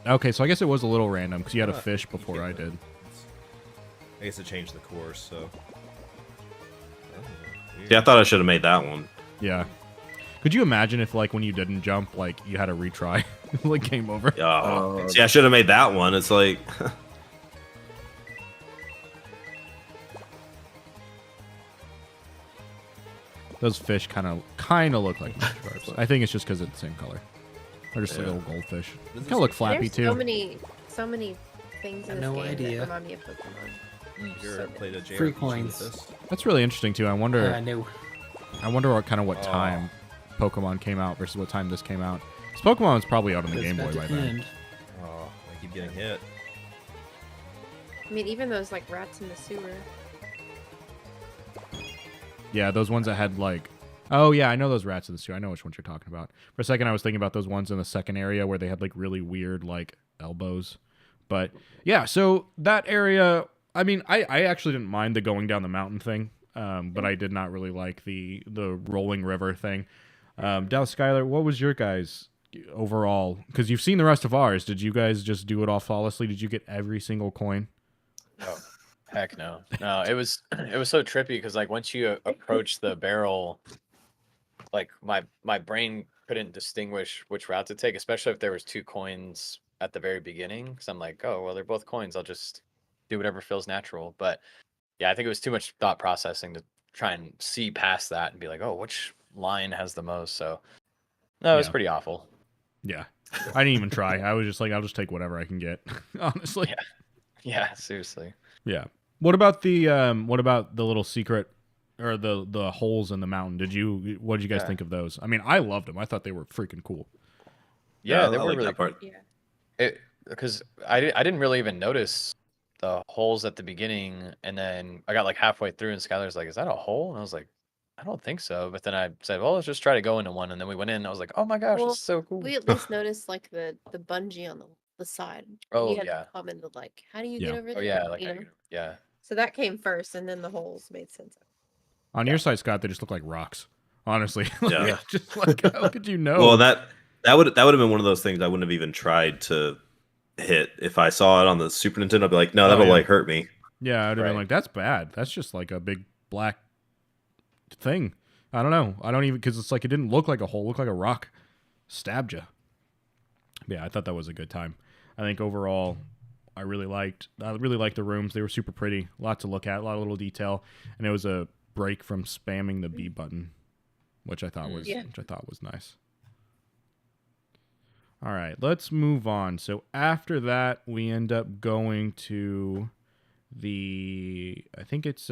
Okay, so I guess it was a little random because you had a fish before I did. I guess it changed the course, so. Yeah, I thought I should have made that one. Yeah. Could you imagine if, like, when you didn't jump, like, you had to retry? Like, game over? Oh, see, I should have made that one. It's like, Those fish kind of look like sharks. I think it's just because it's the same color. They're just like little goldfish. Kind of look flappy, There's too. so many things in this No game idea. that remind me of Pokemon. You ever played a JRPG Free with coins. this? That's really interesting, too. I wonder No. what kind of what time Pokemon came out versus what time this came out. This Pokemon was probably out on the It's Game Boy about by to then. end. Oh, I keep getting hit. I mean, even those like rats in the sewer. Yeah, those ones that had like, oh yeah, I know those rats in the sewer. I know which ones you're talking about. For a second, I was thinking about those ones in the second area where they had like really weird like elbows. But yeah, so that area, I mean, I actually didn't mind the going down the mountain thing, but I did not really like the rolling river thing. Dallas Skylar, what was your guys' overall? Because you've seen the rest of ours. Did you guys just do it all flawlessly? Did you get every single coin? Oh, heck no. No, it was so trippy because like once you approach the barrel, like my brain couldn't distinguish which route to take, especially if there was 2 coins at the very beginning. Because I'm like, oh well, they're both coins. I'll just do whatever feels natural. But yeah, I think it was too much thought processing to try and see past that and be like, oh, which line has the most? So no, it was Yeah. pretty awful. Yeah, I didn't even try. I was just like, I'll just take whatever I can get. Honestly. Yeah. Yeah, seriously. Yeah. What about the little secret or the holes in the mountain? What did you guys Yeah. think of those? I mean, I loved them. I thought they were freaking cool. Yeah, they I were like really that part. Yeah. because I didn't really even notice the holes at the beginning, and then I got like halfway through, and Skylar's like, "Is that a hole?" And I was like, "I don't think so." But then I said, "Well, let's just try to go into one," and then we went in. And I was like, "Oh my gosh, Well, it's so cool." We at least noticed like the bungee on the the side. Oh, You had yeah. commented like, how do you Yeah. get over there? Oh yeah, like You know? yeah. So that came first, and then the holes made sense. On your side, Scott, they just look like rocks. Honestly, Yeah. just like how could you know? Well, that would have been one of those things I wouldn't have even tried to hit if I saw it on the Super Nintendo. I'd be like, no, that'll yeah. like hurt me. Yeah, I'd have Right. been like, that's bad. That's just like a big black thing. I don't know. I don't even, because it's like it didn't look like a hole, it looked like a rock stabbed you. Yeah, I thought that was a good time. I think overall, I really liked the rooms. They were super pretty, a lot to look at, a lot of little detail, and it was a break from spamming the B button, which I thought was nice. All right, let's move on. So after that, we end up going to I think it's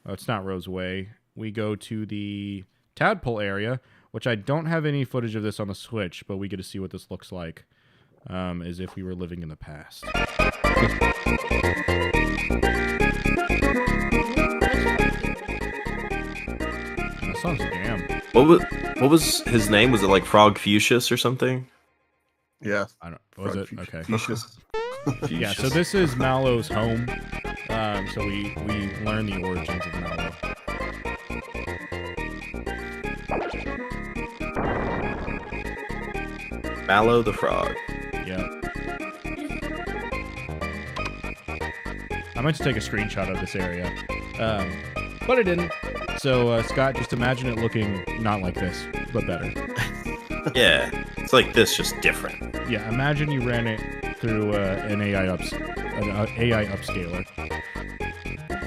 it's not Rose Way. We go to the Tadpole area, which I don't have any footage of this on the Switch, but we get to see what this looks like, as if we were living in the past. That sounds damn. What was his name? Was it like Frog Fuchsius or something? Yeah. I don't. Was Frog it okay? Fuchsius. Yeah. So this is Mallow's home. So we learn the origins of Mallow. Mallow the Frog. Yeah. I meant to take a screenshot of this area, but I didn't. So Scott, just imagine it looking not like this, but better. Yeah, it's like this, just different. Yeah, imagine you ran it through an AI upscaler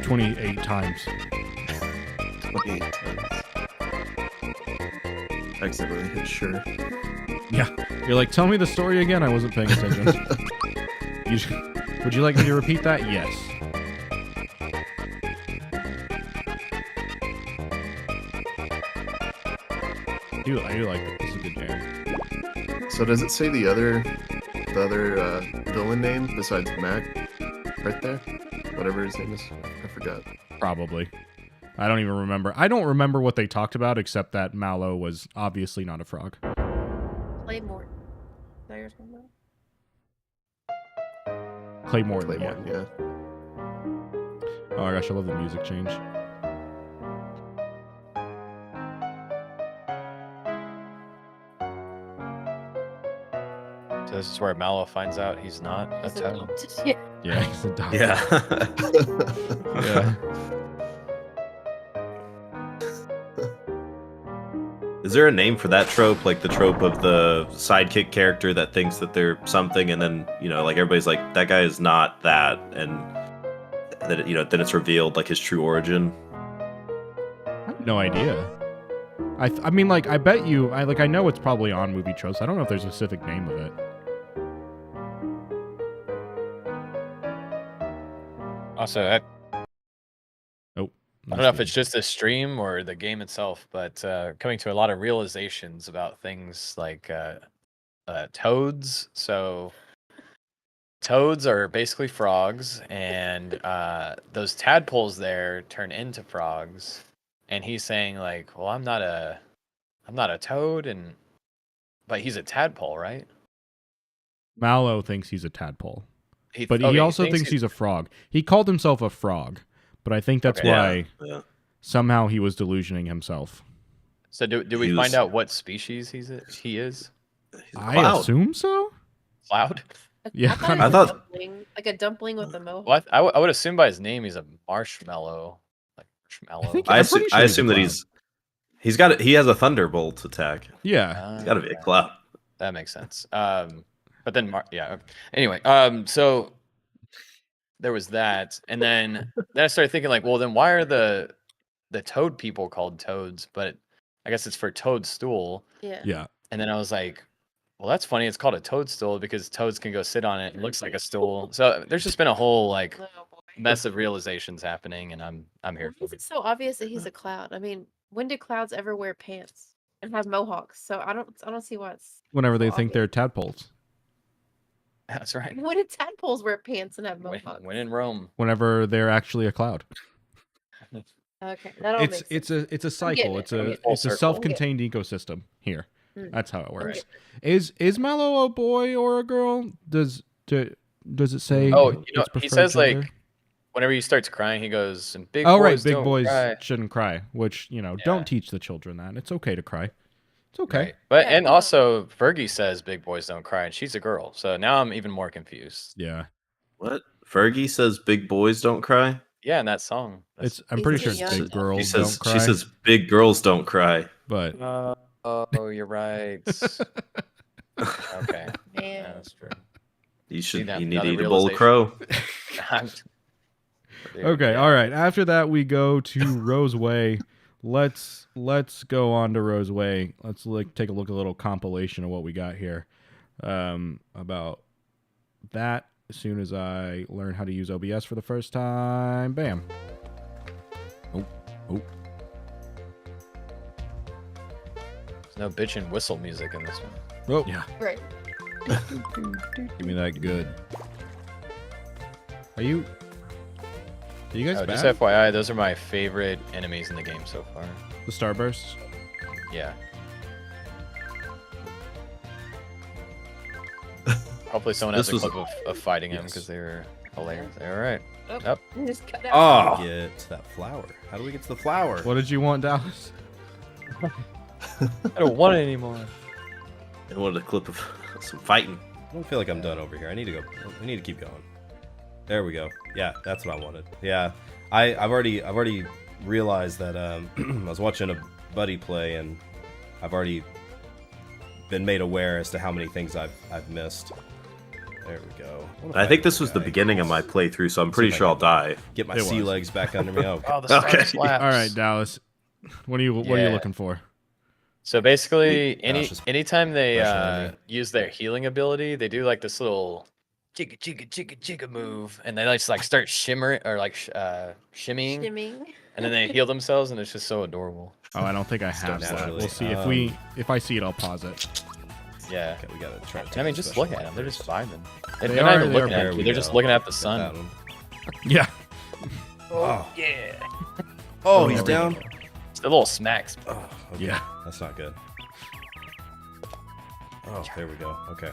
28 times. 28 times. Accidentally hit sure. Yeah, you're like, tell me the story again. I wasn't paying attention. Would you like me to repeat that? Yes. I do like it. This is a good jam. So does it say the other villain name besides Mac right there? Whatever his name is, I forgot. Probably. I don't even remember. I don't remember what they talked about, except that Mallow was obviously not a frog. Claymore. Is that your name? Claymore. Claymore, yeah. Oh my gosh, I love the music change. So this is where Mallow finds out he's not a toad. Yeah. Yeah, he's a dog. Yeah. Yeah. Is there a name for that trope? Like the trope of the sidekick character that thinks that they're something, and then like everybody's like, that guy is not that, and then then it's revealed like his true origin. I have no idea. I mean, like, I bet you, I know it's probably on Movie Tropes. I don't know if there's a specific name of it. Also, I Oh. don't know if it's just the stream or the game itself, but coming to a lot of realizations about things like toads. So toads are basically frogs, and those tadpoles there turn into frogs. And he's saying like, "Well, I'm not a toad, but he's a tadpole, right?" Mallow thinks he's a tadpole. But okay, he also thinks thinks he's a frog. He called himself a frog, but I think that's Okay. why Yeah. somehow he was delusioning himself. So do we He find was- out what species he is? He's a I cloud. assume so? Cloud? Yeah. I I thought, thought- like a dumpling with a mohawk. Well, I would assume by his name he's a marshmallow. Like marshmallow. think- I I'm assume, pretty sure I he's a assume that cloud. he has a thunderbolt attack. Yeah. He's got to be a cloud. That makes sense. But then anyway, so there was that, and then I started thinking like, well, then why are the toad people called toads? But I guess it's for toadstool. Yeah. Yeah. And then I was like, well, that's funny. It's called a toadstool because toads can go sit on it. It looks like a stool. So there's just been a whole like Oh, boy. mess of realizations happening, and I'm here Why for is it. it so obvious that he's a cloud? I mean, when did clouds ever wear pants and have mohawks? So I don't see why it's Whenever they so think they're obvious. tadpoles. That's right. When did tadpoles wear pants and have When, mohawks? when in Rome. Whenever they're actually a cloud. Okay, that all makes sense. It's a cycle. it. It's I'm a getting full it's a circle. self-contained ecosystem here. That's how it works. Is Mallow a boy or a girl? Does it say? Oh, you know, its he preferred says gender? like whenever he starts crying, he goes, "And big Oh boys right, big don't boys cry." shouldn't cry. Which don't teach the children that. It's okay to cry. It's okay. Right. But and also Fergie says big boys don't cry, and she's a girl. So now I'm even more confused. Yeah. What? Fergie says big boys don't cry? Yeah, in that song. I'm pretty sure He's it's too big young. girls She says don't cry. she says big girls don't cry. but Oh, you're right. Okay. Man. Yeah, that's true. You should that- you need to another eat a bowl of crow. okay, all right. After that, we go to Rose Way. Let's go on to Rose Way. Let's take a look at a little compilation of what we got here about that. As soon as I learn how to use OBS for the first time, bam. Oh. There's no bitch and whistle music in this one. Oh yeah. Right. Give me that good. Are you guys Oh, bad? just FYI, those are my favorite enemies in the game so far. The Starbursts? Yeah. Hopefully someone has This a was- clip of fighting him Yes. because they were hilarious. All right. Oh, Yep. just cut out. Oh, get to that flower. How do we get to the flower? What did you want, Dallas? I don't want it anymore. I wanted a clip of some fighting. I don't feel like I'm done over here. I need to go. We need to keep going. There we go. Yeah, that's what I wanted. Yeah, I've already realized that I was watching a buddy play, and I've already been made aware as to how many things I've missed. There we go. What if I think this do was the guy? beginning of my playthrough, so I'm See pretty if I sure I'll can die. Get my It sea was. legs back under me. Oh, Oh, the star Okay. slaps. All right, Dallas. What are you Yeah. looking for? So basically, Gosh, just anytime they brushing on me. use their healing ability, they do like this little chicka chicka chicka chicka move, and they just like start shimmering or like shimmying, Shimming. and then they heal themselves, and it's just so adorable. Oh, I don't think I have that. naturally. We'll see if I see it, I'll pause it. Yeah. Okay, we gotta try. To I take mean, a just special look at them. They're just vibing. They They're not are- even they are looking at There you. we They're just go. looking at the Got that sun. one. Yeah. Oh, Yeah. oh, he's down. It's the little smacks. Oh, okay. Yeah. That's not good. Oh, there we go. Okay.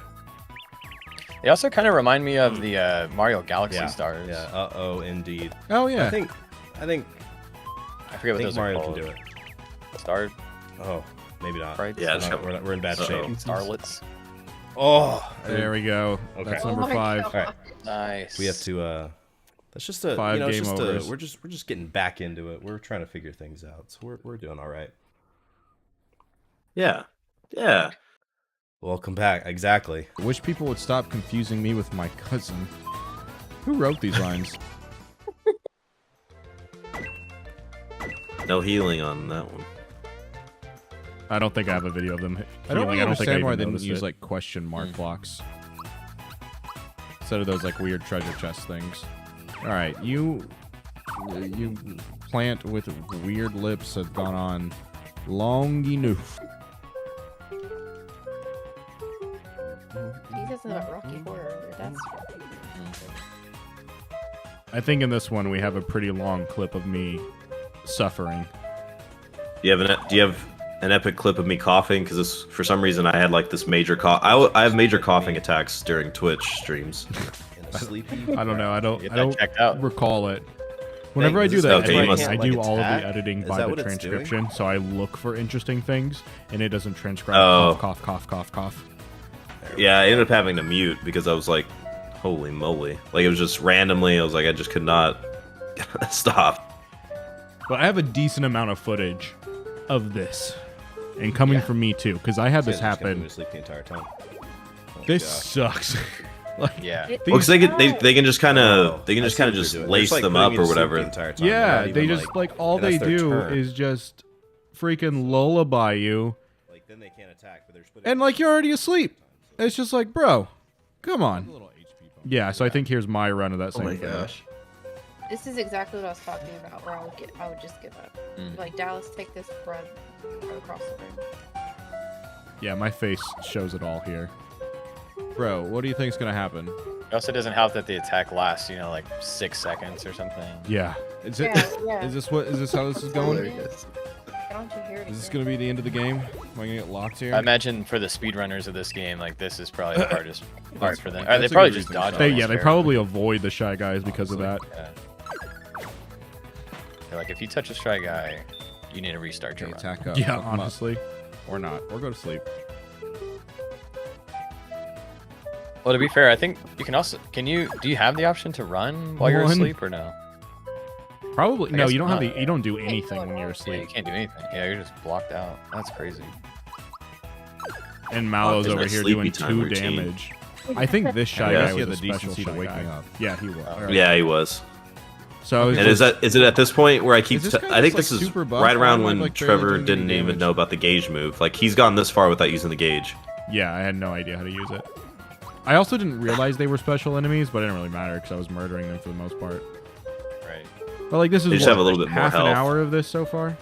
They also kind of remind me of the Mario Galaxy Yeah. stars. Yeah. Oh, indeed. Oh yeah. I think I forget what those Mario are can called. do it. Star Oh, maybe not. Sprites? Yeah, We're, not- we're in bad shape. Starlets. Oh, There we go. Okay. That's Oh number my 5. God. All right. Nice. We have to. That's just a. 5 it's game just overs. we're just getting back into it. We're trying to figure things out. So we're doing all right. Yeah. Yeah. Welcome back. Exactly. I wish people would stop confusing me with my cousin. Who wrote these lines? No healing on that one. I don't think I have a video of them. I don't really healing. understand think I why even they didn't noticed use it. like question mark Mm. blocks. Instead of those like weird treasure chest things. All right, you plant with weird lips have gone on long enough. He says something about Rocky Horror. That's I think in this one we have a pretty long clip of me suffering. Do you have an epic clip of me coughing? Because for some reason I had like this major cough. I have major coughing attacks during Twitch streams. In a sleepy. I don't know. I don't Get that checked out. recall it. Whenever I Is do this that, okay? You editing, must- I like, do all of attack? the editing Is by that the what it's doing? transcription, so I look for interesting things, and it doesn't transcribe Oh. cough, cough, cough, cough, cough. Yeah, I ended up having to mute because I was like, holy moly. Like it was just randomly, I was like, I just could not stop. But I have a decent amount of footage of this, and coming from me too, because I had this happen. Sleep the entire time. Oh, This gosh. sucks. Like, Yeah. these- Well, because they can just kind of I see what just you're doing. lace It's like them putting up you or to sleep whatever. the entire time. They're yeah, not they even, just like all and they that's their do turn. is just freaking lullaby you, Like then they can't attack, but they're split. and like you're already asleep. It's just like, bro, come on. Yeah, so I think here's my run of that Oh same my thing. gosh. This is exactly what I was talking about, where I would just give up. Mm. Like, Dallas, take this run across the room. Yeah, my face shows it all here. Bro, what do you think's gonna happen? It also doesn't help that the attack lasts, like 6 seconds or something. Yeah. Is it? Yeah, yeah. Is this how this is going? Why don't you hear it? Is this gonna be the end of the game? Am I gonna get locked here? I imagine for the speedrunners of this game, like this is probably the hardest part for them. That's They a probably good just reason dodge. to all They, these yeah, they characters. probably avoid the Shy Guys because of that. Yeah. They're like, if you touch a Shy Guy, you need to restart your Okay, run. attack up. Yeah, hook 'em up. honestly. Or not. Or go to sleep. Well, to be fair, I think you can also. Do you have the option to run while you're Run? asleep or no? Probably I no. guess You don't have not. the. You don't do anything when you're Yeah, you asleep. can't do anything. Yeah, you're just blocked out. That's crazy. And Mallow's Isn't over that here sleepy doing time 2 routine? damage. I think this Shy Yeah. Guy He was had a the special decency to Shy wake Guy. me up. Yeah, he was. Yeah, he was. So I was And just, is it at this point where I keep? Is this guy I think just, this like, is super buff? right Why around am I, when like, barely Trevor doing any didn't even damage? know about the gauge move. Like he's gone this far without using the gauge. yeah, I had no idea how to use it. I also didn't realize they were special enemies, but it didn't really matter because I was murdering them for the most part. Right. But like this is They just what, have a little bit more half an health. hour of this so far.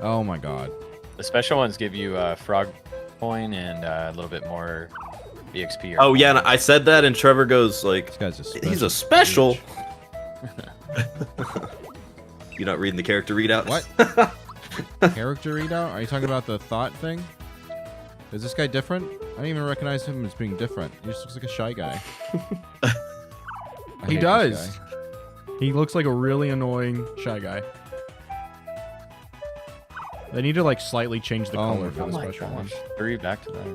Oh my god. The special ones give you frog coin and a little bit more EXP. Or Oh yeah, and I said that, and Trevor goes like, This guy's a special. "He's a special." You're not reading the character readouts. What? Character readout? Are you talking about the thought thing? Is this guy different? I don't even recognize him as being different. He just looks like a Shy Guy. I He hate does. this guy. He looks like a really annoying Shy Guy. They need to like slightly change the Oh color my for Oh the my special one. gosh. 3 back to back.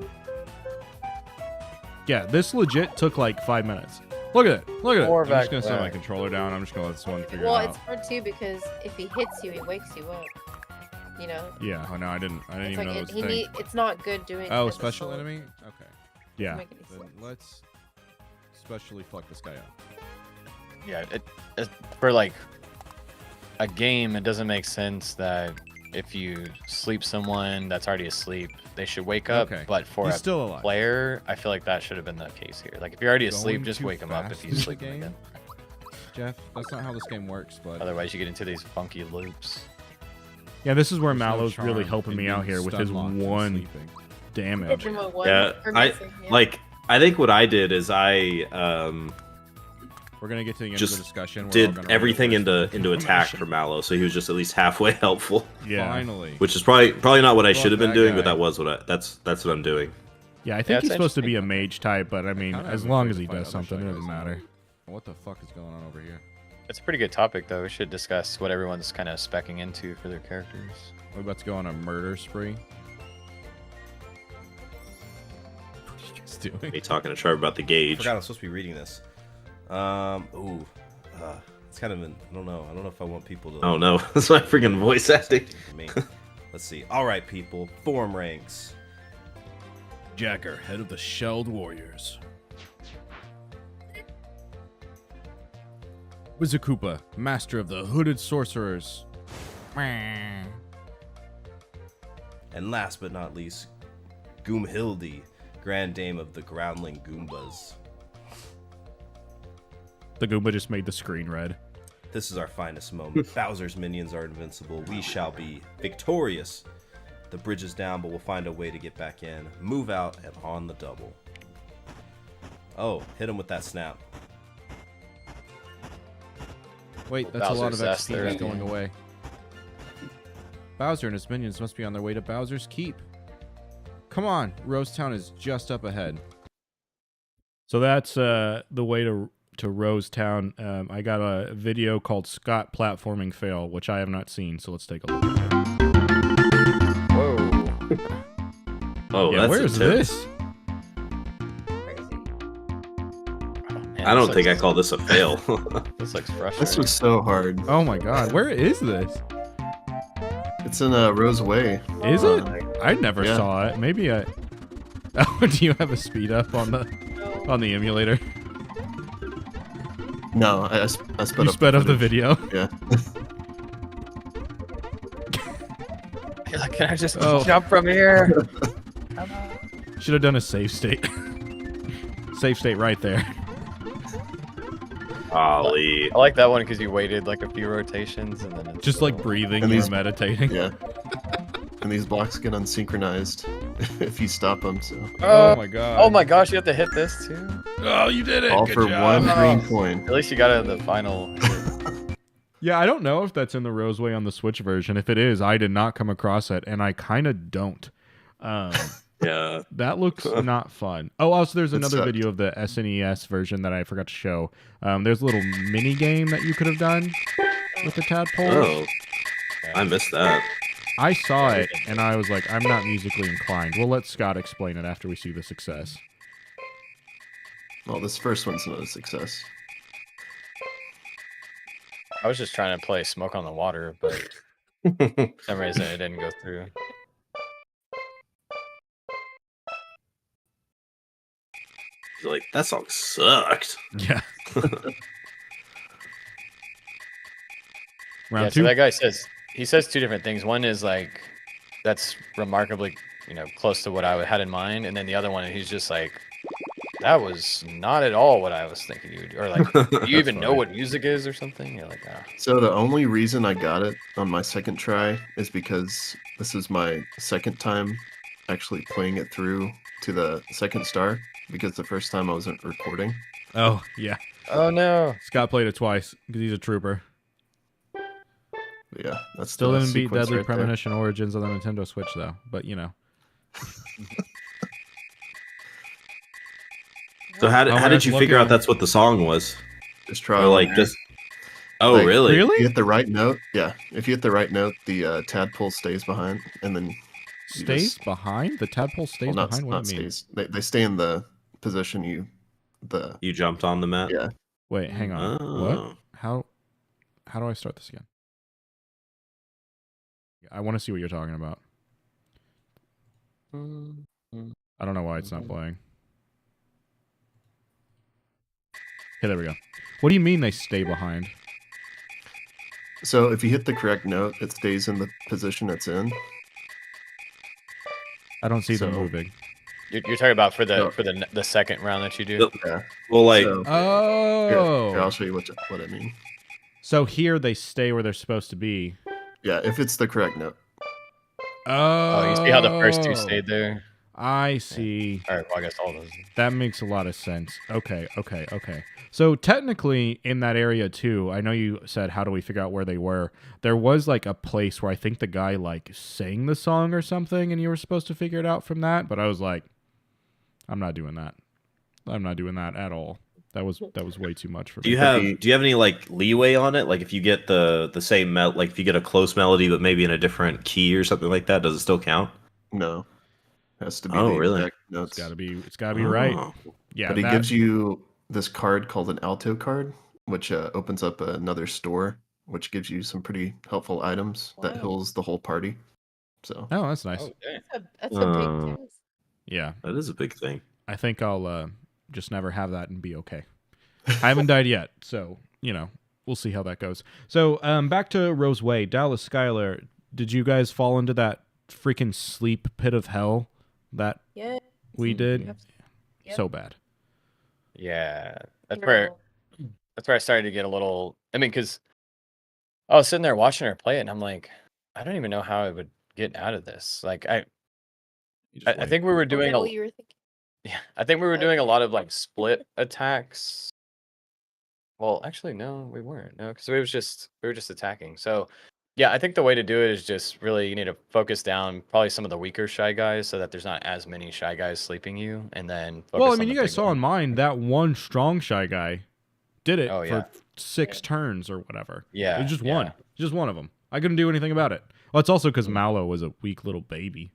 Yeah, this legit took like 5 minutes. Look at it. Look at it. Or I'm back just gonna to set my back. controller down. I'm just gonna let this one figure Well, it it's out. hard too because if he hits you, he wakes you up. You know. Yeah. Oh no, I didn't It's even know like that was a thing. it's not good doing. Oh, as a special soul. enemy? Okay. Yeah. Doesn't make any Then sense. let's specially fuck this guy up. Yeah, it for like a game, it doesn't make sense that if you sleep someone that's already asleep, they should wake up. Okay. But for He's a still alive. player, I feel like that should have been the case here. Like if you're already asleep, Going just too wake them up if fast you in the sleep them game? again. Jeff, that's not how this game works, but Otherwise, you get into these funky loops. Yeah, this is where there's no Mallow's really charm helping in me out being here with his stun-locked and one sleeping. damage. Hit him with one Yeah, for I missing, yeah. like. I think what I did is I We're gonna get to the end Just of the discussion. We're all did gonna everything run over into attack for Mallow, so he was just at least halfway helpful. Yeah. Finally. Which is probably not what I Fuck should have been that doing, but guy. that was what that's what I'm doing. Yeah, I Yeah, think it's he's supposed to be a interesting. mage type, but I mean, Kinda as am long afraid as to he fight does other something, Shy it doesn't Guys now. matter. What the fuck is going on over here? It's a pretty good topic, though. We should discuss what everyone's kind of specking into for their characters. We're about to go on a murder spree. What are you guys doing? Me talking to Trevor about the gauge. Forgot I was supposed to be reading this. It's kind of I don't know. I don't know if I want people to. Oh no, that's my freaking voice acting. For me. Let's see. All right, people. Form ranks. Jacker, head of the Shelled Warriors. Wizukupa, master of the hooded sorcerers. And last but not least, Goomhildi, Grand Dame of the Groundling Goombas. The Goomba just made the screen red. This is our finest moment. Bowser's minions are invincible. We shall be victorious. The bridge is down, but we'll find a way to get back in. Move out and on the double. Oh, hit him with that snap. Wait, that's a lot of Bowser's ass XP there. that's going away. Bowser and his minions must be on their way to Bowser's Keep. Come on, Rosetown is just up ahead. So that's the way to Rose Town. I got a video called Scott Platforming Fail, which I have not seen, so let's take a look at it. Whoa. Oh, Yeah, that's where's intense. this? Man, I don't this think I looks- call this a fail. This looks frustrating. This was so hard. Oh my god, where is this? It's in Rose Way. Is it? I never yeah. saw it. Maybe I. Oh, do you have a speed up on the emulator? No, I sped You up. sped up the footage. video. Yeah. You're like, can I just Oh. jump from here? Should have done a save state. Save state right there. Golly. I like that one because you waited like a few rotations and then it's Just like breathing, And you're these- meditating. Yeah. And these blocks get unsynchronized if you stop them. So Oh my god. Oh my gosh, you have to hit this too. Oh, you did it. all Good for job. one green coin. At least you got it in the final. Yeah, I don't know if that's in the Roseway on the Switch version. If it is, I did not come across it, and I kind of don't. Yeah. That looks not fun. Oh, also, there's another sucked. video of the SNES version that I forgot to show. There's a little mini game that you could have done with the tadpole. Oh, I missed that. I saw it, and I was like, I'm not musically inclined. We'll let Scott explain it after we see the success. Well, this first one's not a success. I was just trying to play Smoke on the Water, but for some reason it didn't go through. Like, that song sucked. Yeah. Yeah, so that guy says two different things. One is like that's remarkably, close to what I had in mind, and then the other one he's just like, that was not at all what I was thinking you would do. Or like, do you even know what music is or something? You're like, ah. So the only reason I got it on my second try is because this is my second time actually playing it through to the second star, because the first time I wasn't recording. Oh, yeah. Oh, no. Scott played it twice because he's a trooper. Yeah, that's Still the didn't beat sequence Deadly right there. Premonition Origins on the Nintendo Switch, though. But, So how did you figure out that's what the song was? Just try Or like and just. Oh, like, really? If you hit the right note, yeah. If you hit the right note, the tadpole stays behind, and then you Stays just- behind? The tadpole stays well, not, behind? What not do you mean? stays. They stay in the position You jumped on the mat. Yeah. Wait, hang on. Oh. What? How do I start this again? I want to see what you're talking about. I don't know why it's not playing. Okay, there we go. What do you mean they stay behind? So if you hit the correct note, it stays in the position it's in. I don't see them So- moving. You're talking about for No. the second round that you do. Yeah. Well, like, So, Oh. here, I'll show you what I mean. So here they stay where they're supposed to be. Yeah, if it's the correct note. Oh, you see how the first two stayed there? I see. All right, well, I guess all those. That makes a lot of sense. Okay. So technically in that area too, I know you said how do we figure out where they were? There was like a place where I think the guy like sang the song or something and you were supposed to figure it out from that, but I was like, I'm not doing that. I'm not doing that at all. That was way too much for me. do you have any like leeway on it? Like if you get the same like if you get a close melody but maybe in a different key or something like that, does it still count? No. It has to be Oh, the really? exact notes. It's gotta be right. Oh. Yeah. But he that- gives you this card called an alto card, which opens up another store, which gives you some pretty helpful items that Wow. heals the whole party. So Oh, that's nice. Oh, dang. That's a big Oh. task. Yeah. That is a big thing. I think I'll just never have that and be okay. I haven't died yet, so we'll see how that goes. So back to Rose Way, Dallas, Skylar. Did you guys fall into that freaking sleep pit of hell that Yeah. we did? Yep. So bad. Yeah, that's Terrible. where I started to get a little. I mean, because I was sitting there watching her play it, and I'm like, I don't even know how I would get out of this. Like, I think we were Is doing that what you were thinking? Yeah, I think we were doing a lot of like split attacks. Well, actually, no, we weren't. No, because we were just attacking. So, yeah, I think the way to do it is just really you need to focus down probably some of the weaker shy guys so that there's not as many shy guys sleeping you, and then. Focus Well, I on mean, the you guys big saw one. in mine that one strong shy guy did it Oh, yeah. for 6 turns or whatever. Yeah, it was just yeah. one. Just one of them. I couldn't do anything about it. Well, it's also because Mallow was a weak little baby.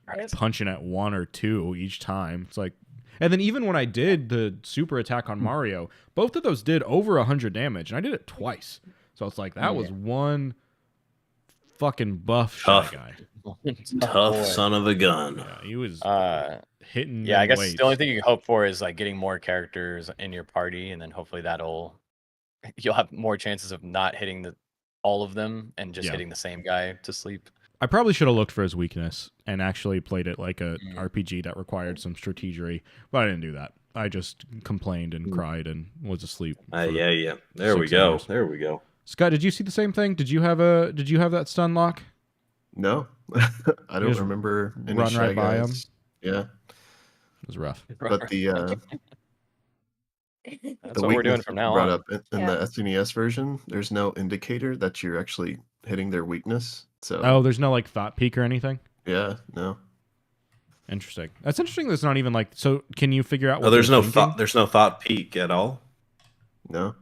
Right. Punching at 1 or 2 each time. It's like, and then even when I did the super attack on Mario, both of those did over 100 damage, and I did it twice. So it's like that was one fucking buff shy Tough. guy. Tough boy. son of a gun. Yeah, he was hitting. Yeah, I in guess weights. the only thing you can hope for is like getting more characters in your party, and then hopefully you'll have more chances of not hitting all of them and just Yeah. hitting the same guy to sleep. I probably should have looked for his weakness and actually played it like a RPG that required some strategery, but I didn't do that. I just complained and cried and was asleep. for Yeah. There we 6 go. hours. There we go. Scott, did you see the same thing? Did you have that stun lock? No, I don't just remember any run shy right by guys. Yeah, It was rough. but the That's what we're doing weakness from that you now brought on. up in the SNES version, there's no indicator that you're actually hitting their weakness. So Oh, there's no like thought peak or anything. yeah, no. Interesting. That's interesting. There's not even like. So can you figure out? What Oh, there's they're no thinking? thought. There's no thought peak at all. No.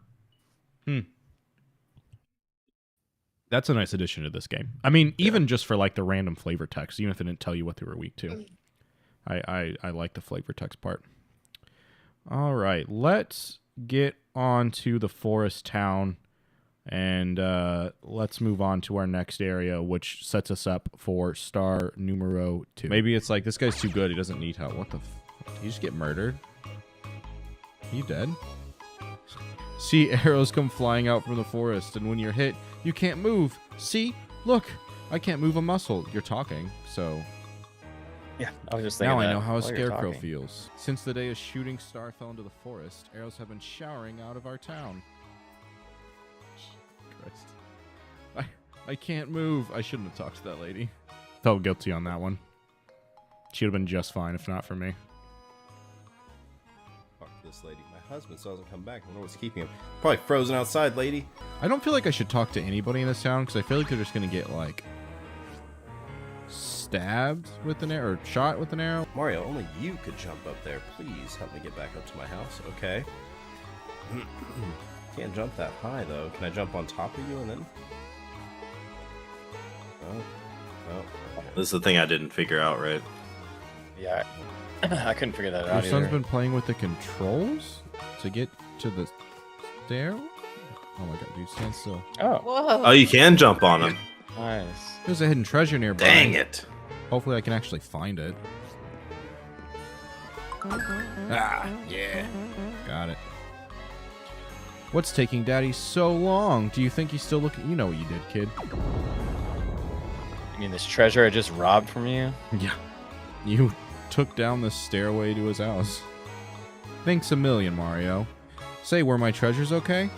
That's a nice addition to this game. I mean, even just for like the random flavor text, even if it didn't tell you what they were weak to. I like the flavor text part. All right, let's get on to the forest town, and let's move on to our next area, which sets us up for star numero 2. Maybe it's like, this guy's too good. He doesn't need help. What the? Did he just get murdered? You dead? See arrows come flying out from the forest, and when you're hit, you can't move. See? Look, I can't move a muscle. You're talking, so... Yeah, I was just thinking Now I that know how a while you're scarecrow talking. feels. Since the day a shooting star fell into the forest, arrows have been showering out of our town. Christ. I can't move. I shouldn't have talked to that lady. Felt guilty on that one. She'd have been just fine if not for me. Fuck this lady. My husband still hasn't come back. I don't know what's keeping him. Probably frozen outside, lady. I don't feel like I should talk to anybody in this town because I feel like they're just going to get, like, stabbed with an arrow or shot with an arrow. Mario, only you could jump up there. Please help me get back up to my house, okay? Can't jump that high, though. Can I jump on top of you and then... Oh. Okay. This is the thing I didn't figure out, right? Yeah, I couldn't figure that Your out son's either. been playing with the controls to get to the stair? Oh my god, dude, stand still. Oh. Whoa. Oh, you can jump on him. Nice. There's a hidden treasure nearby. Dang it. Hopefully I can actually find it. Ah, yeah. Got it. What's taking Daddy so long? Do you think he's still looking? You know what you did, kid. You mean this treasure I just robbed from you? Yeah. You took down the stairway to his house. Thanks a million, Mario. Say, were my treasures okay?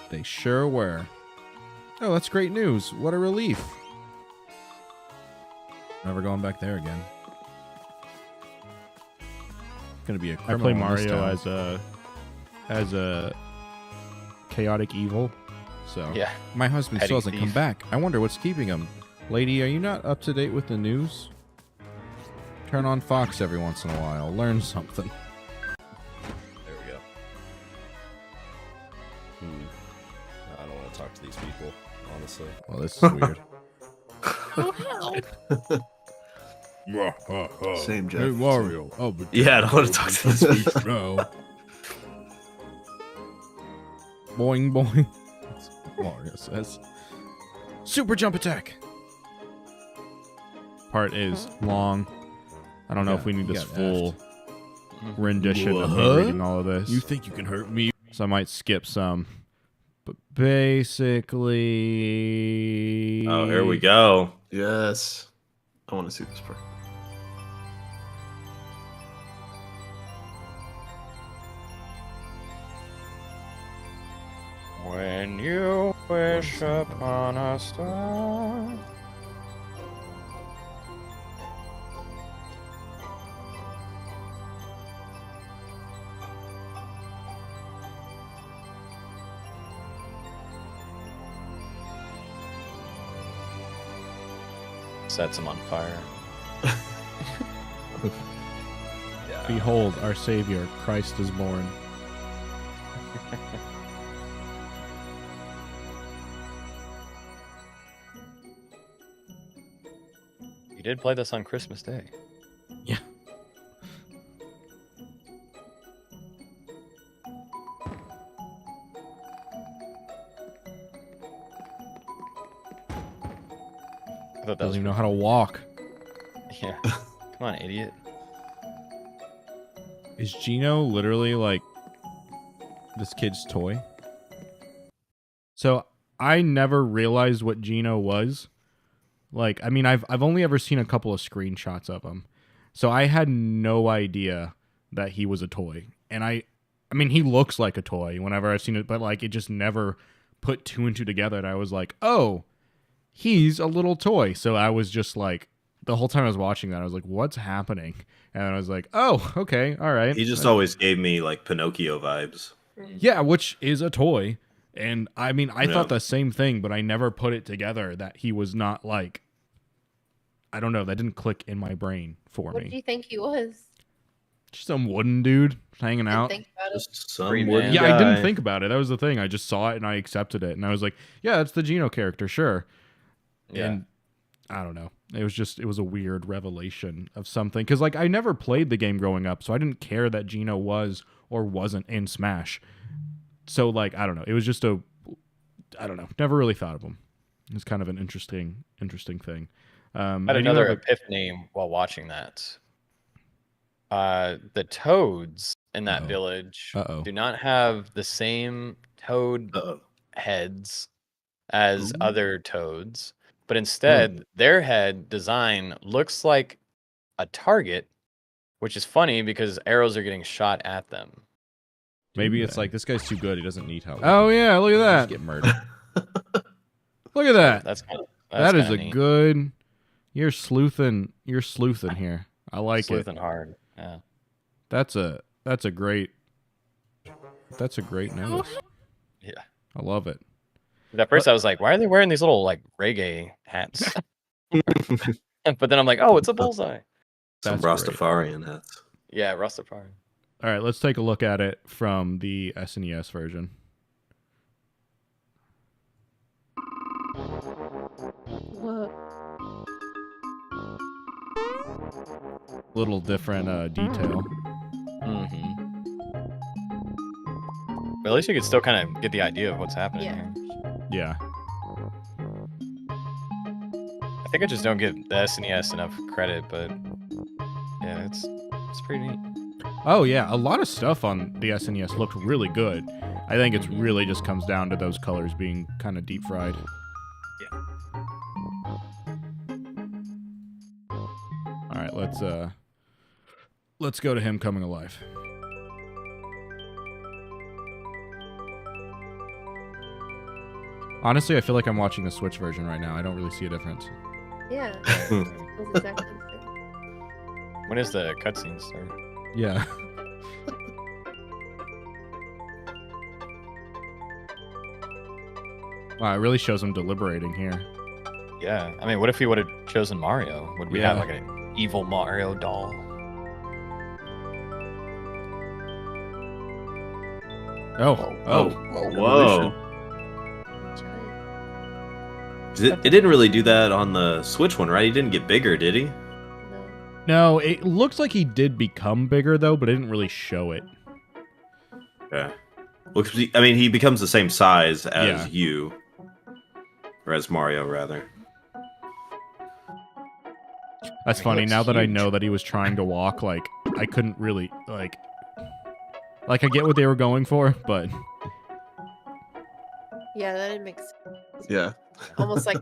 They sure were. Oh, that's great news. What a relief. Never going back there again. Gonna be a I criminal play in this Mario town. as a chaotic evil. So Yeah. my husband Petty still hasn't come thief. back. I wonder what's keeping him. Lady, are you not up to date with the news? Turn on Fox every once in a while. Learn something. There we go. I don't want to talk to these people, honestly. Well, this is weird. Same, Jeff. Hey, Mario. Oh, but Yeah, I don't want to talk to this people. No. Boing, boing. That's what Mario says. Super jump attack. Part is long. I don't know if we need you this got full rendition of me What? reading all of this. You think you can hurt me? So I might skip some. But basically... Oh, here we go. Yes. I want to see this part. When you wish upon a star. Sets him on fire. Yeah. Behold, our Savior, Christ is born. You did play this on Christmas Day. Yeah. I thought that Doesn't was even know how to walk. Yeah. Come on, idiot. Is Gino literally like this kid's toy? So I never realized what Gino was. Like, I mean, I've only ever seen a couple of screenshots of him. So I had no idea that he was a toy. And I mean, he looks like a toy whenever I've seen it, but like it just never put two and two together. And I was like, oh, he's a little toy. So I was just like, the whole time I was watching that, I was like, what's happening? And I was like, oh, okay, all right. He just always gave me like Pinocchio vibes. Yeah, which is a toy. And I mean, I Yeah. thought the same thing, but I never put it together that he was not like, I don't know, that didn't click in my brain for What me. do you think he was? Just some wooden dude hanging out. Think about it. Just some Free wooden man. Yeah, I didn't guy. think about it. That was the thing. I just saw it and I accepted it. And I was like, yeah, that's the Geno character, sure. Yeah. And I don't know. It was a weird revelation of something. Because, like, I never played the game growing up, so I didn't care that Geno was or wasn't in Smash. So, like, I don't know. It was just I don't know. Never really thought of him. It was kind of an interesting thing. I had do another have epiphany while watching that. The toads in that village do not have the same toad heads as other toads, but instead their head design looks like a target, which is funny because arrows are getting shot at them. Maybe it's like this guy's too good. He doesn't need help. Oh, yeah, look at Just that. get murdered. Look at that. That's That is kinda a neat. good. You're sleuthing here. I like Sleuthing it. hard. Yeah. That's a great notice. Yeah. I love it. At first, I was like, "Why are they wearing these little like reggae hats?" But then I'm like, "Oh, it's a bullseye." Some That's great. Rastafarian hats. Yeah, Rastafari. All right, let's take a look at it from the SNES version. What? Little different detail. Mm-hmm. But at least you could still kind of get the idea of what's happening here. Yeah. I think I just don't give the SNES enough credit, but yeah, it's pretty neat. Oh yeah, a lot of stuff on the SNES looked really good. I think it's really just comes down to those colors being kind of deep fried. Yeah. All right, let's go to him coming alive. Honestly, I feel like I'm watching the Switch version right now. I don't really see a difference. Yeah. Feels exactly the same. When is the cutscene start? Yeah. Wow, it really shows him deliberating here. Yeah. I mean, what if he would have chosen Mario? Would we have Yeah. like an evil Mario doll? Oh. Whoa. It didn't really do that on the Switch one, right? He didn't get bigger, did he? No, it looks like he did become bigger though, but it didn't really show it. Yeah. Well, 'cause I mean, he becomes the same size as Yeah. you. Or as Mario, rather. That's He funny. looks Now that I huge. know that he was trying to walk, like I couldn't really like I get what they were going for, but Yeah, that didn't make sense. Yeah. Almost like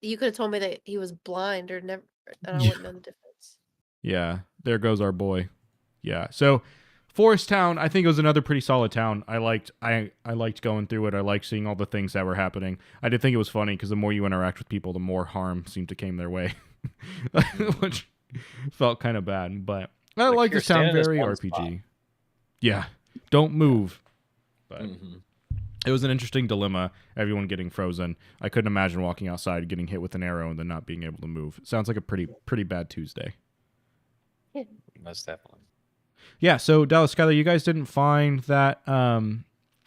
you could have told me that he was blind or never, and I wouldn't know the difference. yeah, there goes our boy. Yeah. So Forest Town, I think it was another pretty solid town. I liked going through it. I liked seeing all the things that were happening. I did think it was funny because the more you interact with people, the more harm seemed to come their way, which felt kind of bad. But I Like, like you're this town standing in this very one RPG. spot. Yeah, don't move. But Mm-hmm. it was an interesting dilemma. Everyone getting frozen. I couldn't imagine walking outside, getting hit with an arrow, and then not being able to move. Sounds like a pretty bad Tuesday. Most definitely. Yeah, so Dallas Skyler, you guys didn't find that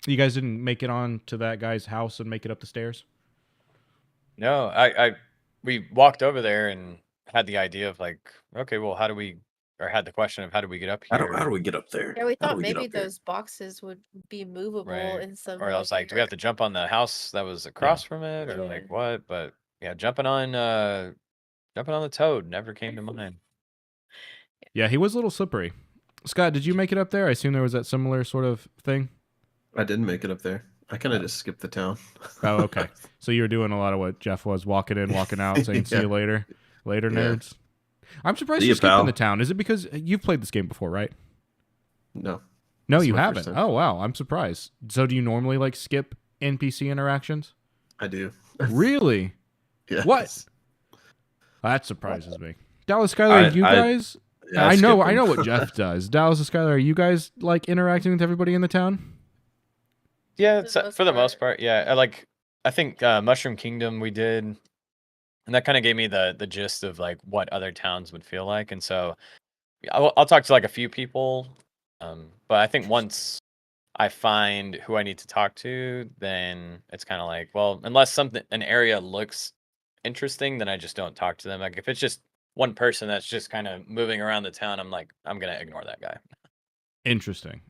you guys didn't make it on to that guy's house and make it up the stairs? No, we walked over there and had the idea of like, okay, well, how do we get up here? How do we get up there? Yeah, we How do thought get maybe up there? those boxes would be movable Right. in some. Or I was like, do we have to jump on the house that was across from it, or Yeah. like what? But yeah, jumping on the toad never came to mind. Yeah, he was a little slippery. Scott, did you make it up there? I assume there was that similar sort of thing. I didn't make it up there. I kind of just skipped the town. Oh, okay. So you were doing a lot of what Jeff was, walking in, walking out, saying "See Yeah. you later, later, Yeah. nerds." I'm surprised See you ya, skipped in pal. the town. Is it because you've played this game before, right? No. No, This is you my first haven't. time. Oh, wow. I'm surprised. So do you normally like skip NPC interactions? I do. Really? Yes. What? That surprises me. Dallas Skyler, are you guys? Yeah, I know skip them. what Jeff does. Dallas and Skyler, are you guys like interacting with everybody in the town? Yeah, it's, for the most part, yeah. I think Mushroom Kingdom we did, and that kind of gave me the gist of like what other towns would feel like, and so I'll talk to like a few people, but I think once I find who I need to talk to, then it's kind of like, well, unless an area looks interesting, then I just don't talk to them. Like if it's just one person that's just kind of moving around the town, I'm like, I'm gonna ignore that guy. Interesting.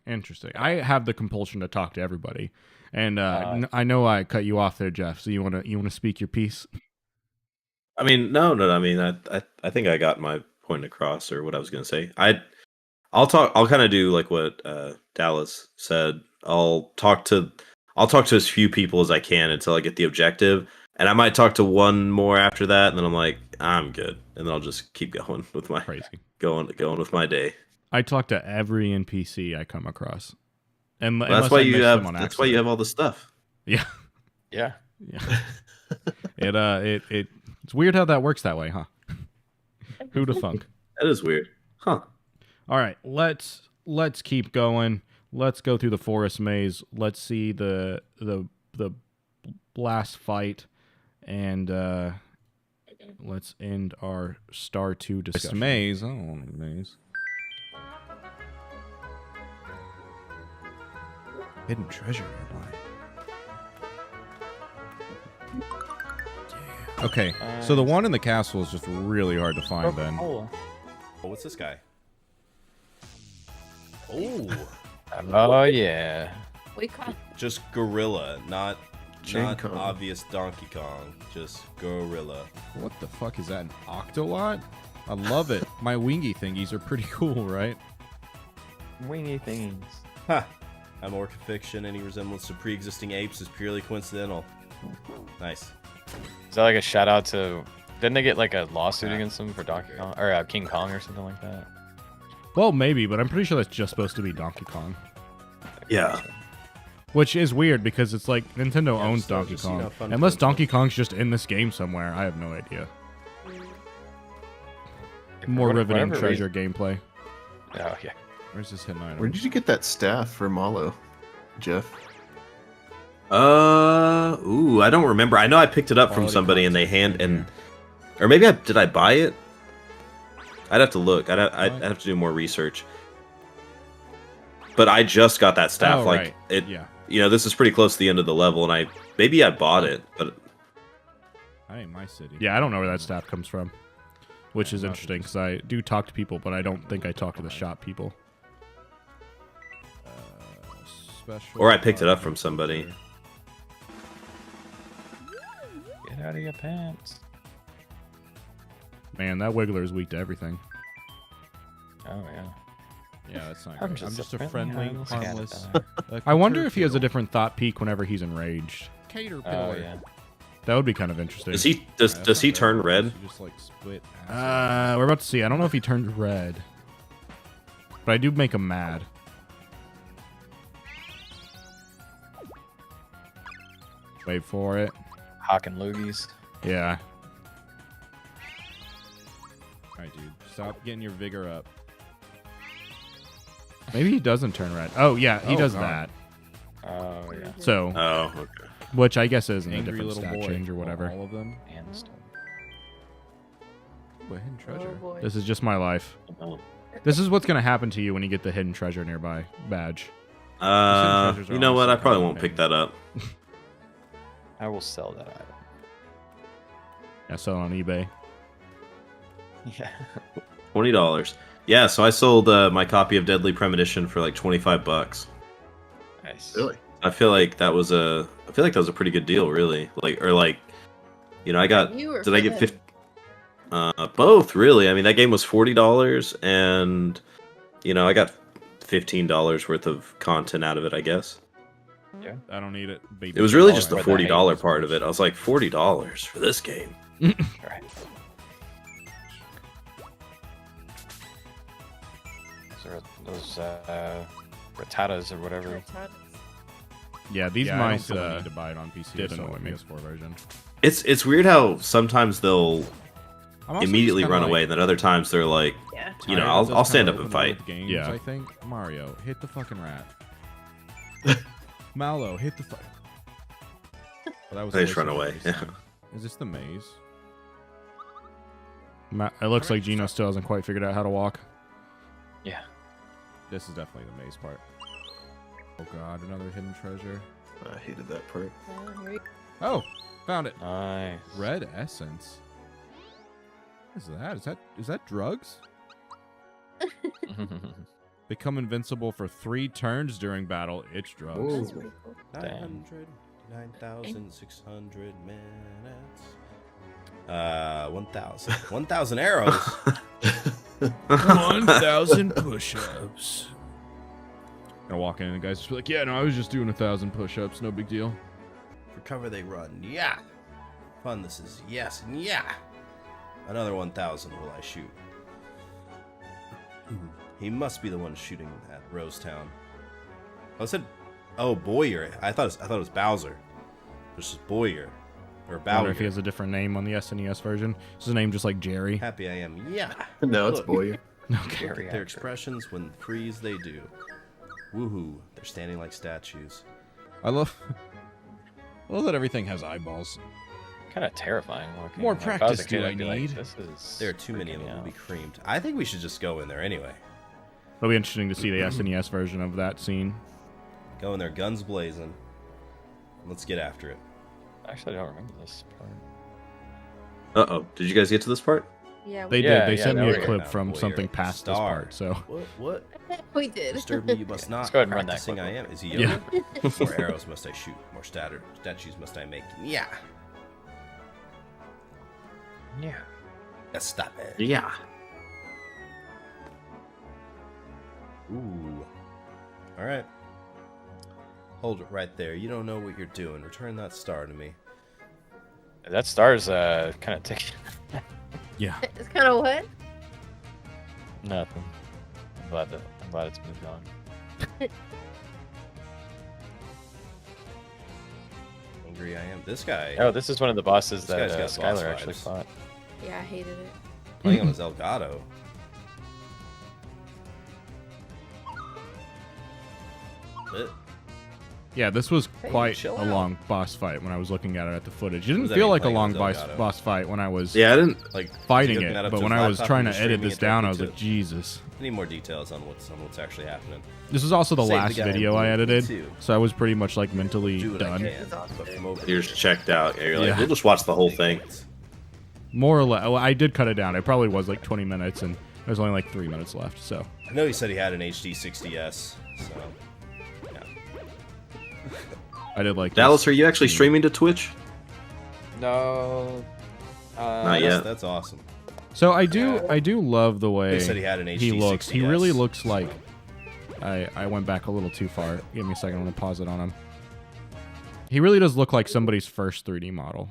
I have the compulsion to talk to everybody, and I know I cut you off there, Jeff. So you wanna speak your piece? I mean, no. I mean, I think I got my point across, or what I was gonna say. I'll kind of do like what Dallas said. I'll talk to as few people as I can until I get the objective, and I might talk to one more after that, and then I'm like, I'm good, and then I'll just keep going with my going with my day. I talk to every NPC I come across, and well, that's why you have all the stuff. Yeah. Yeah. It's weird how that works that way, huh? Who'da thunk? That is weird, huh? All right, let's keep going. Let's go through the forest maze. Let's see the last fight, and let's end our Star 2 discussion. Maze. I don't want a maze. Hidden treasure nearby. Okay, so the one in the castle is just really hard to find. Then. Oh, what's this guy? Oh yeah. We caught. Just gorilla, not Chain Kong. obvious Donkey Kong. Just gorilla. What the fuck is that? An Octolot? I love it. My wingy thingies are pretty cool, right? Wingy thingies. Ha! Amorphic fiction. Any resemblance to pre-existing apes is purely coincidental. Nice. Is that like a shout out to? Didn't they get like a lawsuit against them for Donkey Kong or King Kong or something like that? Well, maybe, but I'm pretty sure that's just supposed to be Donkey Kong. Yeah. Which is weird because it's like Nintendo owns Donkey Kong. Unless Donkey Kong's just in this game somewhere, I have no idea. More riveting treasure gameplay. Oh yeah. Where's this hidden item? Where did you get that staff for Malo, Jeff? Ooh, I don't remember. I know I picked it up from somebody and or maybe did I buy it? I'd have to look. I'd have to do more research. But I just got that staff. Yeah. You know, this is pretty close to the end of the level, and I bought it, but I ain't my city. Yeah, I don't know where that staff comes from, which is interesting because I do talk to people, but I don't think I talk to the shop people. Or I picked it up from somebody. Get out of your pants. Man, that Wiggler is weak to everything. Oh yeah. Yeah, that's not I'm great. I'm just just a a friendly, friendly, harmless. I wonder if he has a different thought peak whenever he's enraged. Caterpillar. Oh yeah. That would be kind of interesting. Does he turn red? Just like split. We're about to see. I don't know if he turned red, but I do make him mad. Wait for it. Hawking loogies. Yeah. Alright, dude. Stop getting your vigor up. Maybe he doesn't turn red. Oh yeah, he does God. that. Oh yeah. So. Oh, okay. Which I guess isn't a Angry different little stat boy. change or whatever. All of them. And stuff. Ooh, a hidden treasure. Oh boy. This is just my life. This is what's gonna happen to you when you get the hidden treasure nearby badge. You know what? I probably won't pick that up. I will sell that item. I sell it on eBay. Yeah. $20. Yeah, so I sold my copy of Deadly Premonition for like $25. Nice. Really? I feel like that was a pretty good deal, really. I got. You or Did I get Fred? 50? Both, really. I mean, that game was $40, and I got $15 worth of content out of it, I guess. Yeah. I don't need it. It was really just the $40 part of it. I was like, $40 for this game. Right. Those Rattatas or whatever. Yeah, these Yeah, I don't mice feel the need to buy it on PC. did so annoy me. PS4 version. It's weird how sometimes they'll I'm also immediately just run kinda away, like and then other times they're like, Yeah. you know, tired of I'll those stand kinda up and open fight. world games, Yeah. I think Mario, hit the fucking rat. Mallow, hit the fire. Well, that was They just always run away. somebody's sign. Is this the maze? It looks like Gino still hasn't quite figured out how to walk. Yeah. This is definitely the maze part. Oh god, another hidden treasure. I hated that part. Oh, found it. Nice. Red essence. What is that? Is that drugs? Become invincible for 3 turns during battle. It's drugs. 900, 9,600 minutes. 1,000 arrows. 1,000 push-ups. Gonna walk in and the guys just be like, yeah, no, I was just doing 1,000 push-ups. No big deal. For cover they run. Yeah. Fun this is. Yes. And yeah. Another 1,000 will I shoot. He must be the one shooting at Rosetown. I said, oh, Boyer. I thought it was Bowser. This is Boyer. Or I wonder Bowyer. if he has a different name on the SNES version. Is his name just like Jerry? Happy I am. Yeah. No, it's Look. Boyer. Okay. Look at their expressions when freeze they do. Woohoo. They're standing like statues. I love that everything has eyeballs. Kind of terrifying looking. More Like, if I was practice a kid, do I I'd be like, need? this is There are too many of them. Will be creamed. I think we should just go in there anyway. It'll be interesting to see the SNES version of that scene. Go in there, guns blazing. Let's get after it. Actually, I don't remember this part. Uh-oh. Did you guys get to this part? Yeah, They we did. They yeah, sent now me we're a here clip now. from Boy, something you're a past this star. part. So What? we did. Disturb me, you must not. go ahead and run that Practicing quick I am. Is he Yeah. Yoda? More arrows must I shoot. More statues must I make. Yeah. Yeah. Let's stop it. Yeah. Ooh. All right. Hold it right there. You don't know what you're doing. Return that star to me. That star's kind of ticking. yeah. It's kind of what? Nothing. I'm glad it's moved on. Angry I am. This guy. Oh, this is one of the bosses This that guy's got boss Skylar actually vibes. fought. Yeah, I hated it. Playing on his Elgato. Lit. Yeah, this was Hey, quite chill a out. long boss fight when I was looking at it at the footage. It didn't does that feel mean, like a playing long on boss, Elgato? boss fight when I was Yeah, I didn't. Like fighting hooking it, that up but to when his I was laptop trying and to edit streaming this it down, I directly was like, to- Jesus. I need more details on what's actually happening. This is also the Save the last guy in video blue, I me edited, too. so I was pretty much like mentally Do what I done. can, but from over You're just checked out. You're like, Yeah. we'll just watch the whole thing. More or less. Well, I did cut it down. It probably was like 20 minutes, and there's only like 3 minutes left. So I know he said he had an HD 60s, so yeah. I did like Dallas, this. are you actually streaming to Twitch? No. Not yet. That's awesome. So I do love the way He said he had an he HD looks. He 60s, really looks so- like. I went back a little too far. Give me a second. I'm gonna pause it on him. He really does look like somebody's first 3D model.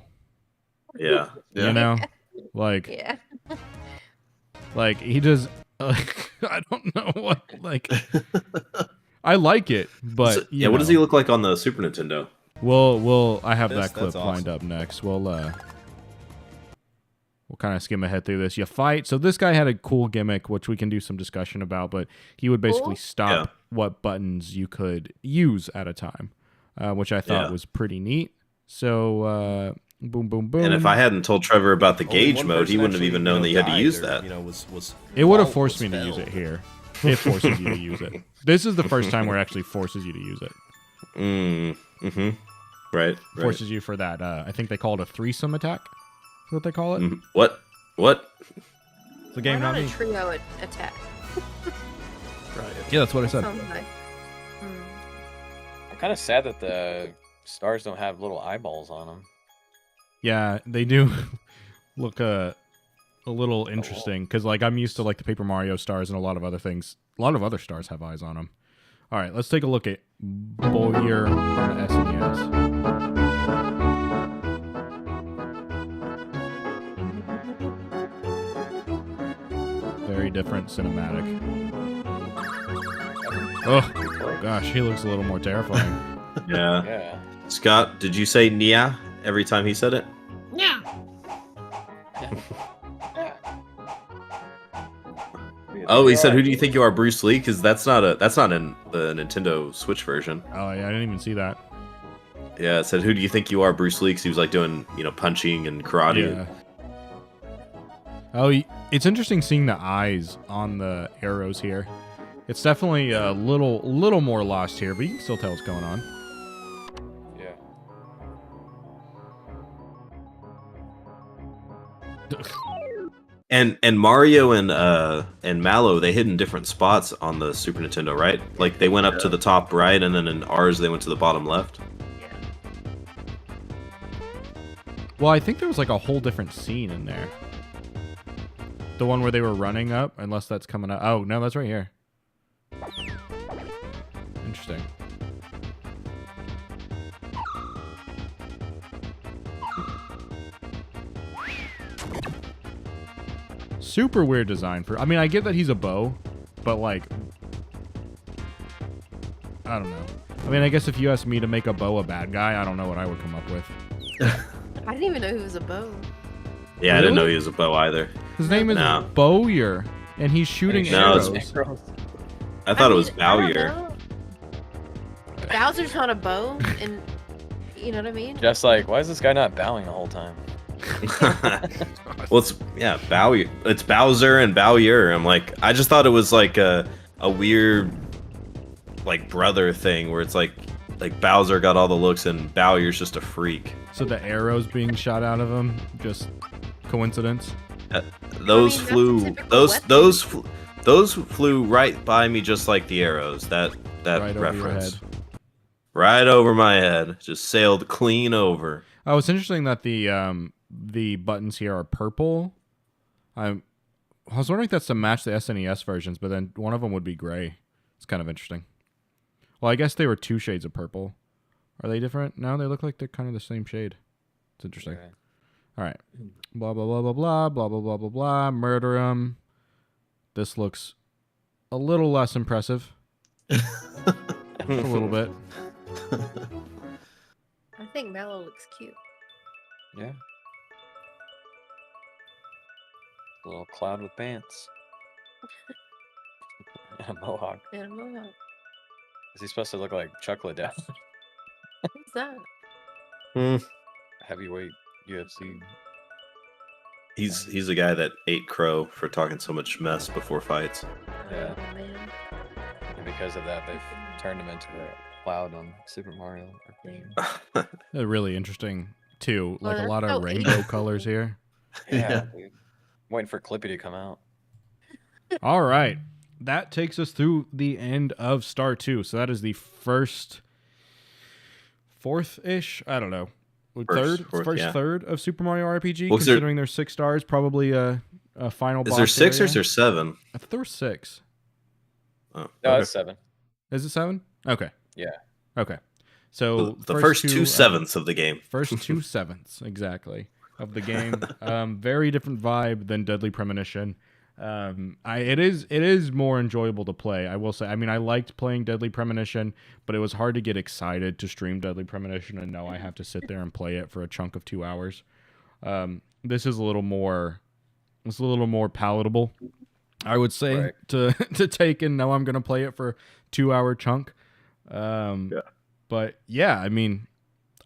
Yeah. Yeah. You know, like Yeah. like he does. I don't know what like. I like it, but So- you yeah, what does he know. look like on the Super Nintendo? We'll I have That's- that clip that's lined awesome. up next. We'll kind of skim ahead through this. You fight. So this guy had a cool gimmick, which we can do some discussion about. But he would basically Cool? stop what buttons you could use at a time, which I thought Yeah. was pretty neat. So boom, boom, boom. And if I hadn't told Trevor about the Only gauge one mode, he person wouldn't have actually, even known that you had to died use or, that. was it would have was forced me to use it felled. here. It forces you to use it. This is the first time where it actually forces you to use it. Mm-hmm. Right. Forces you for that. I think they call it a threesome attack. Is what they call it. Mhm. What? The game, Why not not a me. trio attack? Yeah, that's what I said. Sounds nice. I'm kind of sad that the stars don't have little eyeballs on them. Yeah, they do look a little interesting because like I'm used to like the Paper Mario stars and a lot of other things. A lot of other stars have eyes on them. All right, let's take a look at Boyer on SNES. Very different cinematic. Oh gosh, he looks a little more terrifying. Yeah. Yeah. Scott, did you say Nia every time he said it? Yeah. Oh, he said, "Who do you think you are, Bruce Lee?" Because that's not in the Nintendo Switch version. Oh yeah, I didn't even see that. Yeah, it said, "Who do you think you are, Bruce Lee?" Because he was like doing punching and karate. Yeah. Oh, it's interesting seeing the eyes on the arrows here. It's definitely a little more lost here, but you can still tell what's going on. Yeah. And Mario and Mallow, they hid in different spots on the Super Nintendo, right? Like they went up to the top right, and then in ours they went to the bottom left. Well, I think there was like a whole different scene in there. The one where they were running up, unless that's coming up. Oh, no, that's right here. Interesting. Super weird design for... I mean, I get that he's a bow, but like... I don't know. I mean, I guess if you asked me to make a bow a bad guy, I don't know what I would come up with. I didn't even know he was a bow. Yeah, I didn't know he was a bow either. His name is No. Bowyer, and he's shooting arrows. I thought it was I don't Bowyer. know. Bowser's not a bow, and you know what I mean? Jeff's like, why is this guy not bowing the whole time? Well, Bowyer. It's Bowser and Bowyer. I'm like, I just thought it was like a weird like brother thing where it's like Bowser got all the looks and Bowyer's just a freak. So the arrows being shot out of him, just coincidence? Those I mean, flew that's a typical those flew right by me just like the arrows. That Right over your reference. head. Right over my head. Just sailed clean over. Oh, it's interesting that the buttons here are purple. I was wondering if that's to match the SNES versions, but then one of them would be gray. It's kind of interesting. Well, I guess they were 2 shades of purple. Are they different? No, they look like they're kind of the same shade. It's interesting. Okay. All right. Blah, blah, blah, blah, blah, blah, blah, blah, blah, blah. Murder him. This looks a little less impressive. A little bit. I think Mallow looks cute. Yeah. A little cloud with pants. And a mohawk. And a mohawk. Is he supposed to look like Chuck Liddell? Who's that? Heavyweight UFC. He's a guy that ate crow for talking so much mess before fights. Yeah. Oh, man. And because of that, they've turned him into a cloud on Super Mario RPG. They're really interesting, too. Well, Like a that's lot so of rainbow colors here. Yeah. Dude. Waiting for Clippy to come out. All right. That takes us through the end of Star 2. So that is the fourth-ish? I don't know. Third of Super Mario RPG, Well, considering there's 6 stars, probably a final boss. Is there 6 or area. is there 7? I thought there were 6. Oh, No, okay. it's 7. Is it 7? Okay. Yeah. Okay. So The first 2 sevenths of the game. First 2 sevenths, exactly, of the game. Very different vibe than Deadly Premonition. It is more enjoyable to play, I will say. I mean, I liked playing Deadly Premonition, but it was hard to get excited to stream Deadly Premonition and know I have to sit there and play it for a chunk of 2 hours. This is a little more palatable, I would say, Right. to take and know I'm going to play it for a 2-hour chunk. But yeah, I mean,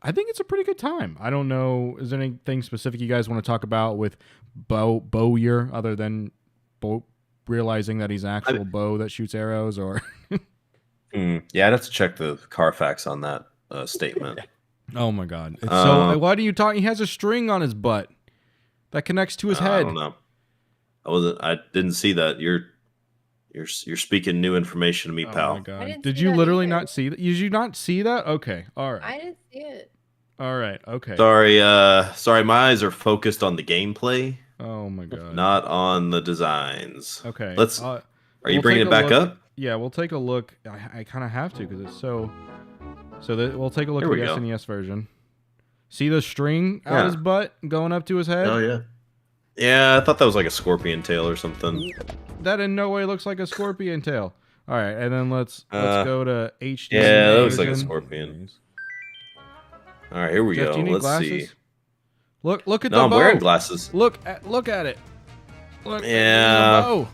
I think it's a pretty good time. I don't know, is there anything specific you guys want to talk about with Bowyer other than realizing that he's an actual bow that shoots arrows, or Yeah, I'd have to check the Carfax on that statement. Oh my god. It's so why do you talk? He has a string on his butt that connects to his head. I don't know. I didn't see that. You're speaking new information to me, pal. Oh my god. Did you literally not see that? Did you not see that? Okay. All right. I didn't see it. All right. Okay. Sorry, my eyes are focused on the gameplay. Oh my god. Not on the designs. Okay. Let's. Are you we'll bringing take it a back look- up? Yeah, we'll take a look. I kind of have to because it's so. We'll take a look Here at we the go. SNES version. See the string out his butt going up to his head? Oh yeah. Yeah, I thought that was like a scorpion tail or something. That in no way looks like a scorpion tail. All right, and then let's go to HD. Yeah, that looks like a version. scorpion. All right, here we Jeff, go. do you need Let's glasses? see. Look at No, the I'm bow. wearing glasses. Look at it. Look. Yeah. At the bow.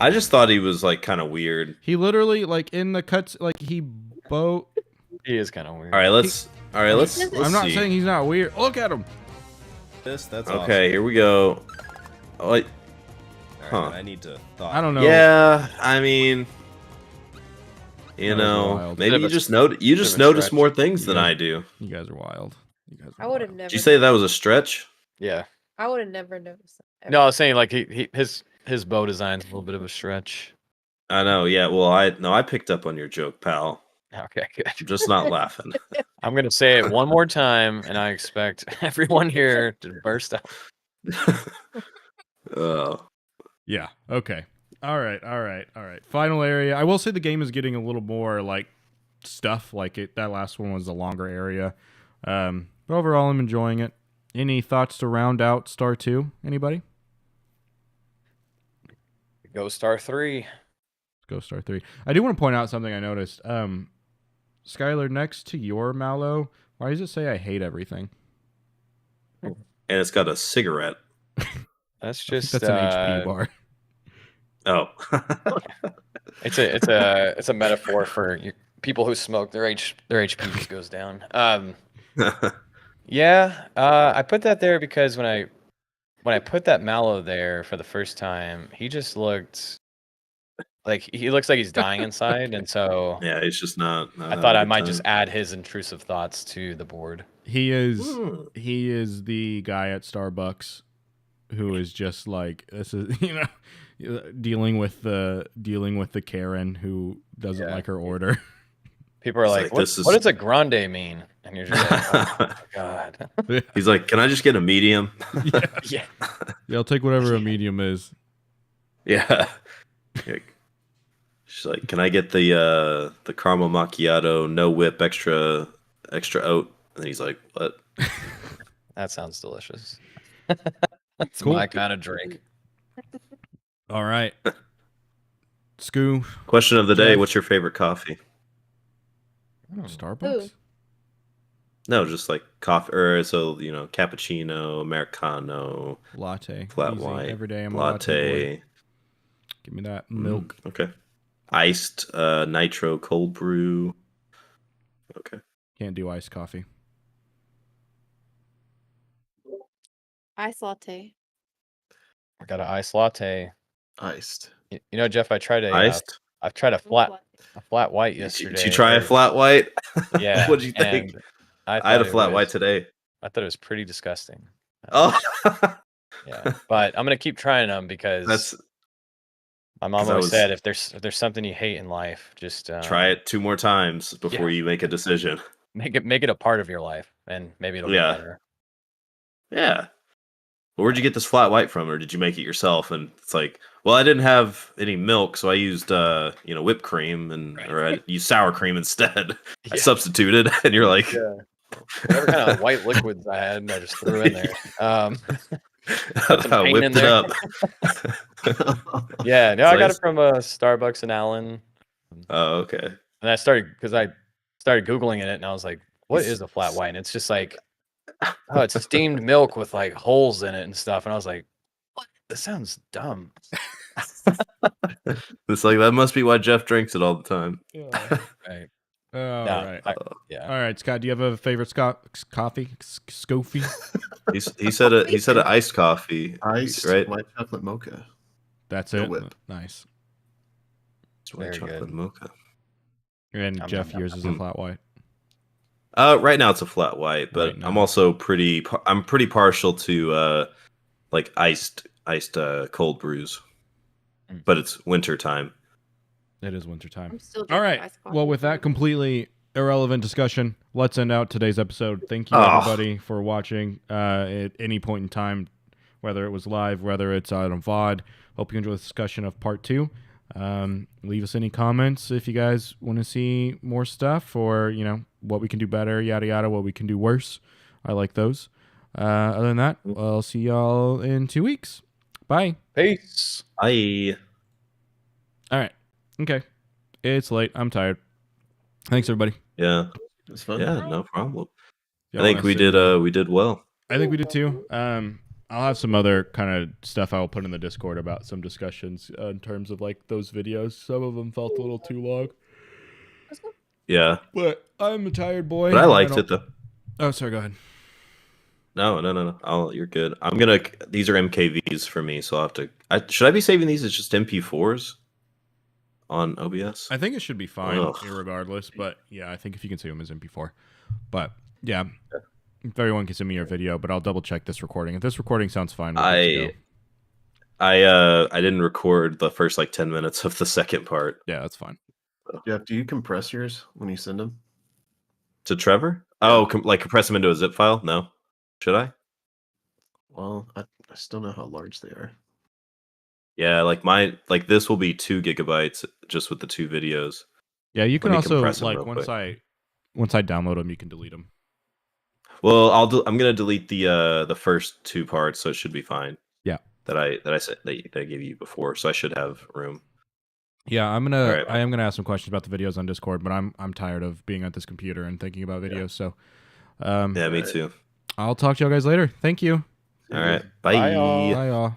I just thought he was like kind of weird. He literally like in the cuts like he boat. He is kind of weird. All right, let's I'm not see. saying he's not weird. Look at him. That's Okay, here we go. Oh, Awesome. huh. All right, I need to thought. I don't know. Yeah, I mean, you That was know, wild. maybe Bit you of a- just bit of a notice stretch. more things than Yeah. I do. You guys are wild. You guys. I would have never. Did you say that was a stretch? Yeah. I would have never noticed that. No, I was saying like his bow design's a little bit of a stretch. I know. Yeah. Well, I picked up on your joke, pal. Okay, good. I'm just not laughing. I'm gonna say it one more time, and I expect everyone here to burst out. Oh. Yeah. Okay. All right. Final area. I will say the game is getting a little more like stuff. Like it. That last one was a longer area. But overall, I'm enjoying it. Any thoughts to round out Star 2? Anybody? Go Star 3. Go Star 3. I do want to point out something I noticed. Skylar, next to your Mallow, why does it say I hate everything? And it's got a cigarette. That's just That's an HP bar. Oh. It's a metaphor for people who smoke. Their HP just goes down. Yeah, I put that there because when I put that Mallow there for the first time, he just looked like he looks like he's dying inside, and so Yeah, it's just not. I thought I might just add his intrusive thoughts to the board. He is the guy at Starbucks who is just like, this is, dealing with the Karen who doesn't like her order. People are like, what does a grande mean? And you're just like, oh my god. He's like, can I just get a medium? Yeah. Yeah, I'll take whatever a medium is. Yeah. She's like, can I get the caramel macchiato, no whip, extra oat? And he's like, what? That sounds delicious. That's Cool. my kind of drink. All right. Scoo. Question of the day: Jeff. what's your favorite coffee? Starbucks? No, just like coffee, or cappuccino, americano, Latte. flat Easy. white, Every day I'm a latte. boy. Give me that milk. Okay. Iced, nitro, cold brew. Okay. Can't do iced coffee. Ice latte. I got an iced latte. Iced. You know, Jeff, I tried Iced? I've tried a flat white yesterday. Did you try a flat white? Yeah. What'd you think? and I had thought a it flat white was- today. I thought it was pretty disgusting. Oh, Yeah, but I'm gonna keep trying them because that's my mom 'cause I always was- said if there's something you hate in life, just try it 2 more times before you make a decision. make it a part of your life, and maybe it'll Yeah. be better. Yeah. Where'd you get this flat white from, or did you make it yourself? And it's like, well, I didn't have any milk, so I used whipped cream or I used sour cream instead. I substituted, and you're like, Whatever kind of white liquids I had, I just threw in there. Put some I paint whipped in it there. up. Yeah, no, So I got it's- it from Starbucks in Allen, Oh, okay. and I started googling it, and I was like, "What is a flat white?" And it's just like, oh, it's steamed milk with like holes in it and stuff. And I was like, "What? This sounds dumb." It's like that must be why Jeff drinks it all the time. Right. All No, right. yeah. All right, Scott, do you have a favorite coffee? Scofie? He said an iced coffee. Iced right? white chocolate mocha. That's No it. whip. Nice. White Very chocolate good. mocha. And Nom, Jeff, nom, yours is a flat white. Right now it's a flat white, but Right now. I'm also pretty partial to like iced cold brews. But it's winter time. It is wintertime. I'm still All drinking right. iced coffee. Well, with that completely irrelevant discussion, let's end out today's episode. Thank you, Oh. everybody, for watching at any point in time, whether it was live, whether it's out on VOD. Hope you enjoyed the discussion of part 2. Leave us any comments if you guys want to see more stuff or, what we can do better, yada, yada, what we can do worse. I like those. Other than that, I'll see y'all in 2 weeks. Bye. Peace. Bye. All right. Okay. It's late. I'm tired. Thanks, everybody. Yeah. It's fun. Yeah, no problem. Y'all I think wanna we sit- did we did well. I think we did too. I'm I'll have some other kind of stuff I will put in the Discord about some discussions in terms of like those videos. Some of them felt a little too long. Yeah. But I'm a tired boy. But I liked it though. Oh, sorry. Go ahead. No. You're good. These are MKVs for me, so I'll have to. Should I be saving these as just MP4s on OBS? I think it should be fine, Ugh. regardless. But yeah, I think if you can save them as MP4. But yeah, if everyone can send me your video, but I'll double check this recording. If this recording sounds fine, we'll good to go. I didn't record the first like 10 minutes of the second part. Yeah, that's fine. Jeff, do you compress yours when you send them? To Trevor? Oh, like compress them into a zip file? No. Should I? Well, I still know how large they are. Yeah, this will be 2 gigabytes just with the 2 videos. Yeah, you can Let me also compress 'em like real once quick. I download them, you can delete them. Well, I'm gonna delete the first 2 parts, so it should be fine. Yeah. That I said that I gave you before, so I should have room. Yeah, I am right. gonna ask some questions about the videos on Discord, but I'm tired of being at this computer and thinking about videos. So, Yeah, me too. I'll talk to y'all guys later. Thank you. All right, bye. Bye, y'all. Bye, y'all.